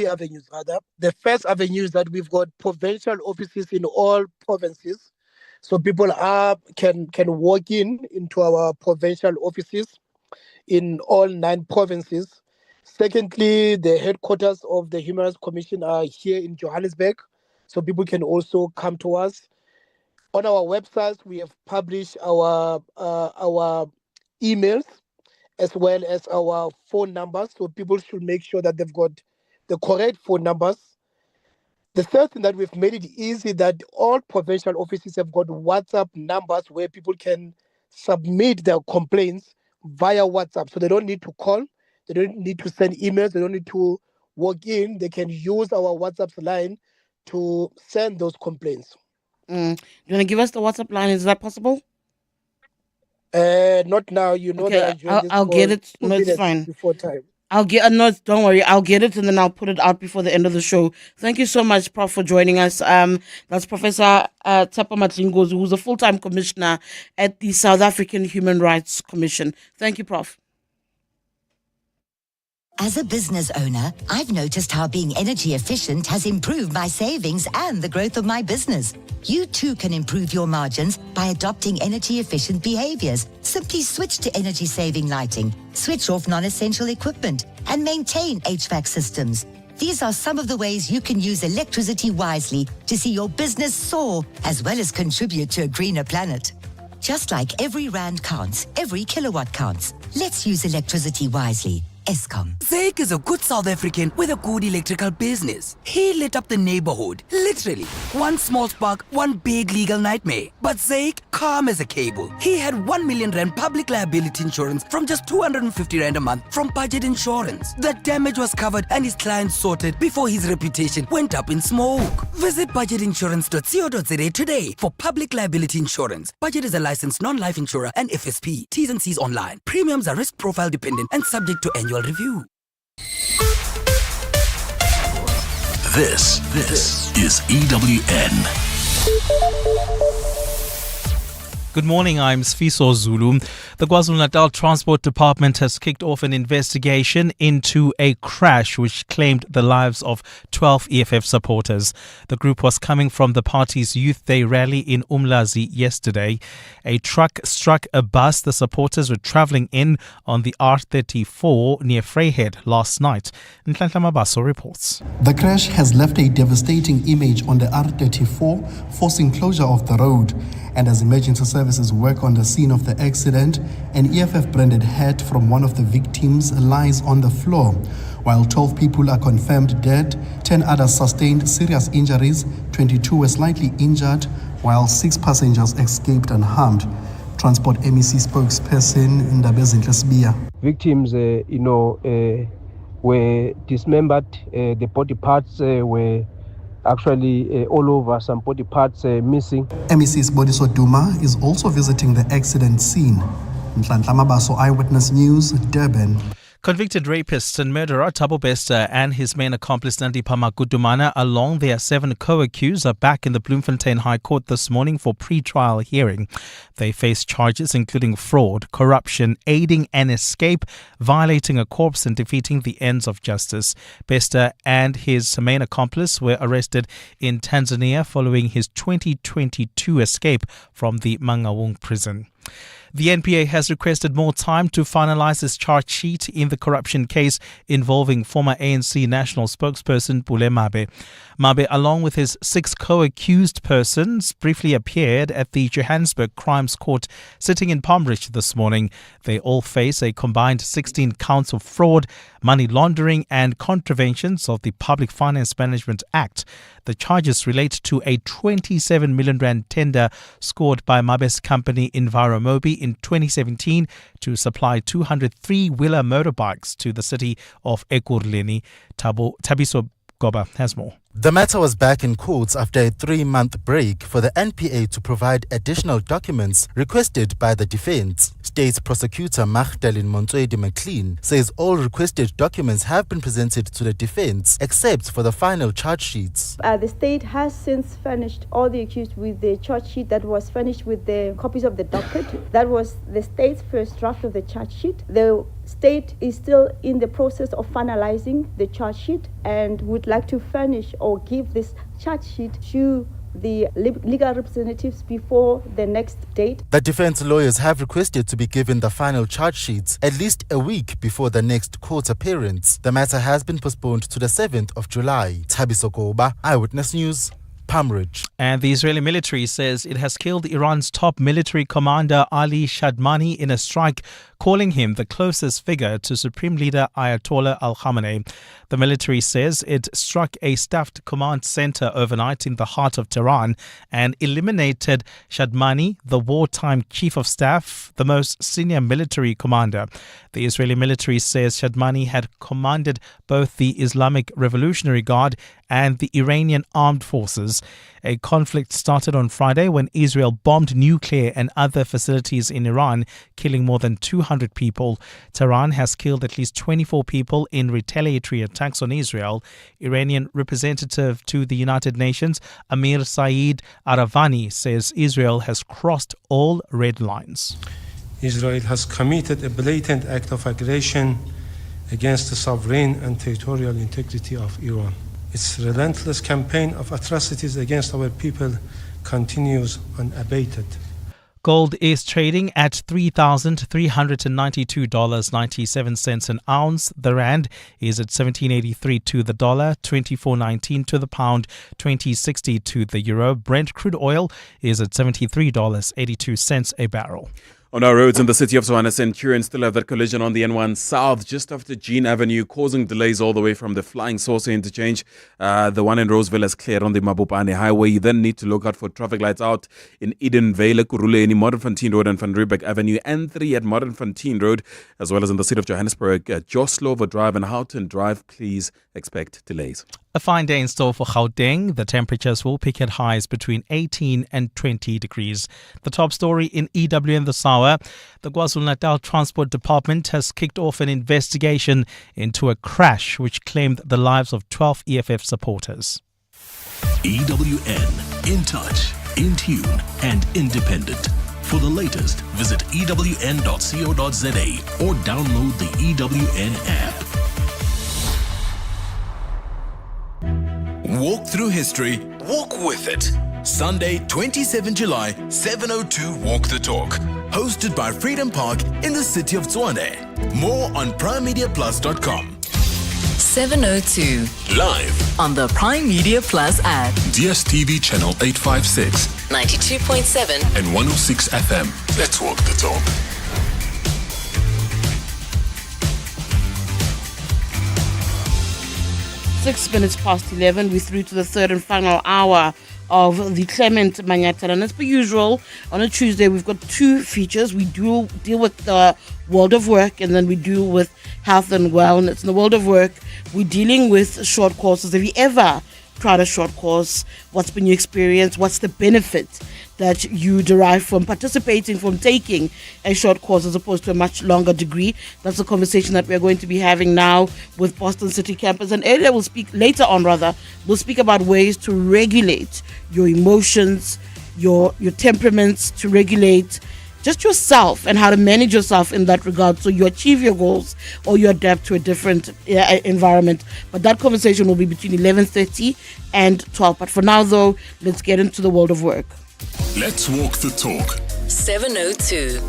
Speaker 3: avenues rather. The first avenue is that we've got provincial offices in all provinces. So people can walk into our provincial offices in all 9 provinces. Secondly, the headquarters of the Human Rights Commission are here in Johannesburg, so people can also come to us. On our website, we have published our emails as well as our phone numbers, so people should make sure that they've got the correct phone numbers. The third thing that we've made it easy that all provincial offices have got WhatsApp numbers where people can submit their complaints via WhatsApp. So they don't need to call, they don't need to send emails, they don't need to walk in. They can use our WhatsApp line to send those complaints.
Speaker 11: Do you want to give us the WhatsApp line? Is that possible?
Speaker 3: Not now.
Speaker 11: Okay, I'll get it. No, it's fine.
Speaker 3: Before time.
Speaker 11: Don't worry. I'll get it and then I'll put it out before the end of the show. Thank you so much, Prof, for joining us. That's Professor Tshepo Madlingozi, who's a full-time commissioner at the South African Human Rights Commission. Thank you, Prof.
Speaker 10: As a business owner, I've noticed how being energy efficient has improved my savings and the growth of my business. You too can improve your margins by adopting energy efficient behaviors. Simply switch to energy saving lighting, switch off non-essential equipment, and maintain HVAC systems. These are some of the ways you can use electricity wisely to see your business soar, as well as contribute to a greener planet. Just like every rand counts, every kilowatt counts. Let's use electricity wisely. Eskom.
Speaker 17: Zake is a good South African with a good electrical business. He lit up the neighborhood, literally. One small spark, one big legal nightmare. But Zake, calm as a cable. He had 1 million rand public liability insurance from just 250 rand a month from Budget Insurance. The damage was covered and his clients sorted before his reputation went up in smoke. Visit budgetinsurance.co.za today for public liability insurance. Budget is a licensed non-life insurer and FSP. T's and C's online. Premiums are risk profile dependent and subject to annual review.
Speaker 8: This is EWN.
Speaker 16: Good morning, I'm Sfiso Zulu. The KwaZulu-Natal Transport Department has kicked off an investigation into a crash which claimed the lives of 12 EFF supporters. The group was coming from the party's Youth Day rally in Umlazi yesterday. A truck struck a bus the supporters were travelling in on the R34 near Freyhead last night. Nhlanhla Mabaso reports.
Speaker 1: The crash has left a devastating image on the R34, forcing closure of the road. And as emergency services work on the scene of the accident, an EFF-branded hat from one of the victims lies on the floor. While 12 people are confirmed dead, 10 others sustained serious injuries, 22 were slightly injured, while 6 passengers escaped unharmed. Transport MEC spokesperson Ndabezinhle Sibiya.
Speaker 6: Victims, were dismembered. The body parts were actually all over, some body parts missing.
Speaker 1: MEC Siboniso Duma is also visiting the accident scene. Nhlanhla Mabaso, Eyewitness News, Durban.
Speaker 16: Convicted rapist and murderer Thabo Bester and his main accomplice Nandipha Magudumana, along their 7 co-accused, are back in the Bloemfontein High Court this morning for pre-trial hearing. They face charges including fraud, corruption, aiding an escape, violating a corpse and defeating the ends of justice. Bester and his main accomplice were arrested in Tanzania following his 2022 escape from the Mangaung prison. The NPA has requested more time to finalize its charge sheet in the corruption case involving former ANC national spokesperson Pule Mabe. Mabe, along with his 6 co-accused persons, briefly appeared at the Johannesburg Crimes Court sitting in Palmridge this morning. They all face a combined 16 counts of fraud, money laundering and contraventions of the Public Finance Management Act. The charges relate to a 27 million rand tender scored by Mabe's company Enviromobi in 2017 to supply 203 wheeler motorbikes to the city of Ekurhuleni. Tabiso Goba has more.
Speaker 19: The matter was back in courts after a 3-month break for the NPA to provide additional documents requested by the defense. State Prosecutor Magdalene Montsoedi McLean says all requested documents have been presented to the defense except for the final charge sheets.
Speaker 23: The state has since furnished all the accused with the charge sheet that was furnished with the copies of the docket. That was the state's first draft of the charge sheet. The state is still in the process of finalizing the charge sheet and would like to furnish or give this charge sheet to the legal representatives before the next date.
Speaker 19: The defense lawyers have requested to be given the final charge sheets at least a week before the next court appearance. The matter has been postponed to the 7th of July. Thabiso Goba, Eyewitness News, Palmridge.
Speaker 16: And the Israeli military says it has killed Iran's top military commander Ali Shadmani in a strike, calling him the closest figure to Supreme Leader Ayatollah Al-Khamenei. The military says it struck a staffed command center overnight in the heart of Tehran and eliminated Shadmani, the wartime chief of staff, the most senior military commander. The Israeli military says Shadmani had commanded both the Islamic Revolutionary Guard and the Iranian armed forces. A conflict started on Friday when Israel bombed nuclear and other facilities in Iran, killing more than 200 people. Tehran has killed at least 24 people in retaliatory attacks on Israel. Iranian representative to the United Nations, Amir Saeed Aravani, says Israel has crossed all red lines.
Speaker 24: Israel has committed a blatant act of aggression against the sovereign and territorial integrity of Iran. Its relentless campaign of atrocities against our people continues unabated.
Speaker 16: Gold is trading at $3,392.97 an ounce. The rand is at 17.83 to the dollar, 24.19 to the pound, 20.60 to the euro. Brent crude oil is at $73.82 a barrel.
Speaker 27: On our roads in the city of Johannesburg, Centurion still have that collision on the N1 South just after Jean Avenue, causing delays all the way from the Flying Saucer interchange. The one in Roseville is cleared on the Mabopane Highway. You then need to look out for traffic lights out in Eden Vale, Kurhuleni, Modderfontein Road and Van Riebeeck Avenue, N3 at Modderfontein Road, as well as in the city of Johannesburg, Joslover Drive and Houghton Drive. Please expect delays.
Speaker 16: A fine day in store for Gauteng. The temperatures will peak at highs between 18 and 20 degrees. The top story in EWN this hour. The KwaZulu-Natal Transport Department has kicked off an investigation into a crash which claimed the lives of 12 EFF supporters.
Speaker 8: EWN, in touch, in tune, and independent. For the latest, visit ewn.co.za or download the EWN app. Walk through history, walk with it. Sunday, 27 July, 7:02 Walk the Talk. Hosted by Freedom Park in the city of Tshwane. More on primemediaplus.com.
Speaker 4: 7:02
Speaker 8: Live
Speaker 4: on the Prime Media Plus app.
Speaker 8: DSTV channel 856
Speaker 4: 92.7
Speaker 8: and 106 FM. Let's walk the talk.
Speaker 11: 6 minutes past 11, we're through to the third and final hour of the Clement Manyathela. And as per usual, on a Tuesday, we've got two features. We do deal with the world of work, and then we deal with health and wellness. In the world of work, we're dealing with short courses. Have you ever tried a short course? What's been your experience? What's the benefit that you derive from participating, from taking a short course as opposed to a much longer degree? That's a conversation that we're going to be having now with Boston City campus. And later on, we'll speak about ways to regulate your emotions, your temperaments, to regulate just yourself and how to manage yourself in that regard so you achieve your goals or you adapt to a different environment. But that conversation will be between 11:30 and 12. But for now, though, let's get into the world of work.
Speaker 8: Let's walk the talk.
Speaker 4: 7:02.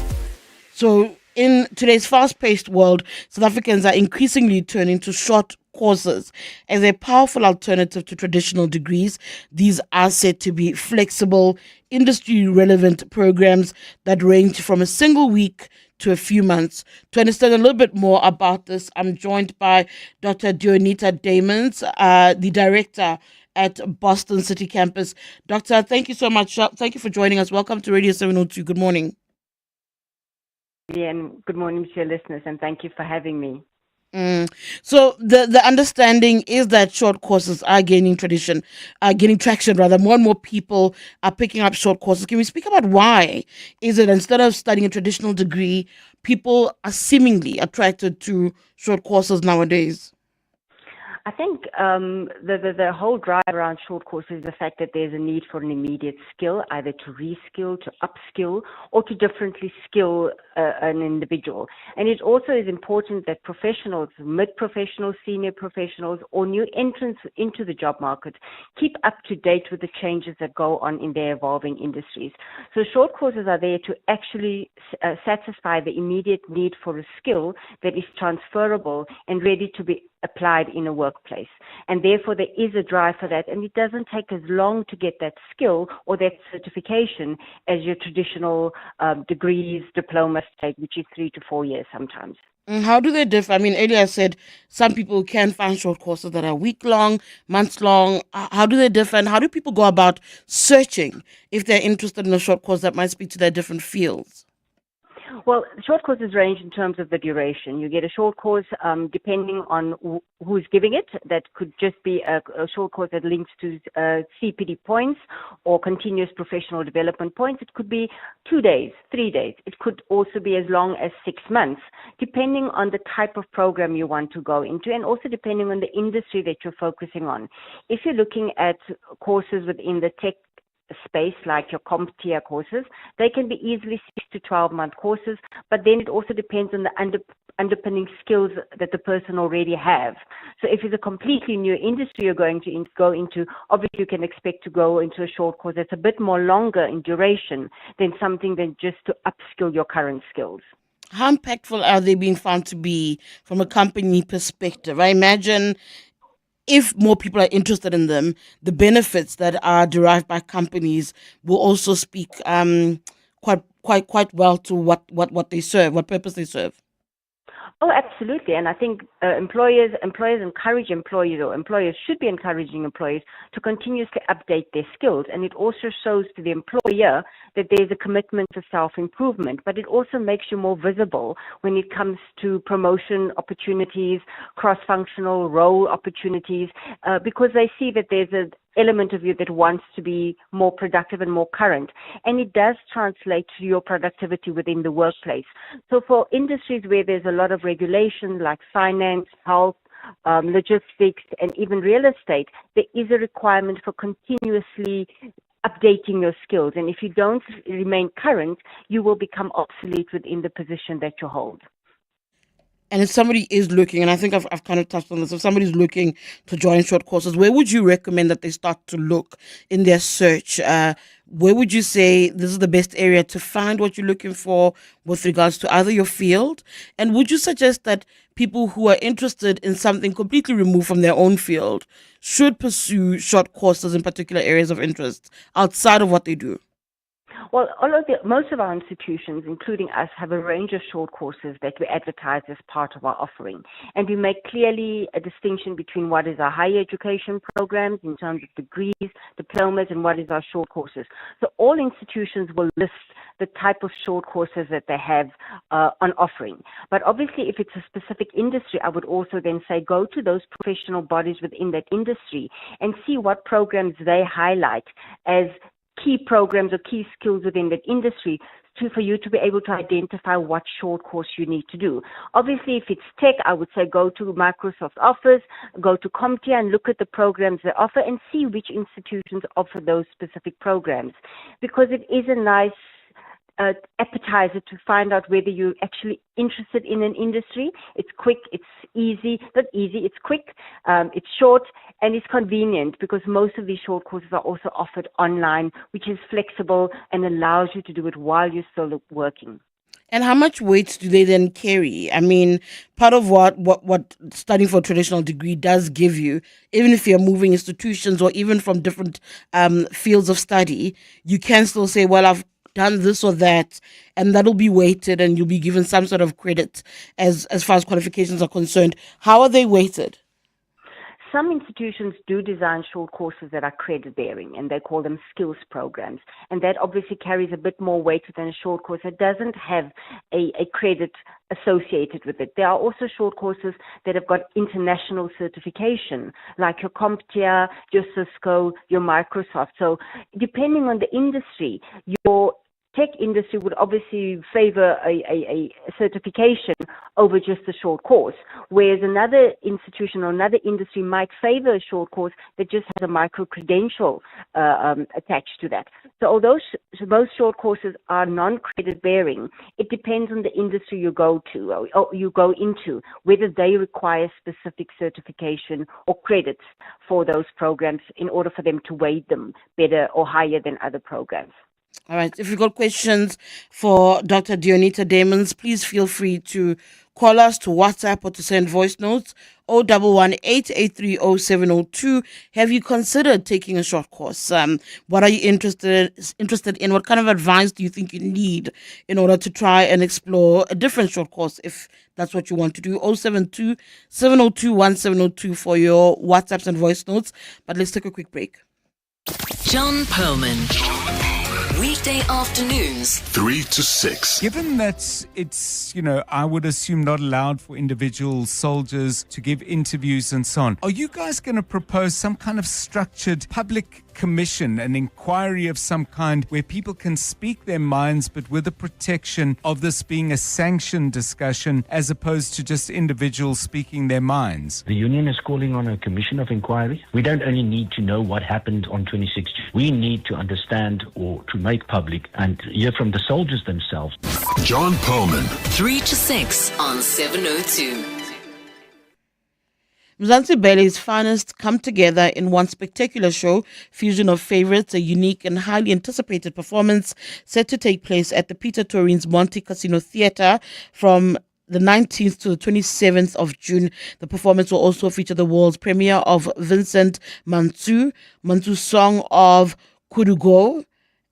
Speaker 11: So in today's fast-paced world, South Africans are increasingly turning to short courses as a powerful alternative to traditional degrees. These are said to be flexible, industry-relevant programs that range from a single week to a few months. To understand a little bit more about this, I'm joined by Dr. Dionita Damons, the director at Boston City campus. Doctor, thank you so much. Thank you for joining us. Welcome to Radio 702. Good morning.
Speaker 5: Yeah, and good morning to your listeners, and thank you for having me.
Speaker 11: So the understanding is that short courses are gaining traction. More and more people are picking up short courses. Can we speak about why is it instead of studying a traditional degree, people are seemingly attracted to short courses nowadays?
Speaker 5: I think the whole drive around short courses is the fact that there's a need for an immediate skill, either to reskill, to upskill, or to differently skill an individual. And it also is important that professionals, mid-professionals, senior professionals, or new entrants into the job market keep up to date with the changes that go on in their evolving industries. So short courses are there to actually satisfy the immediate need for a skill that is transferable and ready to be applied in a workplace. And therefore there is a drive for that, and it doesn't take as long to get that skill or that certification as your traditional degrees, diplomas take, which is 3 to 4 years sometimes.
Speaker 11: How do they differ? I mean, earlier I said some people can find short courses that are week-long, months-long. How do they differ, and how do people go about searching if they're interested in a short course that might speak to their different fields?
Speaker 5: Well, short courses range in terms of the duration. You get a short course depending on who's giving it. That could just be a short course that links to CPD points or continuous professional development points. It could be 2 days, 3 days. It could also be as long as 6 months, depending on the type of program you want to go into and also depending on the industry that you're focusing on. If you're looking at courses within the tech space, like your CompTIA courses, they can be easily 6 to 12-month courses, but then it also depends on the underpinning skills that the person already have. So if it's a completely new industry you're going to go into, obviously you can expect to go into a short course that's a bit more longer in duration than something than just to upskill your current skills.
Speaker 11: How impactful are they being found to be from a company perspective? I imagine if more people are interested in them, the benefits that are derived by companies will also speak quite well to what they serve, what purpose they serve.
Speaker 5: Oh, absolutely. And I think employers encourage employees, or employers should be encouraging employees to continuously update their skills. And it also shows to the employer that there's a commitment to self-improvement, but it also makes you more visible when it comes to promotion opportunities, cross-functional role opportunities, because they see that there's an element of you that wants to be more productive and more current. And it does translate to your productivity within the workplace. So for industries where there's a lot of regulation like finance, health, logistics, and even real estate, there is a requirement for continuously updating your skills. And if you don't remain current, you will become obsolete within the position that you hold.
Speaker 11: And if somebody is looking, and I think I've kind of touched on this, if somebody's looking to join short courses, where would you recommend that they start to look in their search? Where would you say this is the best area to find what you're looking for with regards to either your field? And would you suggest that people who are interested in something completely removed from their own field should pursue short courses in particular areas of interest outside of what they do?
Speaker 5: Well, most of our institutions, including us, have a range of short courses that we advertise as part of our offering. And we make clearly a distinction between what is our higher education programs in terms of degrees, diplomas, and what is our short courses. So all institutions will list the type of short courses that they have on offering. But obviously, if it's a specific industry, I would also then say go to those professional bodies within that industry and see what programs they highlight as key programs or key skills within that industry for you to be able to identify what short course you need to do. Obviously, if it's tech, I would say go to Microsoft Office, go to CompTIA and look at the programs they offer and see which institutions offer those specific programs, because it is a nice appetizer to find out whether you're actually interested in an industry. It's quick, it's easy, not easy, it's quick, it's short, and it's convenient because most of these short courses are also offered online, which is flexible and allows you to do it while you're still working.
Speaker 11: And how much weight do they then carry? I mean, part of what studying for a traditional degree does give you, even if you're moving institutions or even from different fields of study, you can still say, well, I've done this or that, and that'll be weighted and you'll be given some sort of credit as far as qualifications are concerned. How are they weighted?
Speaker 5: Some institutions do design short courses that are credit bearing, and they call them skills programs. And that obviously carries a bit more weight than a short course that doesn't have a credit associated with it. There are also short courses that have got international certification, like your CompTIA, your Cisco, your Microsoft. So depending on the industry, your tech industry would obviously favor a certification over just a short course, whereas another institution or another industry might favor a short course that just has a micro-credential attached to that. So although most short courses are non-credit bearing, it depends on the industry you go to or you go into, whether they require specific certification or credits for those programs in order for them to weight them better or higher than other programs.
Speaker 11: All right. If you've got questions for Dr. Dionita Damons, please feel free to call us, to WhatsApp, or to send voice notes. 011-883-0702. Have you considered taking a short course? What are you interested in? What kind of advice do you think you need in order to try and explore a different short course if that's what you want to do? 072-702-1702 for your WhatsApps and voice notes. But let's take a quick break.
Speaker 4: John Perlman. Weekday afternoons,
Speaker 2: 3 to 6.
Speaker 9: Given that it's, I would assume not allowed for individual soldiers to give interviews and so on, are you guys going to propose some kind of structured public commission, an inquiry of some kind where people can speak their minds, but with the protection of this being a sanctioned discussion as opposed to just individuals speaking their minds?
Speaker 12: The union is calling on a commission of inquiry. We don't only need to know what happened on 26 June. We need to understand or to make public and hear from the soldiers themselves.
Speaker 2: John Perlman.
Speaker 4: 3 to 6 on 702.
Speaker 11: Mzansi Bele's finest come together in one spectacular show, fusion of favorites, a unique and highly anticipated performance set to take place at the Peter Torreen's Monte Casino Theatre from the 19th to the 27th of June. The performance will also feature the world's premiere of Vincent Mansu's song of Kudugo,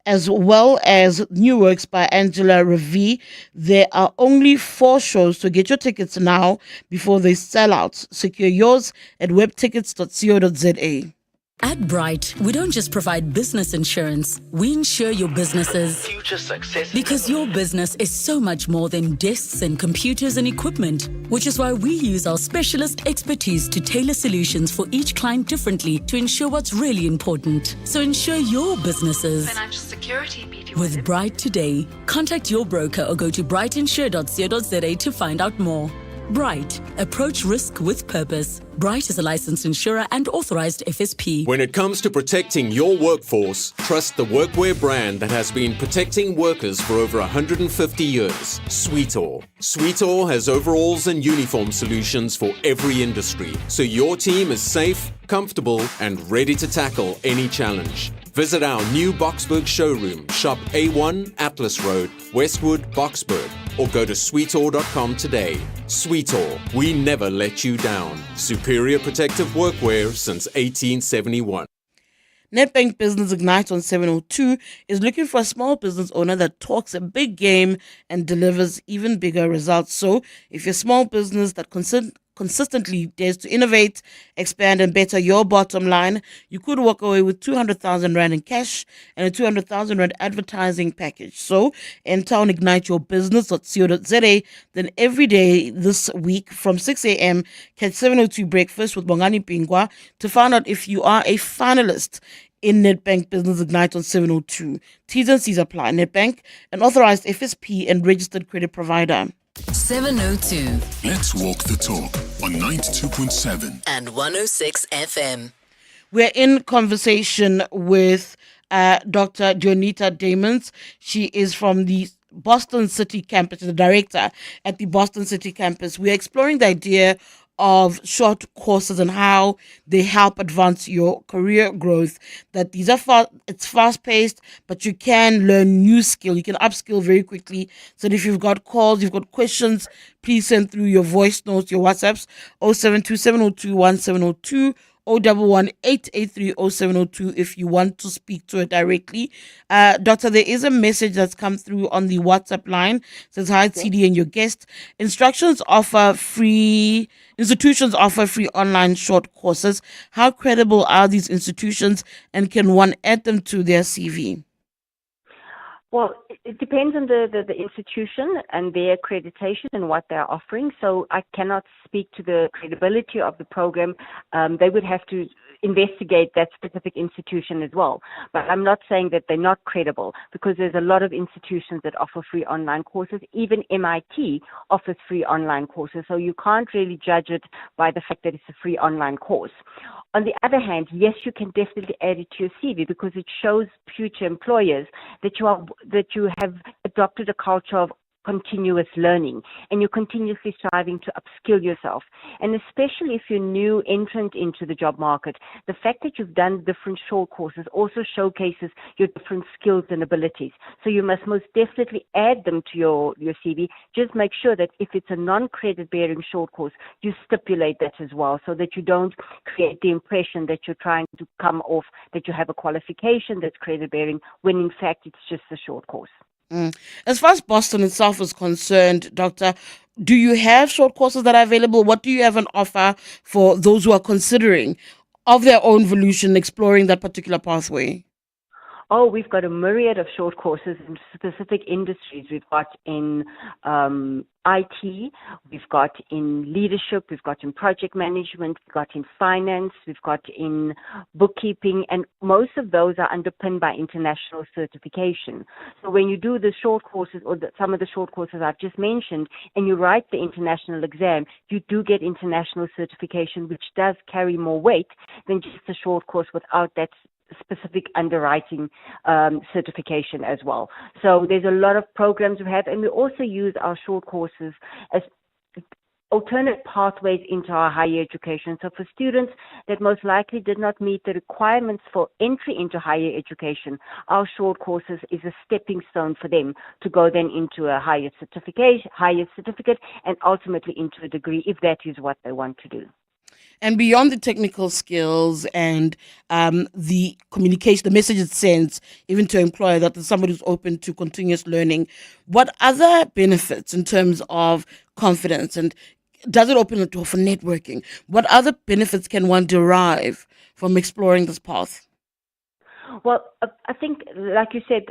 Speaker 11: as well as new works by Angela Ravi. There are only 4 shows, so get your tickets now before they sell out. Secure yours at webtickets.co.za.
Speaker 7: At Bright, we don't just provide business insurance, we insure your business's
Speaker 18: future success.
Speaker 7: Because your business is so much more than desks and computers and equipment, which is why we use our specialist expertise to tailor solutions for each client differently to ensure what's really important. So insure your businesses.
Speaker 13: Financial security,
Speaker 7: With Bright today, contact your broker or go to brightinsure.co.za to find out more. Bright, approach risk with purpose. Bright is a licensed insurer and authorized FSP.
Speaker 14: When it comes to protecting your workforce, trust the workwear brand that has been protecting workers for over 150 years, Sweetall. Sweetall has overalls and uniform solutions for every industry, so your team is safe, comfortable, and ready to tackle any challenge. Visit our new Boksburg showroom, shop A1 Atlas Road, Westwood, Boksburg, or go to sweetall.com today. Sweetall, we never let you down. Superior protective workwear since 1871.
Speaker 11: Nedbank Business Ignite on 702 is looking for a small business owner that talks a big game and delivers even bigger results. So if you're a small business that consistently dares to innovate, expand and better your bottom line, you could walk away with 200,000 Rand in cash and a 200,000 Rand advertising package. So enter on igniteyourbusiness.co.za. Then every day this week from 6 a.m. catch 702 breakfast with Bongani Pingwa to find out if you are a finalist in Nedbank Business Ignite on 702. T's and C's apply. Nedbank, an authorized FSP and registered credit provider.
Speaker 4: 702
Speaker 2: Let's walk the talk on 92.7
Speaker 4: and 106 FM.
Speaker 11: We're in conversation with Dr. Dionita Damons. She is from the Boston City campus, the director at the Boston City campus. We're exploring the idea of short courses and how they help advance your career growth. That these are it's fast paced, but you can learn new skill. You can upskill very quickly. So if you've got calls, you've got questions, please send through your voice notes, your WhatsApps, 0727021702. 011-883-0702 if you want to speak to her directly. Doctor, there is a message that's come through on the WhatsApp line. It says, hi, Tshidi and your guest. Institutions offer free online short courses. How credible are these institutions and can one add them to their CV?
Speaker 5: Well, it depends on the institution and their accreditation and what they're offering. So I cannot speak to the credibility of the program. They would have to investigate that specific institution as well. But I'm not saying that they're not credible, because there's a lot of institutions that offer free online courses. Even MIT offers free online courses. So you can't really judge it by the fact that it's a free online course. On the other hand, yes, you can definitely add it to your CV, because it shows future employers that you have adopted a culture of continuous learning and you're continuously striving to upskill yourself. And especially if you're new entrant into the job market, the fact that you've done different short courses also showcases your different skills and abilities. So you must most definitely add them to your CV. Just make sure that if it's a non-credit bearing short course, you stipulate that as well, so that you don't create the impression that you're trying to come off that you have a qualification that's credit bearing, when in fact it's just a short course.
Speaker 11: As far as Boston itself is concerned, Doctor, do you have short courses that are available? What do you have on offer for those who are considering of their own volition exploring that particular pathway?
Speaker 5: Oh, we've got a myriad of short courses in specific industries. We've got in IT, we've got in leadership, we've got in project management, we've got in finance, we've got in bookkeeping, and most of those are underpinned by international certification. So when you do the short courses, or some of the short courses I've just mentioned, and you write the international exam, you do get international certification, which does carry more weight than just a short course without that specific underwriting certification as well. So there's a lot of programs we have, and we also use our short courses as alternate pathways into our higher education. So for students that most likely did not meet the requirements for entry into higher education, our short courses is a stepping stone for them to go then into a higher certificate, and ultimately into a degree, if that is what they want to do.
Speaker 11: And beyond the technical skills and the communication, the message it sends, even to an employer that there's somebody who's open to continuous learning, what other benefits in terms of confidence, and does it open the door for networking? What other benefits can one derive from exploring this path?
Speaker 5: Well, I think, like you said,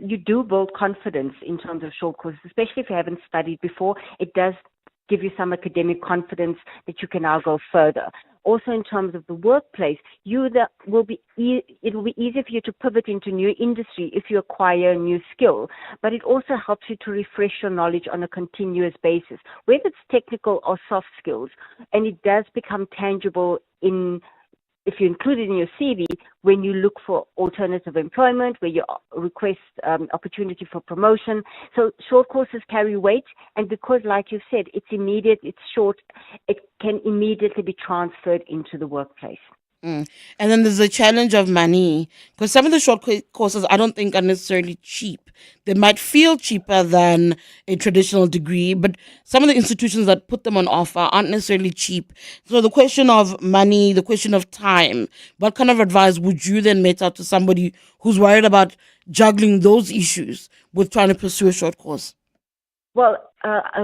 Speaker 5: you do build confidence in terms of short courses, especially if you haven't studied before. It does give you some academic confidence that you can now go further. Also, in terms of the workplace, it will be easier for you to pivot into new industry if you acquire a new skill. But it also helps you to refresh your knowledge on a continuous basis, whether it's technical or soft skills. And it does become tangible if you include it in your CV, when you look for alternative employment, where you request opportunity for promotion. So short courses carry weight, and because, like you said, it's immediate, it's short, it can immediately be transferred into the workplace.
Speaker 11: And then there's the challenge of money, because some of the short courses I don't think are necessarily cheap. They might feel cheaper than a traditional degree, but some of the institutions that put them on offer aren't necessarily cheap. So the question of money, the question of time, what kind of advice would you then mete out to somebody who's worried about juggling those issues with trying to pursue a short course?
Speaker 5: Well,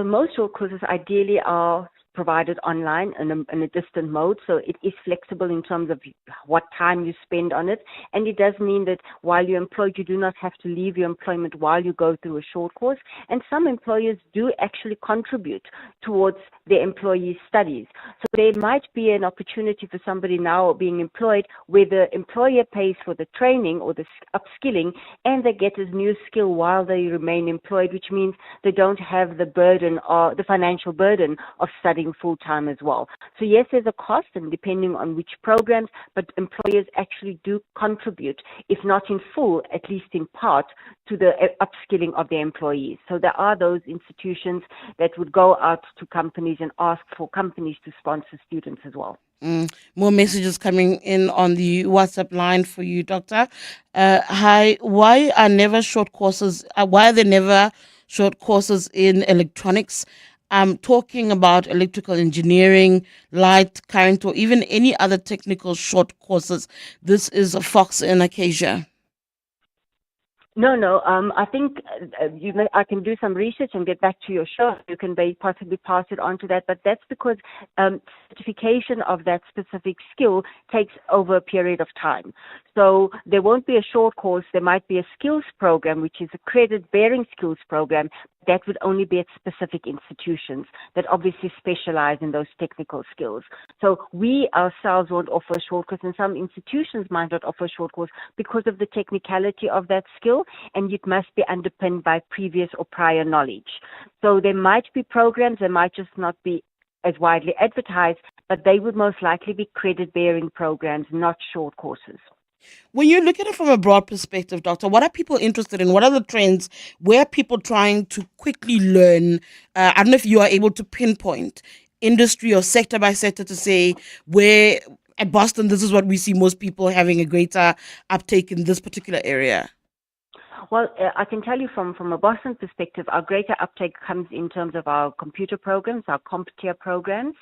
Speaker 5: most short courses ideally are provided online in a distant mode, so it is flexible in terms of what time you spend on it, and it does mean that while you're employed, you do not have to leave your employment while you go through a short course, and some employers do actually contribute towards their employees' studies. So there might be an opportunity for somebody now being employed where the employer pays for the training or the upskilling, and they get a new skill while they remain employed, which means they don't have the burden or the financial burden of studying full-time as well. So yes, there's a cost, and depending on which programs, but employers actually do contribute, if not in full, at least in part, to the upskilling of their employees. So there are those institutions that would go out to companies and ask for companies to sponsor students as well.
Speaker 11: More messages coming in on the WhatsApp line for you, Doctor. Hi, why are there never short courses in electronics? I'm talking about electrical engineering, light, current, or even any other technical short courses. This is a Fox in Acacia.
Speaker 5: No. I think I can do some research and get back to your show. You can possibly pass it on to that, but that's because certification of that specific skill takes over a period of time. So there won't be a short course. There might be a skills program, which is a credit-bearing skills program. That would only be at specific institutions that obviously specialize in those technical skills. So we ourselves won't offer a short course, and some institutions might not offer a short course because of the technicality of that skill, and it must be underpinned by previous or prior knowledge. So there might be programs, they might just not be as widely advertised, but they would most likely be credit-bearing programs, not short courses.
Speaker 11: When you look at it from a broad perspective, Doctor, what are people interested in? What are the trends? Where are people trying to quickly learn? I don't know if you are able to pinpoint industry or sector by sector to say where at Boston, this is what we see most people having a greater uptake in this particular area.
Speaker 5: Well, I can tell you from a Boston perspective, our greater uptake comes in terms of our computer programs, our CompTIA programs,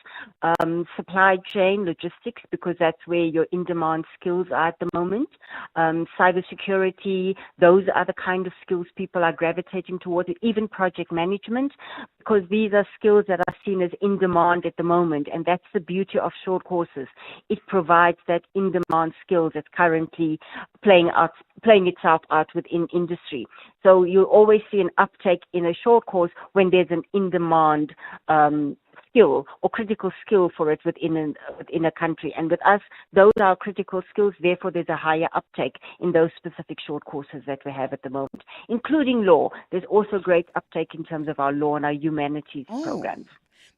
Speaker 5: supply chain, logistics, because that's where your in-demand skills are at the moment, cybersecurity, those are the kind of skills people are gravitating towards, even project management, because these are skills that are seen as in demand at the moment, and that's the beauty of short courses. It provides that in-demand skills that's currently playing itself out within industry. So you always see an uptake in a short course when there's an in-demand skill or critical skill for it within a country. And with us, those are critical skills. Therefore, there's a higher uptake in those specific short courses that we have at the moment, including law. There's also great uptake in terms of our law and our humanities programs.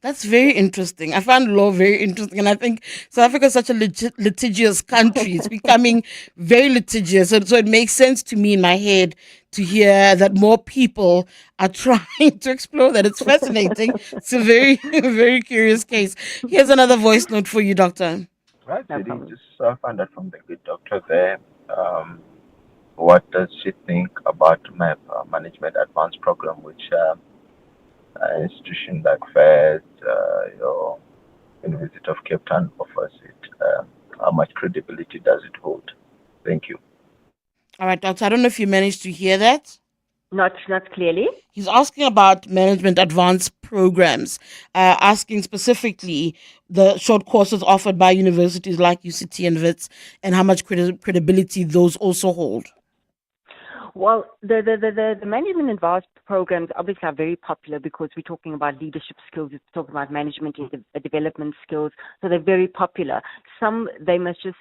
Speaker 11: That's very interesting. I find law very interesting, and I think South Africa is such a litigious country. It's becoming very litigious, so it makes sense to me in my head to hear that more people are trying to explore that. It's fascinating. It's a very, very curious case. Here's another voice note for you, Doctor.
Speaker 13: Right, Tshidi, just find out from the good doctor there. What does she think about my management advanced program, which institution like FED, your University of Cape Town offers it. How much credibility does it hold? Thank you.
Speaker 11: All right, Doctor, I don't know if you managed to hear that.
Speaker 5: Not clearly.
Speaker 11: He's asking about management advanced programs, asking specifically the short courses offered by universities like UCT and WITS and how much credibility those also hold.
Speaker 5: Well, the management advanced programs obviously are very popular because we're talking about leadership skills, we're talking about management and development skills, so they're very popular. Some, they must just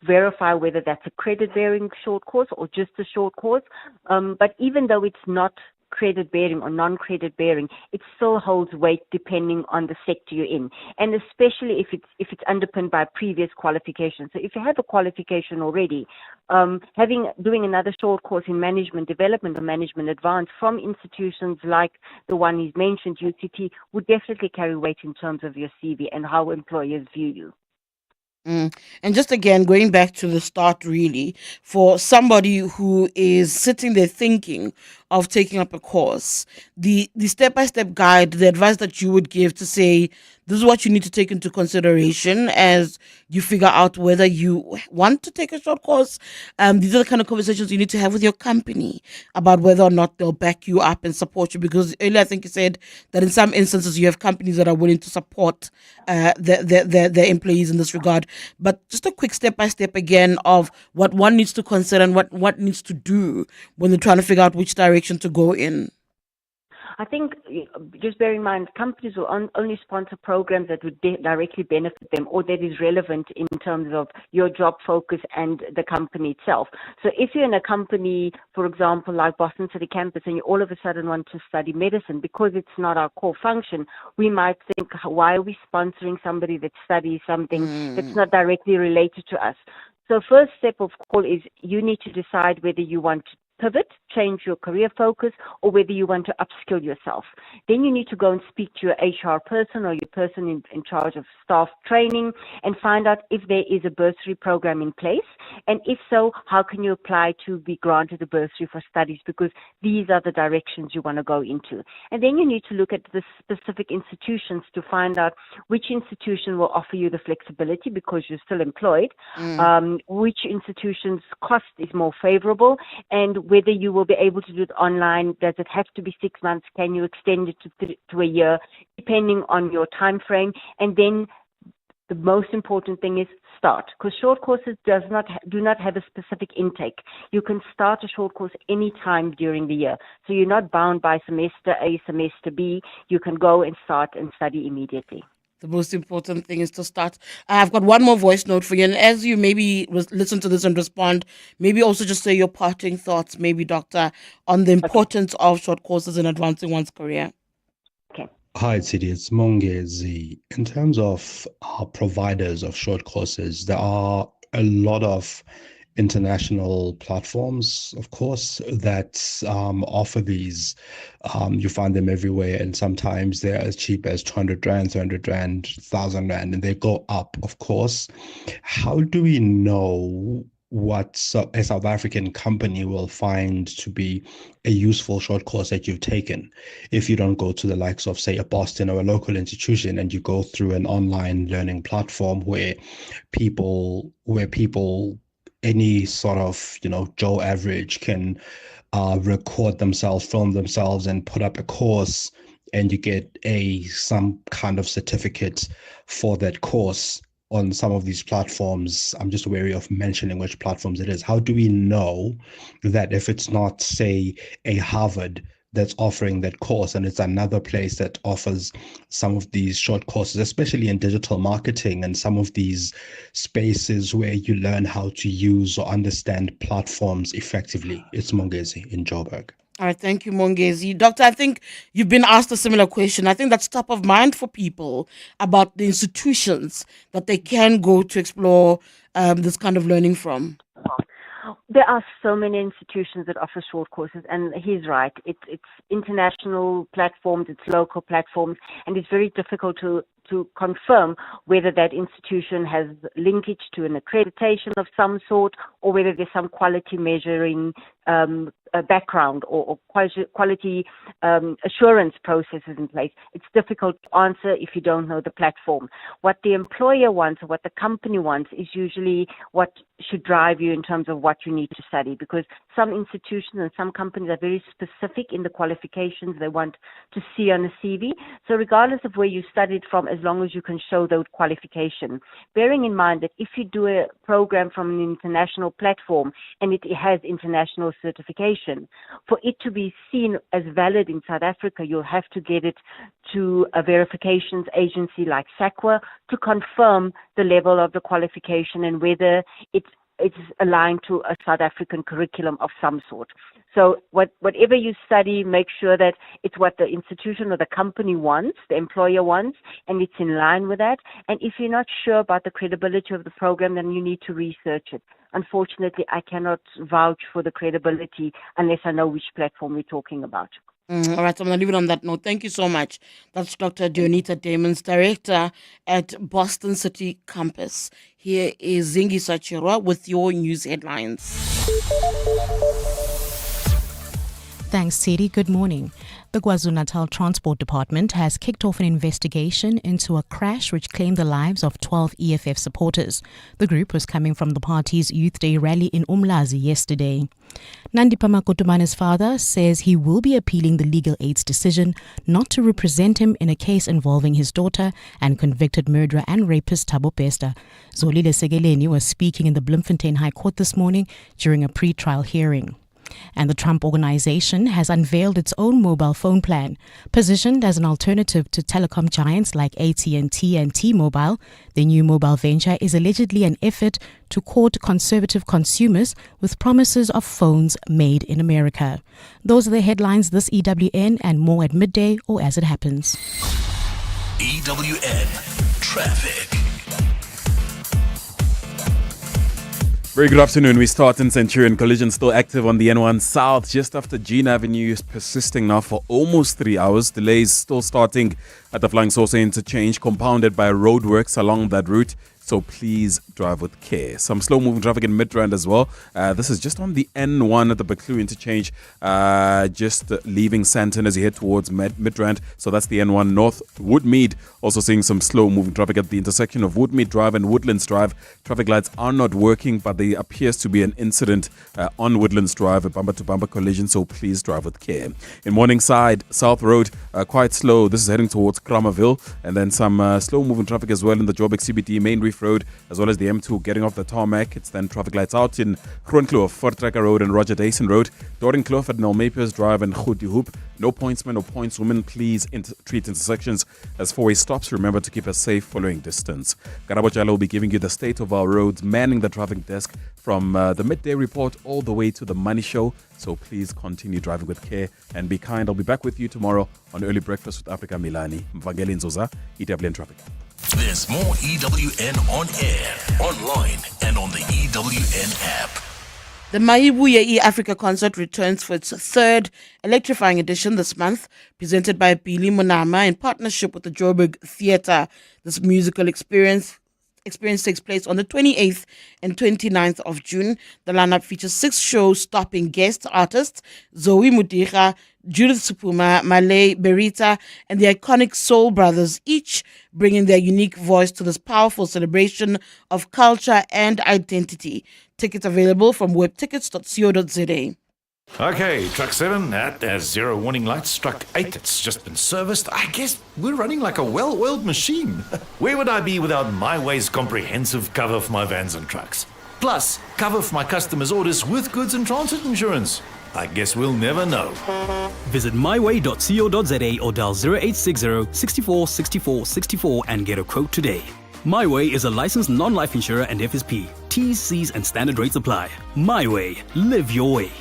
Speaker 5: verify whether that's a credit-bearing short course or just a short course. But even though it's not credit-bearing or non-credit bearing, it still holds weight depending on the sector you're in, and especially if it's underpinned by previous qualifications. So if you have a qualification already, doing another short course in management development or management advance from institutions like the one he's mentioned, UCT, would definitely carry weight in terms of your CV and how employers view you.
Speaker 11: And just again, going back to the start, really, for somebody who is sitting there thinking of taking up a course, the step-by-step guide, the advice that you would give to say, this is what you need to take into consideration as you figure out whether you want to take a short course. These are the kind of conversations you need to have with your company about whether or not they'll back you up and support you. Because earlier, I think you said that in some instances you have companies that are willing to support their employees in this regard. But just a quick step-by-step again of what one needs to consider and what needs to do when they're trying to figure out which direction to go in.
Speaker 5: I think, just bear in mind, companies will only sponsor programs that would directly benefit them or that is relevant in terms of your job focus and the company itself. So if you're in a company, for example, like Boston City Campus, and you all of a sudden want to study medicine because it's not our core function, we might think, why are we sponsoring somebody that studies something that's not directly related to us? So first step of call is you need to decide whether you want to pivot, change your career focus, or whether you want to upskill yourself. Then you need to go and speak to your HR person or your person in charge of staff training and find out if there is a bursary program in place. And if so, how can you apply to be granted a bursary for studies, because these are the directions you want to go into. And then you need to look at the specific institutions to find out which institution will offer you the flexibility because you're still employed, which institution's cost is more favorable, and whether you will be able to do it online. Does it have to be 6 months? Can you extend it to a year, depending on your time frame? And then the most important thing is start, because short courses do not have a specific intake. You can start a short course any time during the year, so you're not bound by semester A, semester B. You can go and start and study immediately.
Speaker 11: The most important thing is to start. I've got one more voice note for you. And as you maybe listen to this and respond, maybe also just say your parting thoughts, maybe, Doctor, on the importance of short courses in advancing one's career.
Speaker 5: Okay.
Speaker 3: Hi, Tshidi. It's Mongezi. In terms of providers of short courses, there are a lot of international platforms, of course, that offer these. You find them everywhere, and sometimes they're as cheap as 200 Rand, 300 Rand, 1,000 Rand, and they go up, of course. How do we know what a South African company will find to be a useful short course that you've taken if you don't go to the likes of, say, a Boston or a local institution, and you go through an online learning platform where people any sort of, Joe average can record themselves, film themselves, and put up a course, and you get some kind of certificate for that course on some of these platforms. I'm just wary of mentioning which platforms it is. How do we know that if it's not, say, a Harvard that's offering that course, and it's another place that offers some of these short courses, especially in digital marketing and some of these spaces where you learn how to use or understand platforms effectively? It's Mongezi in Joburg.
Speaker 11: All right, thank you, Mongezi. Doctor, I think you've been asked a similar question. I think that's top of mind for people about the institutions that they can go to explore this kind of learning from.
Speaker 5: There are so many institutions that offer short courses, and he's right. It's international platforms, it's local platforms, and it's very difficult to to confirm whether that institution has linkage to an accreditation of some sort, or whether there's some quality measuring background or quality assurance processes in place. It's difficult to answer if you don't know the platform. What the employer wants or what the company wants is usually what should drive you in terms of what you need to study, because some institutions and some companies are very specific in the qualifications they want to see on a CV. So regardless of where you studied from, as long as you can show those qualifications, bearing in mind that if you do a program from an international platform and it has international certification, for it to be seen as valid in South Africa, you'll have to get it to a verifications agency like SAHRC to confirm the level of the qualification and whether it's aligned to a South African curriculum of some sort. So whatever you study, make sure that it's what the institution or the company wants, the employer wants, and it's in line with that. And if you're not sure about the credibility of the program, then you need to research it. Unfortunately, I cannot vouch for the credibility unless I know which platform we're talking about.
Speaker 11: All right, I'm going to leave it on that note. Thank you so much. That's Dr. Dionita Damons, Director at Boston City Campus. Here is Zingi Sachirwa with your news headlines.
Speaker 10: Thanks, Tshidi. Good morning. The KwaZulu-Natal Transport Department has kicked off an investigation into a crash which claimed the lives of 12 EFF supporters. The group was coming from the party's Youth Day rally in Umlazi yesterday. Nandipha Makotumane's father says he will be appealing the legal aid's decision not to represent him in a case involving his daughter and convicted murderer and rapist Thabo Bester. Zolile Segeleni was speaking in the Bloemfontein High Court this morning during a pre-trial hearing. And the Trump Organization has unveiled its own mobile phone plan. Positioned as an alternative to telecom giants like AT&T and T-Mobile, the new mobile venture is allegedly an effort to court conservative consumers with promises of phones made in America. Those are the headlines this EWN, and more at midday or as it happens.
Speaker 8: EWN Traffic.
Speaker 27: Very good afternoon. We start in Centurion. Collision still active on the N1 South just after Jean Avenue is persisting now for almost 3 hours. Delays still starting at the Flying Saucer interchange, compounded by roadworks along that route. So please drive with care. Some slow-moving traffic in Midrand as well. This is just on the N1 at the Buccleuch interchange, just leaving Sandton as you head towards Midrand. So that's the N1 North. Woodmead also seeing some slow-moving traffic at the intersection of Woodmead Drive and Woodlands Drive. Traffic lights are not working, but there appears to be an incident on Woodlands Drive, a bumper-to-bumper collision. So please drive with care. In Morningside, South Road, quite slow. This is heading towards Kramerville. And then some slow-moving traffic as well in the Joburg CBD Main Reef Road, as well as the M2 getting off the tarmac. It's then traffic lights out in Groenkloof, Voortrekker Road and Roger Dason Road, Doringkloof at Nelmapers Drive and Goedie Hoop. No pointsmen or pointswomen, please treat intersections as four-way stops. Remember to keep a safe following distance. Karabo Jalo will be giving you the state of our roads, manning the traffic desk from the midday report all the way to the money show. So please continue driving with care and be kind. I'll be back with you tomorrow on Early Breakfast with Africa Milani. Mvangeli Nzoza, EWN Traffic.
Speaker 8: There's more EWN on air, online, and on the EWN app.
Speaker 11: The Maibuye Africa concert returns for its third electrifying edition this month, presented by Billy Monama in partnership with the Joburg Theatre. This musical experience takes place on the 28th and 29th of June. The lineup features 6 show-stopping guest artists: Zoe Mudiga, Judith Supuma, Malay Berita, and the iconic Soul Brothers, each bringing their unique voice to this powerful celebration of culture and identity. Tickets available from webtickets.co.za.
Speaker 15: Okay, truck 7, that has 0 warning lights. Truck 8, it's just been serviced. I guess we're running like a well-oiled machine. Where would I be without MyWay's comprehensive cover for my vans and trucks? Plus, cover for my customers' orders with goods and transit insurance. I guess we'll never know.
Speaker 20: Visit myway.co.za or dial 0860 64 64 64 and get a quote today. MyWay is a licensed non-life insurer and FSP. T's, C's and standard rates apply. MyWay. Live your way.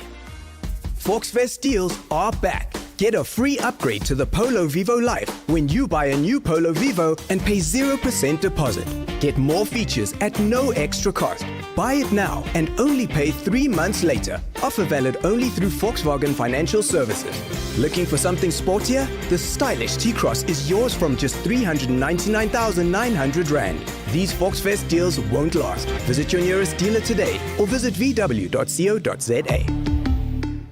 Speaker 21: Volksfest deals are back.
Speaker 1: Get a free upgrade to the Polo Vivo Life when you buy a new Polo Vivo and pay 0% deposit. Get more features at no extra cost. Buy it now and only pay 3 months later. Offer valid only through Volkswagen Financial Services. Looking for something sportier? The stylish T-Cross is yours from just 399,900 Rand. These Volksfest deals won't last. Visit your nearest dealer today or visit vw.co.za.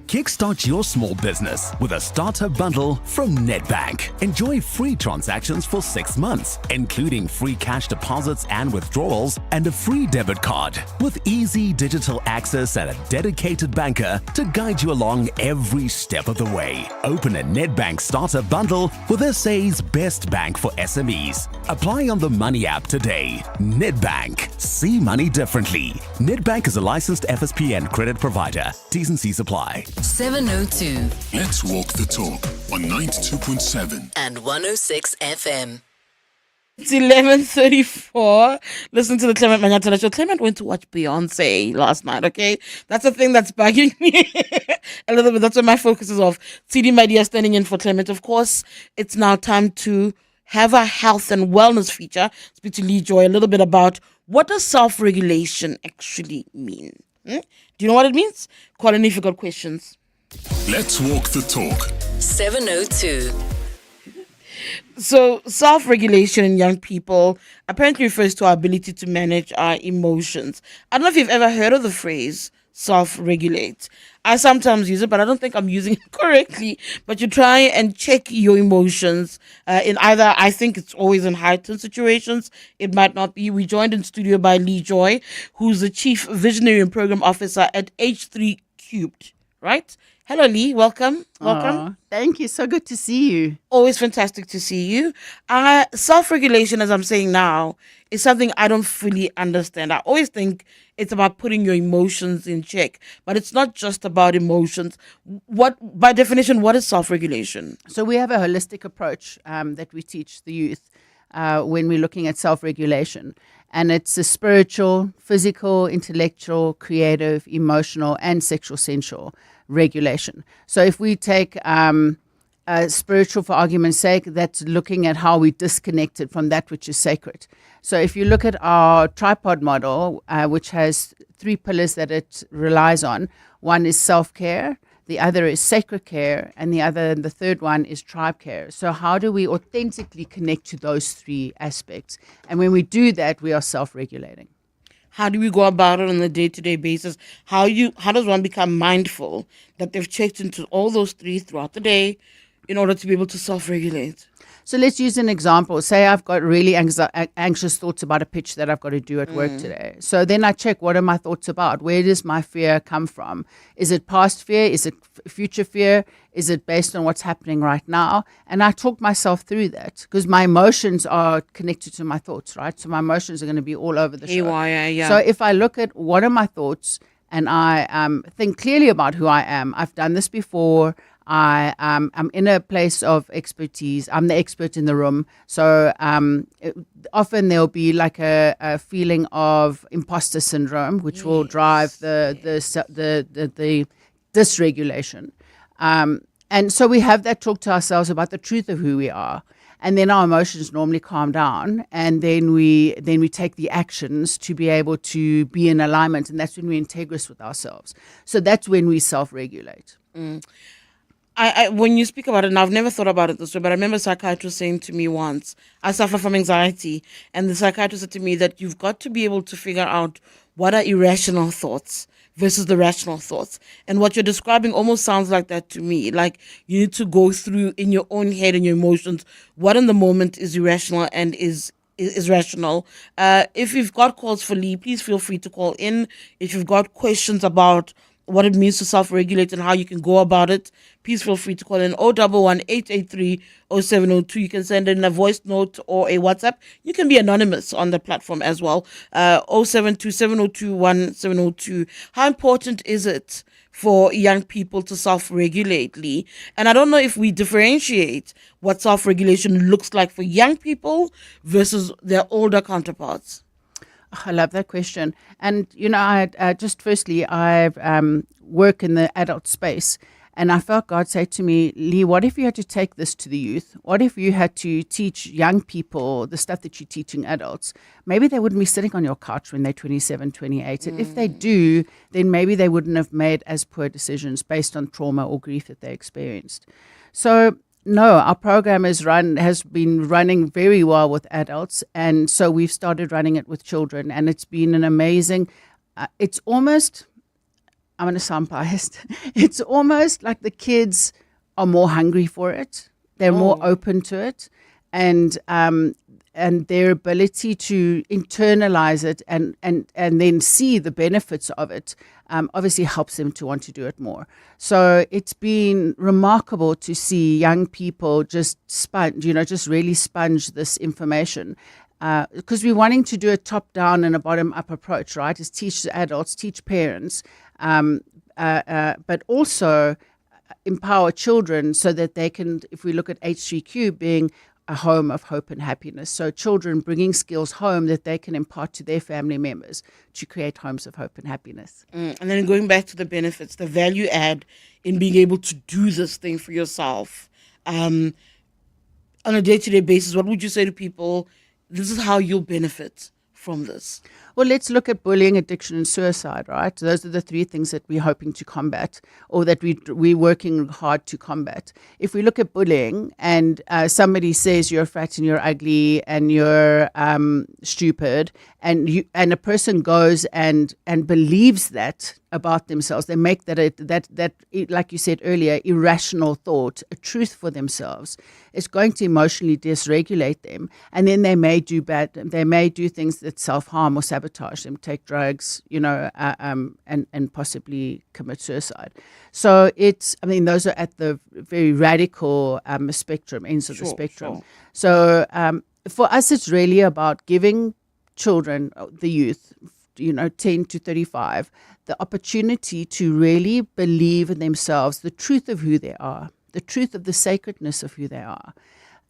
Speaker 6: Kickstart your small business with a starter bundle from Nedbank. Enjoy free transactions for 6 months, including free cash deposits and withdrawals and a free debit card with easy digital access and a dedicated banker to guide you along every step of the way. Open a Nedbank starter bundle with SA's best bank for SMEs. Apply on the Money app today. Nedbank. See money differently. Nedbank is a licensed FSP and credit provider. T's and C's apply.
Speaker 4: 702.
Speaker 2: Let's walk the talk on 92.7
Speaker 4: and 106 FM.
Speaker 11: It's 11:34. Listen to the Clement Manyathela Show. Clement went to watch Beyonce last night, okay? That's the thing that's bugging me a little bit. That's where my focus is off. Tshidi Madia standing in for Clement. Of course, it's now time to have a health and wellness feature. Speak to Lee Joy a little bit about what does self-regulation actually mean. Do you know what it means? Call in if you've got questions.
Speaker 2: Let's walk the talk.
Speaker 4: 702.
Speaker 11: So, self-regulation in young people apparently refers to our ability to manage our emotions. I don't know if you've ever heard of the phrase self-regulate. I sometimes use it, but I don't think I'm using it correctly. But you try and check your emotions in either, I think it's always in heightened situations. It might not be. We joined in studio by Lee Joy, who's the Chief Visionary and Program Officer at H3 Cubed, right? Hello, Lee. Welcome. Welcome.
Speaker 17: Thank you. So good to see you.
Speaker 11: Always fantastic to see you. Self-regulation, as I'm saying now, is something I don't fully understand. I always think it's about putting your emotions in check, but it's not just about emotions. By definition, what is self-regulation?
Speaker 17: So we have a holistic approach that we teach the youth when we're looking at self-regulation. And it's a spiritual, physical, intellectual, creative, emotional, and sexual sensual regulation. So if we take spiritual, for argument's sake, that's looking at how we disconnected from that which is sacred. So if you look at our tripod model, which has 3 pillars that it relies on, one is self-care, the other is sacred care, and the third one is tribe care. So how do we authentically connect to those 3 aspects? And when we do that, we are self-regulating.
Speaker 11: How do we go about it on a day-to-day basis? How does one become mindful that they've checked into all those 3 throughout the day in order to be able to self-regulate?
Speaker 17: So let's use an example. Say I've got really anxious thoughts about a pitch that I've got to do at work today. So then I check, what are my thoughts about? Where does my fear come from? Is it past fear? Is it future fear? Is it based on what's happening right now? And I talk myself through that because my emotions are connected to my thoughts, right? So my emotions are going to be all over the show.
Speaker 11: Yeah.
Speaker 17: So if I look at what are my thoughts and I think clearly about who I am, I've done this before. I'm in a place of expertise. I'm the expert in the room. So often there'll be like a feeling of imposter syndrome, which will drive the dysregulation. And so we have that talk to ourselves about the truth of who we are. And then our emotions normally calm down, and then we take the actions to be able to be in alignment, and that's when we're integrous with ourselves. So that's when we self-regulate.
Speaker 11: When you speak about it, and I've never thought about it this way, but I remember a psychiatrist saying to me once, I suffer from anxiety, and the psychiatrist said to me that you've got to be able to figure out what are irrational thoughts versus the rational thoughts. And what you're describing almost sounds like that to me. Like you need to go through in your own head and your emotions what in the moment is irrational and is rational. If you've got calls for Lee, please feel free to call in. If you've got questions about what it means to self-regulate and how you can go about it, please feel free to call in 011-883-0702. You can send in a voice note or a WhatsApp. You can be anonymous on the platform as well. 072-702-1702. How important is it for young people to self-regulate, Lee? And I don't know if we differentiate what self-regulation looks like for young people versus their older counterparts.
Speaker 17: I love that question. And, I work in the adult space. And I felt God say to me, Lee, what if you had to take this to the youth? What if you had to teach young people the stuff that you're teaching adults? Maybe they wouldn't be sitting on your couch when they're 27, 28. And if they do, then maybe they wouldn't have made as poor decisions based on trauma or grief that they experienced. So no, our program has been running very well with adults. And so we've started running it with children. And it's been an amazing, it's almost, I'm going to sound biased. It's almost like the kids are more hungry for it. They're more open to it, and their ability to internalize it and then see the benefits of it obviously helps them to want to do it more. So it's been remarkable to see young people just really sponge this information. Because we're wanting to do a top-down and a bottom-up approach, right? Is teach adults, teach parents, but also empower children so that they can, if we look at H3Q being a home of hope and happiness, so children bringing skills home that they can impart to their family members to create homes of hope and happiness.
Speaker 11: And then going back to the benefits, the value add in being able to do this thing for yourself on a day-to-day basis, what would you say to people? This is how you'll benefit from this.
Speaker 17: Well, let's look at bullying, addiction, and suicide, right? Those are the three things that we're hoping to combat, or that we're working hard to combat. If we look at bullying and somebody says you're fat and you're ugly and you're stupid, and a person goes and believes that about themselves, they make that like you said earlier, irrational thought a truth for themselves. It's going to emotionally dysregulate them, and then they may do things that self-harm or sabotage them, take drugs, and possibly commit suicide. So those are at the very radical ends of the spectrum.
Speaker 11: Sure.
Speaker 17: So for us, it's really about giving children, the youth, 10 to 35, the opportunity to really believe in themselves, the truth of who they are, the truth of the sacredness of who they are,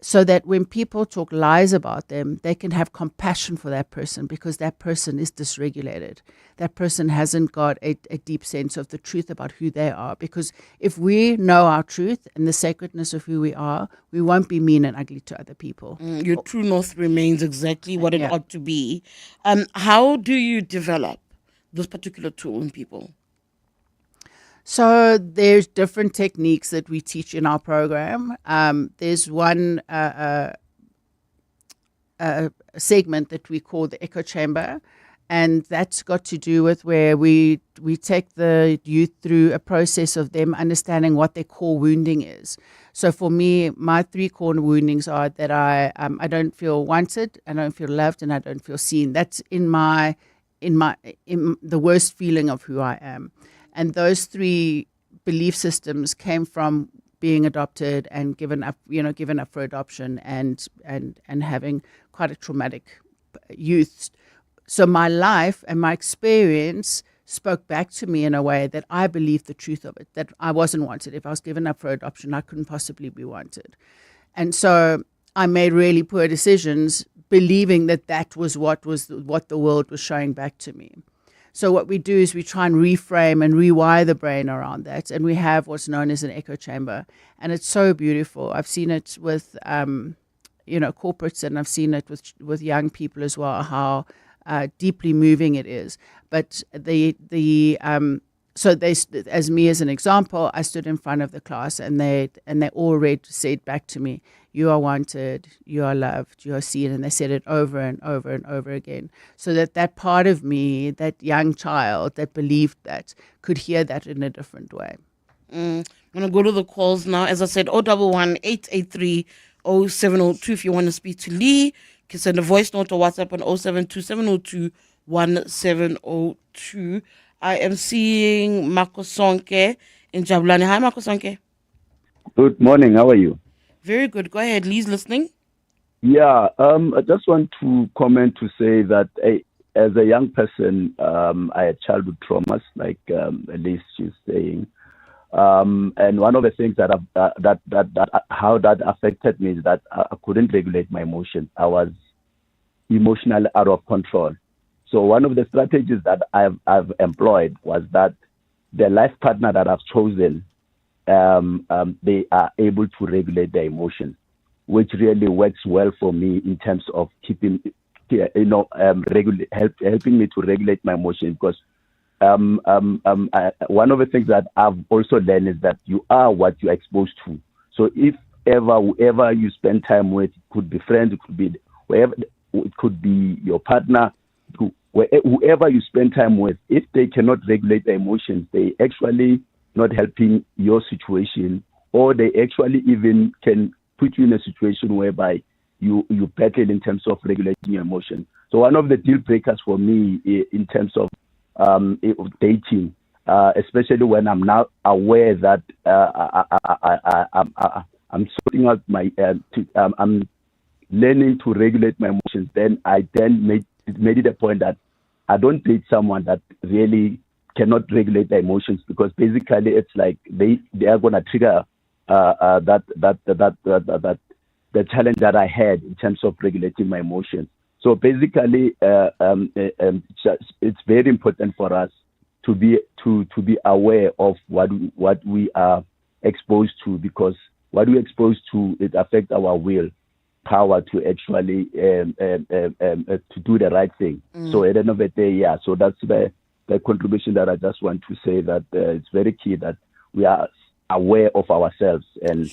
Speaker 17: so that when people talk lies about them, they can have compassion for that person, because that person is dysregulated. That person hasn't got a deep sense of the truth about who they are. Because if we know our truth and the sacredness of who we are, we won't be mean and ugly to other people.
Speaker 11: Your true north remains exactly what it ought to be. How do you develop this particular tool in people?
Speaker 17: So there's different techniques that we teach in our program. There's one segment that we call the echo chamber, and that's got to do with where we take the youth through a process of them understanding what their core wounding is. So for me, my 3 core woundings are that I don't feel wanted, I don't feel loved, and I don't feel seen. That's in the worst feeling of who I am. And those 3 belief systems came from being adopted and given up for adoption and having quite a traumatic youth. So my life and my experience spoke back to me in a way that I believed the truth of it, that I wasn't wanted. If I was given up for adoption, I couldn't possibly be wanted. And so I made really poor decisions, believing that was what the world was showing back to me. So what we do is we try and reframe and rewire the brain around that. And we have what's known as an echo chamber. And it's so beautiful. I've seen it with, corporates, and I've seen it with young people as well, how deeply moving it is. But so they, as me as an example, I stood in front of the class and they all said back to me, "You are wanted, you are loved, you are seen," and they said it over and over and over again. So that part of me, that young child that believed that, could hear that in a different way.
Speaker 11: I'm going to go to the calls now. As I said, 011-883-0702 if you want to speak to Lee. You can send a voice note or WhatsApp on 072-702-1702. I am seeing Makosonke in Jabulani. Hi, Makosonke.
Speaker 19: Good morning. How are you?
Speaker 11: Very good. Go ahead. Lee's listening.
Speaker 19: Yeah. I just want to comment to say that as a young person, I had childhood traumas, like Lee is saying. And one of the things that how that affected me is that I couldn't regulate my emotions. I was emotionally out of control. So one of the strategies that I've employed was that the life partner that I've chosen they are able to regulate their emotions, which really works well for me in terms of keeping, helping me to regulate my emotions. Because one of the things that I've also learned is that you are what you're exposed to. So if whoever you spend time with, it could be friends, it could be wherever, it could be your partner, whoever you spend time with, if they cannot regulate their emotions, they actually not helping your situation, or they actually even can put you in a situation whereby you battle in terms of regulating your emotions. So one of the deal breakers for me in terms of dating, especially when I'm now aware that I'm sorting out my, I'm learning to regulate my emotions, then I made it a point that I don't date someone that really cannot regulate their emotions, because basically it's like they are gonna trigger the challenge that I had in terms of regulating my emotions. So basically, it's very important for us to be aware of what we are exposed to, because what we're exposed to, it affects our will power to actually to do the right thing. So at the end of the day, so that's the contribution that I just want to say, that it's very key that we are aware of ourselves and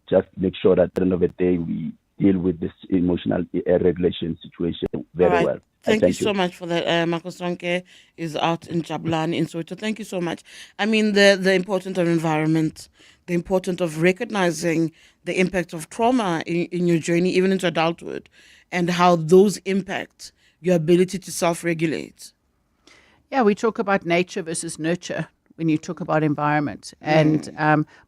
Speaker 19: just make sure that at the end of the day we deal with this emotional regulation situation very well.
Speaker 11: Thank you so much for that. Marcus Ronke is out in Jabulani in Soweto. Thank you so much. I mean, the importance of environment, the importance of recognizing the impact of trauma in your journey, even into adulthood, and how those impact your ability to self-regulate.
Speaker 17: Yeah, we talk about nature versus nurture when you talk about environment. And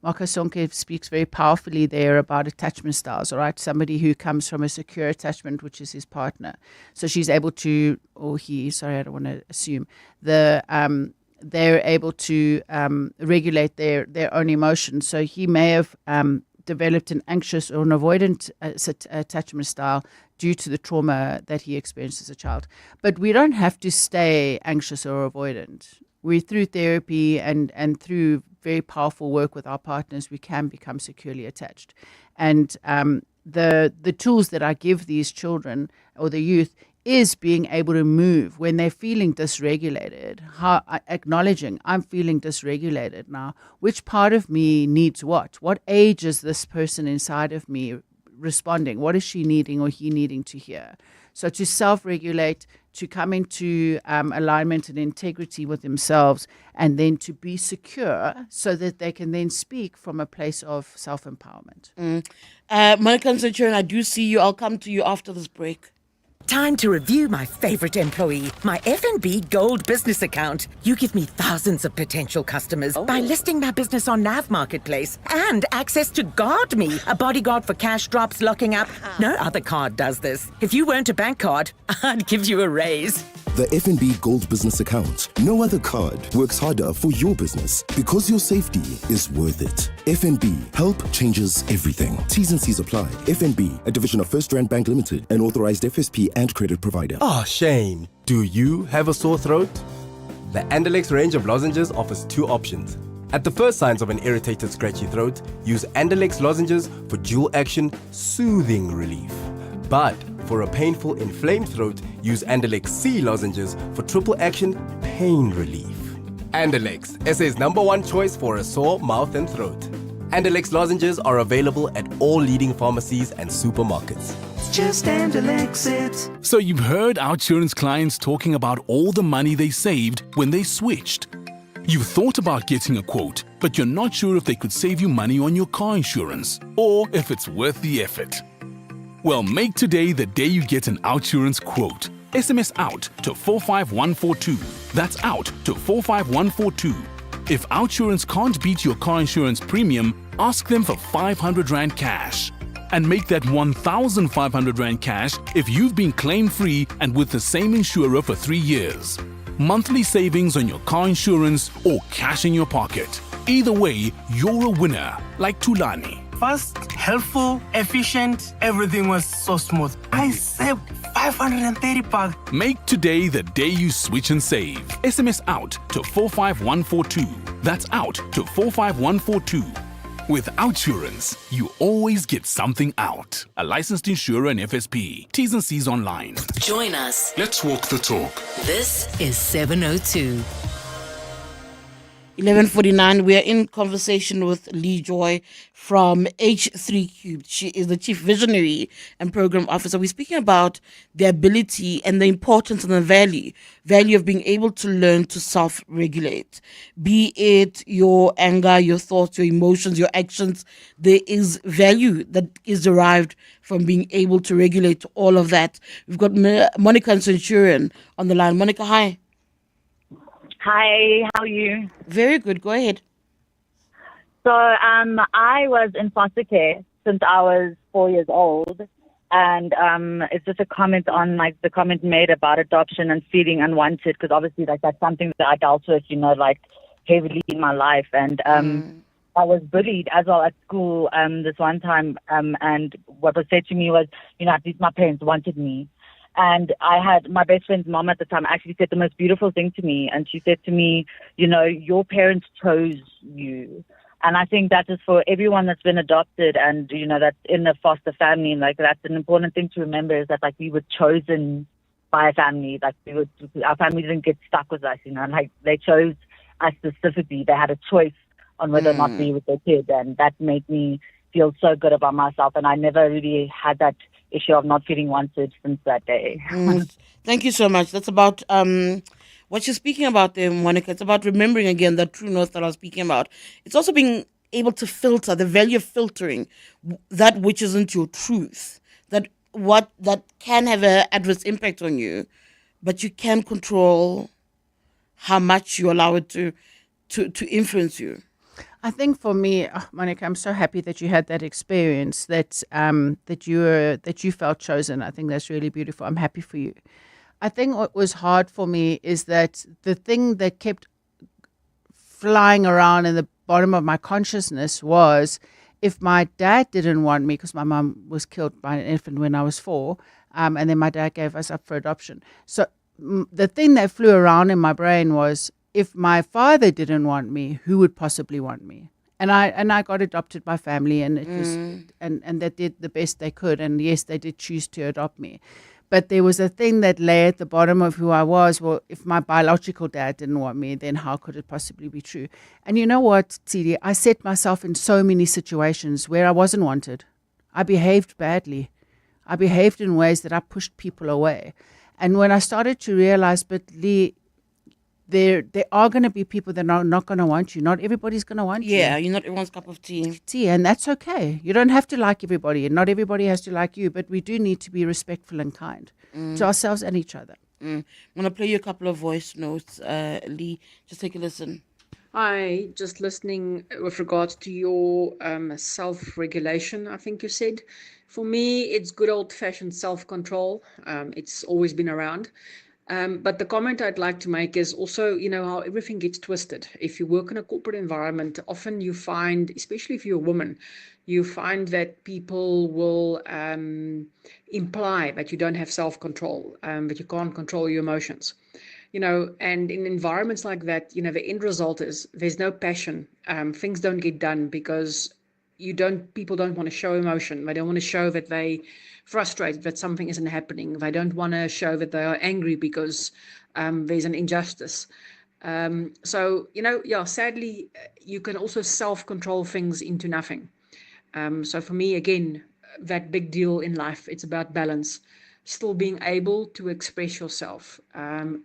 Speaker 17: Marcus Ronke speaks very powerfully there about attachment styles, all right? Somebody who comes from a secure attachment, which is his partner. So she's able to, or he, sorry, I don't want to assume, they're able to regulate their own emotions. So he may have developed an anxious or an avoidant attachment style due to the trauma that he experienced as a child. But we don't have to stay anxious or avoidant. Through therapy and through very powerful work with our partners, we can become securely attached. And the tools that I give these children or the youth is being able to move when they're feeling dysregulated, acknowledging I'm feeling dysregulated now. Which part of me needs what? What age is this person inside of me responding? What is she needing or he needing to hear? So to self-regulate, to come into alignment and integrity with themselves, and then to be secure so that they can then speak from a place of self-empowerment.
Speaker 11: Monica Centurion, I do see you. I'll come to you after this break.
Speaker 16: Time to review my favorite employee, my FNB Gold business account. You give me thousands of potential customers by listing my business on NAV Marketplace, and access to Guard Me, a bodyguard for cash drops, locking up. No other card does this. If you weren't a bank card, I'd give you a raise.
Speaker 21: The FNB Gold business account. No other card works harder for your business, because your safety is worth it. FNB, help changes everything. T's and C's apply. FNB, a division of First Rand Bank Limited, an authorized FSP and credit provider.
Speaker 22: Oh, shame. Do you have a sore throat? The Andalex range of lozenges offers two options. At the first signs of an irritated, scratchy throat, use Andalex lozenges for dual action, soothing relief. But for a painful, inflamed throat, use Andalex C lozenges for triple action, pain relief. Andalex, SA's #1 choice for a sore mouth and throat. Andalex lozenges are available at all leading pharmacies and supermarkets.
Speaker 23: Just Andalex it. So you've heard OUTsurance clients talking about all the money they saved when they switched. You've thought about getting a quote, but you're not sure if they could save you money on your car insurance, or if it's worth the effort. Well, make today the day you get an OUTsurance quote. SMS out to 45142. That's out to 45142. If OUTsurance can't beat your car insurance premium, ask them for 500 Rand cash. And make that 1,500 Rand cash if you've been claim-free and with the same insurer for 3 years. Monthly savings on your car insurance or cash in your pocket. Either way, you're a winner, like Tulani.
Speaker 24: Fast, helpful, efficient, everything was so smooth. I saved 530 bucks.
Speaker 23: Make today the day you switch and save. SMS out to 45142. That's out to 45142. With Outsurance, you always get something out. A licensed insurer and FSP. T's and C's online.
Speaker 4: Join us.
Speaker 2: Let's walk the talk.
Speaker 4: This is 702.
Speaker 11: 11:49. We are in conversation with Lee Joy from H3 Cubed. She is the Chief Visionary and Program Officer. We're speaking about the ability and the importance and the value of being able to learn to self-regulate. Be it your anger, your thoughts, your emotions, your actions. There is value that is derived from being able to regulate all of that. We've got Monica and Centurion on the line. Monica, hi.
Speaker 7: Hi, how are you?
Speaker 11: Very good. Go ahead.
Speaker 7: So I was in foster care since I was 4 years old. And it's just a comment on like the comment made about adoption and feeling unwanted, because obviously like that's something that I dealt with, like heavily in my life. And I was bullied as well at school this one time. And what was said to me was, at least my parents wanted me. And I had my best friend's mom at the time actually said the most beautiful thing to me. And she said to me, your parents chose you. And I think that is for everyone that's been adopted and, that's in a foster family. Like, that's an important thing to remember, is that, like, we were chosen by a family. Like, our family didn't get stuck with us, like, they chose us specifically. They had a choice on whether or not to be with their kid. And that made me feel so good about myself. And I never really had that issue of not feeling wanted since that day.
Speaker 11: Thank you so much. That's about what you're speaking about there, Monica. It's about remembering again that true north that I was speaking about. It's also being able to filter, the value of filtering that which isn't your truth, that can have an adverse impact on you, but you can control how much you allow it to influence you.
Speaker 17: I think for me, Monica, I'm so happy that you had that experience, that you felt chosen. I think that's really beautiful. I'm happy for you. I think what was hard for me is that the thing that kept flying around in the bottom of my consciousness was, if my dad didn't want me, because my mom was killed by an infant when I was 4, and then my dad gave us up for adoption. So the thing that flew around in my brain was, if my father didn't want me, who would possibly want me? And I got adopted by family, and it was and they did the best they could. And yes, they did choose to adopt me. But there was a thing that lay at the bottom of who I was. Well, if my biological dad didn't want me, then how could it possibly be true? And you know what, Tshidi? I set myself in so many situations where I wasn't wanted. I behaved badly. I behaved in ways that I pushed people away. And when I started to realize, but Lee, there are going to be people that are not going to want you. Not everybody's going to want you.
Speaker 11: Yeah, you're not everyone's cup of tea.
Speaker 17: And that's okay. You don't have to like everybody, and not everybody has to like you, but we do need to be respectful and kind to ourselves and each other.
Speaker 11: I'm going to play you a couple of voice notes, Lee. Just take a listen.
Speaker 9: Hi, just listening with regards to your self-regulation, I think you said. For me, it's good old-fashioned self-control. It's always been around. But the comment I'd like to make is also, how everything gets twisted. If you work in a corporate environment, often you find, especially if you're a woman, you find that people will imply that you don't have self-control, that you can't control your emotions. And in environments like that, the end result is there's no passion. Things don't get done because people don't want to show emotion. They don't want to show that they frustrated that something isn't happening. They don't want to show that they are angry because there's an injustice. Sadly, you can also self-control things into nothing. So for me, again, that big deal in life, it's about balance. Still being able to express yourself,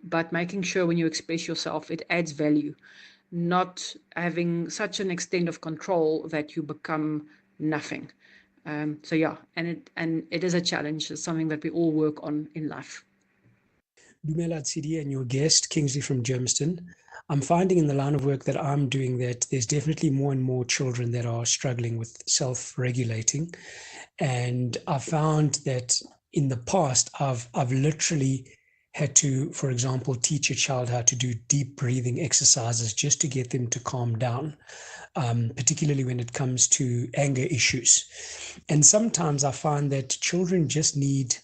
Speaker 9: but making sure when you express yourself, it adds value. Not having such an extent of control that you become nothing. And it is a challenge. It's something that we all work on in life.
Speaker 12: Dumela Tshidi and your guest, Kingsley from Germiston. I'm finding in the line of work that I'm doing that there's definitely more and more children that are struggling with self-regulating. And I found that in the past, I've literally had to, for example, teach a child how to do deep breathing exercises just to get them to calm down, particularly when it comes to anger issues. And sometimes I find that children just need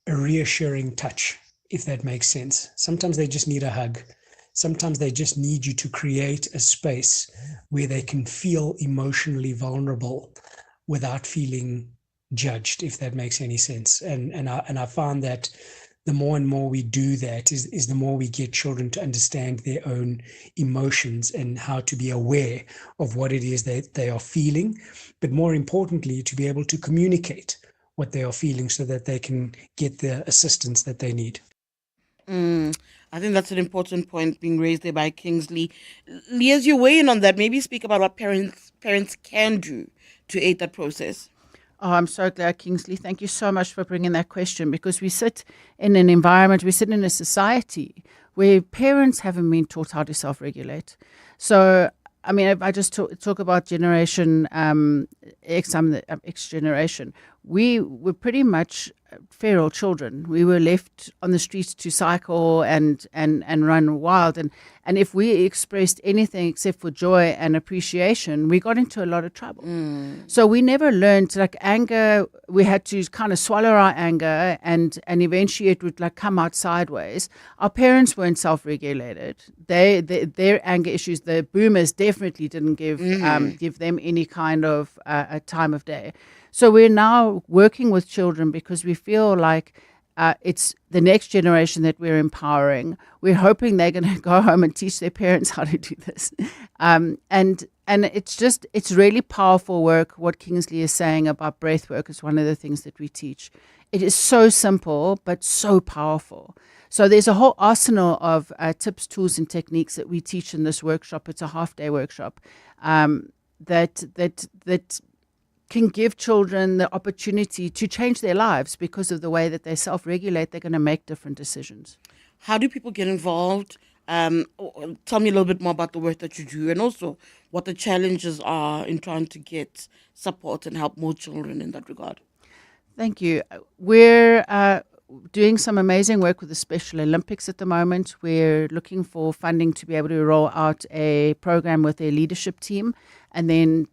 Speaker 12: a reassuring touch, if that makes sense. Sometimes they just need a hug. Sometimes they just need you to create a space where they can feel emotionally vulnerable without feeling judged, if that makes any sense. And I found that the more and more we do that is the more we get children to understand their own emotions and how to be aware of what it is that they are feeling, but more importantly, to be able to communicate what they are feeling so that they can get the assistance that they need.
Speaker 11: I think that's an important point being raised there by Kingsley. Lee, as you weigh in on that, maybe speak about what parents can do to aid that process.
Speaker 17: Oh, I'm so glad, Kingsley. Thank you so much for bringing that question, because we sit in an environment, we sit in a society where parents haven't been taught how to self-regulate. So, I mean, if I just talk about Generation X, I'm the X generation, we were pretty much feral children. We were left on the streets to cycle and run wild. And if we expressed anything except for joy and appreciation, we got into a lot of trouble. So we never learned, like, anger. We had to kind of swallow our anger, and eventually it would, like, come out sideways. Our parents weren't self-regulated. Their anger issues, the boomers definitely didn't give them any kind of a time of day. So we're now working with children because we feel like it's the next generation that we're empowering. We're hoping they're going to go home and teach their parents how to do this. And it's really powerful work. What Kingsley is saying about breath work is one of the things that we teach. It is so simple, but so powerful. So there's a whole arsenal of tips, tools, and techniques that we teach in this workshop. It's a half-day workshop that can give children the opportunity to change their lives because of the way that they self-regulate. They're going to make different decisions.
Speaker 11: How do people get involved? Tell me a little bit more about the work that you do, and also what the challenges are in trying to get support and help more children in that regard.
Speaker 17: Thank you. We're doing some amazing work with the Special Olympics at the moment. We're looking for funding to be able to roll out a program with their leadership team, and then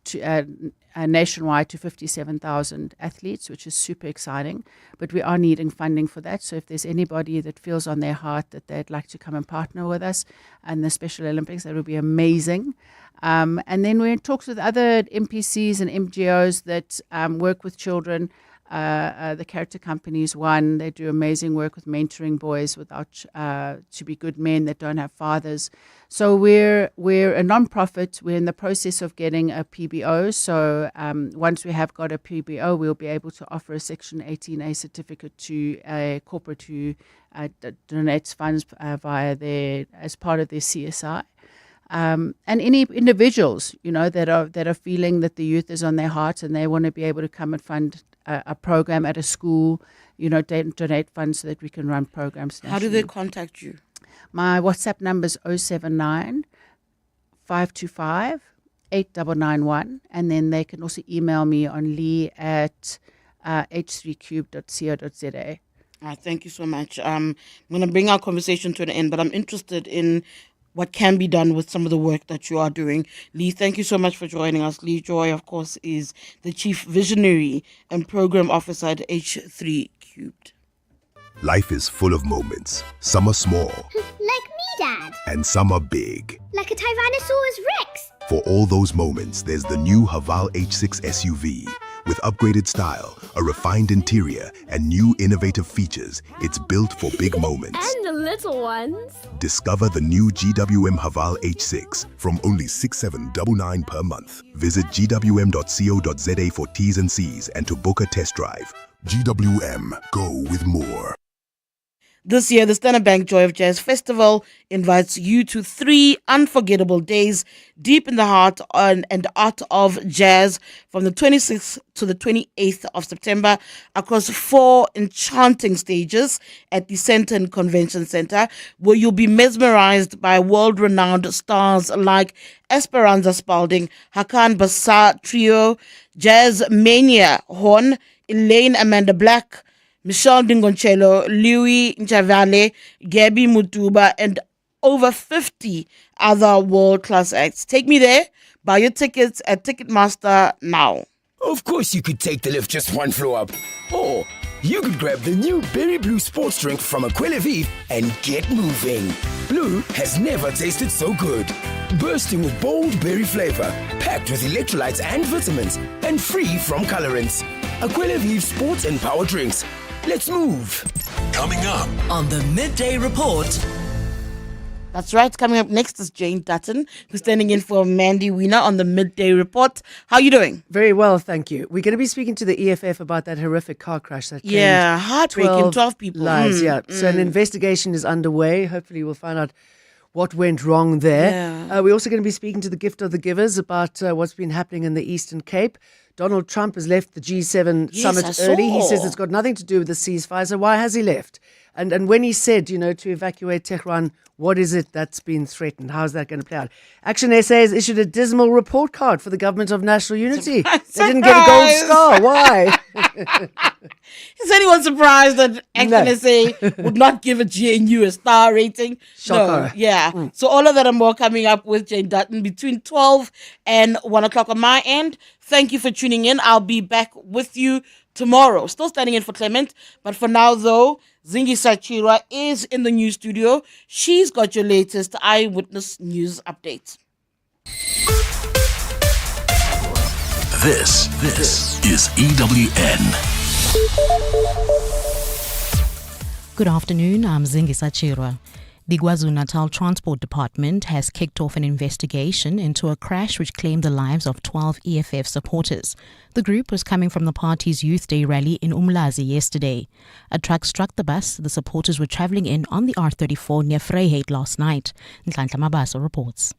Speaker 17: nationwide to 57,000 athletes, which is super exciting. But we are needing funding for that. So if there's anybody that feels on their heart that they'd like to come and partner with us and the Special Olympics, that would be amazing. And then we're in talks with other MPCs and MGOs that work with children. The Character Company is one. They do amazing work with mentoring boys without to be good men that don't have fathers. So we're a non-profit. We're in the process of getting a PBO. So once we have got a PBO, we'll be able to offer a Section 18A certificate to a corporate who donates funds as part of their CSI. And any individuals, that are feeling that the youth is on their heart and they want to be able to come and fund a program at a school, donate funds so that we can run programs nationally.
Speaker 11: How do they contact you?
Speaker 17: My WhatsApp number is 079 525 8991, and then they can also email me on lee@h3cube.co.za.
Speaker 11: Thank you so much. I'm going to bring our conversation to an end, but I'm interested in what can be done with some of the work that you are doing. Lee, thank you so much for joining us. Lee Joy, of course, is the Chief Visionary and Program Officer at H3 Cubed.
Speaker 3: Life is full of moments. Some are small.
Speaker 5: Like me, Dad.
Speaker 3: And some are big.
Speaker 5: Like a Tyrannosaurus Rex.
Speaker 3: For all those moments, there's the new Haval H6 SUV. With upgraded style, a refined interior, and new innovative features, it's built for big moments.
Speaker 5: And the little ones.
Speaker 3: Discover the new GWM Haval H6 from only 6,799 per month. Visit gwm.co.za for T's and C's and to book a test drive. GWM, go with more.
Speaker 11: This year, the Standard Bank Joy of Jazz Festival invites you to 3 unforgettable days deep in the heart and art of jazz from the 26th to the 28th of September across 4 enchanting stages at the Centre Convention Center, where you'll be mesmerized by world-renowned stars like Esperanza Spalding, Hakan Bassar Trio, Jazz Mania Horn, Elaine Amanda Black, Michelle Dingoncello, Louis Njavale, Gabby Mutuba, and over 50 other world-class acts. Take me there. Buy your tickets at Ticketmaster now.
Speaker 13: Of course you could take the lift just one floor up. Or
Speaker 10: you could grab the new Berry Blue sports drink from Aquila Vive and get moving. Blue has never tasted so good. Bursting with bold berry flavor, packed with electrolytes and vitamins, and free from colorants. Aquila Vive sports and power drinks. Let's move.
Speaker 8: Coming up on the Midday Report.
Speaker 11: That's right. Coming up next is Jane Dutton, who's standing in for Mandy Wiener on the Midday Report. How are you doing?
Speaker 13: Very well, thank you. We're going to be speaking to the EFF about that horrific car crash that
Speaker 11: claimed heartbreaking, 12 people.
Speaker 13: Lives, So an investigation is underway. Hopefully we'll find out what went wrong there. We're also going to be speaking to the Gift of the Givers about what's been happening in the Eastern Cape. Donald Trump has left the G7 summit early. He says it's got nothing to do with the ceasefire. So why has he left? And when he said, to evacuate Tehran, what is it that's been threatened? How's that going to play out? Action SA has issued a dismal report card for the Government of National Unity. They didn't get a gold star. Why?
Speaker 11: Is anyone surprised that Action SA would not give a GNU a star rating?
Speaker 13: Shocker.
Speaker 11: No. So all of that and more coming up with Jane Dutton between 12 and 1 o'clock on my end. Thank you for tuning in. I'll be back with you tomorrow. Still standing in for Clement. But for now, though, Zingisa Chirwa is in the news studio. She's got your latest eyewitness news update.
Speaker 8: This is EWN.
Speaker 14: Good afternoon, I'm Zingisa Chirwa. The KwaZulu-Natal Transport Department has kicked off an investigation into a crash which claimed the lives of 12 EFF supporters. The group was coming from the party's Youth Day rally in Umlazi yesterday. A truck struck the bus the supporters were travelling in on the R34 near Vryheid last night. Nhlanhla Mabaso reports.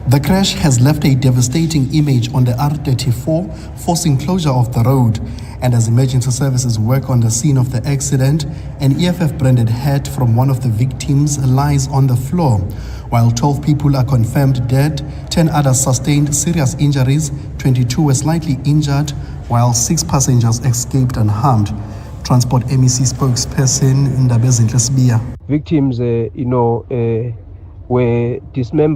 Speaker 18: The crash has left a devastating image on the R34, forcing closure of the road. And as emergency services work on the scene of the accident, an EFF-branded hat from one of the victims lies on the floor. While 12 people are confirmed dead, 10 others sustained serious injuries, 22 were slightly injured, while 6 passengers escaped unharmed. Transport MEC spokesperson Ndabezinhle Sibiya.
Speaker 25: Victims, were dismembered.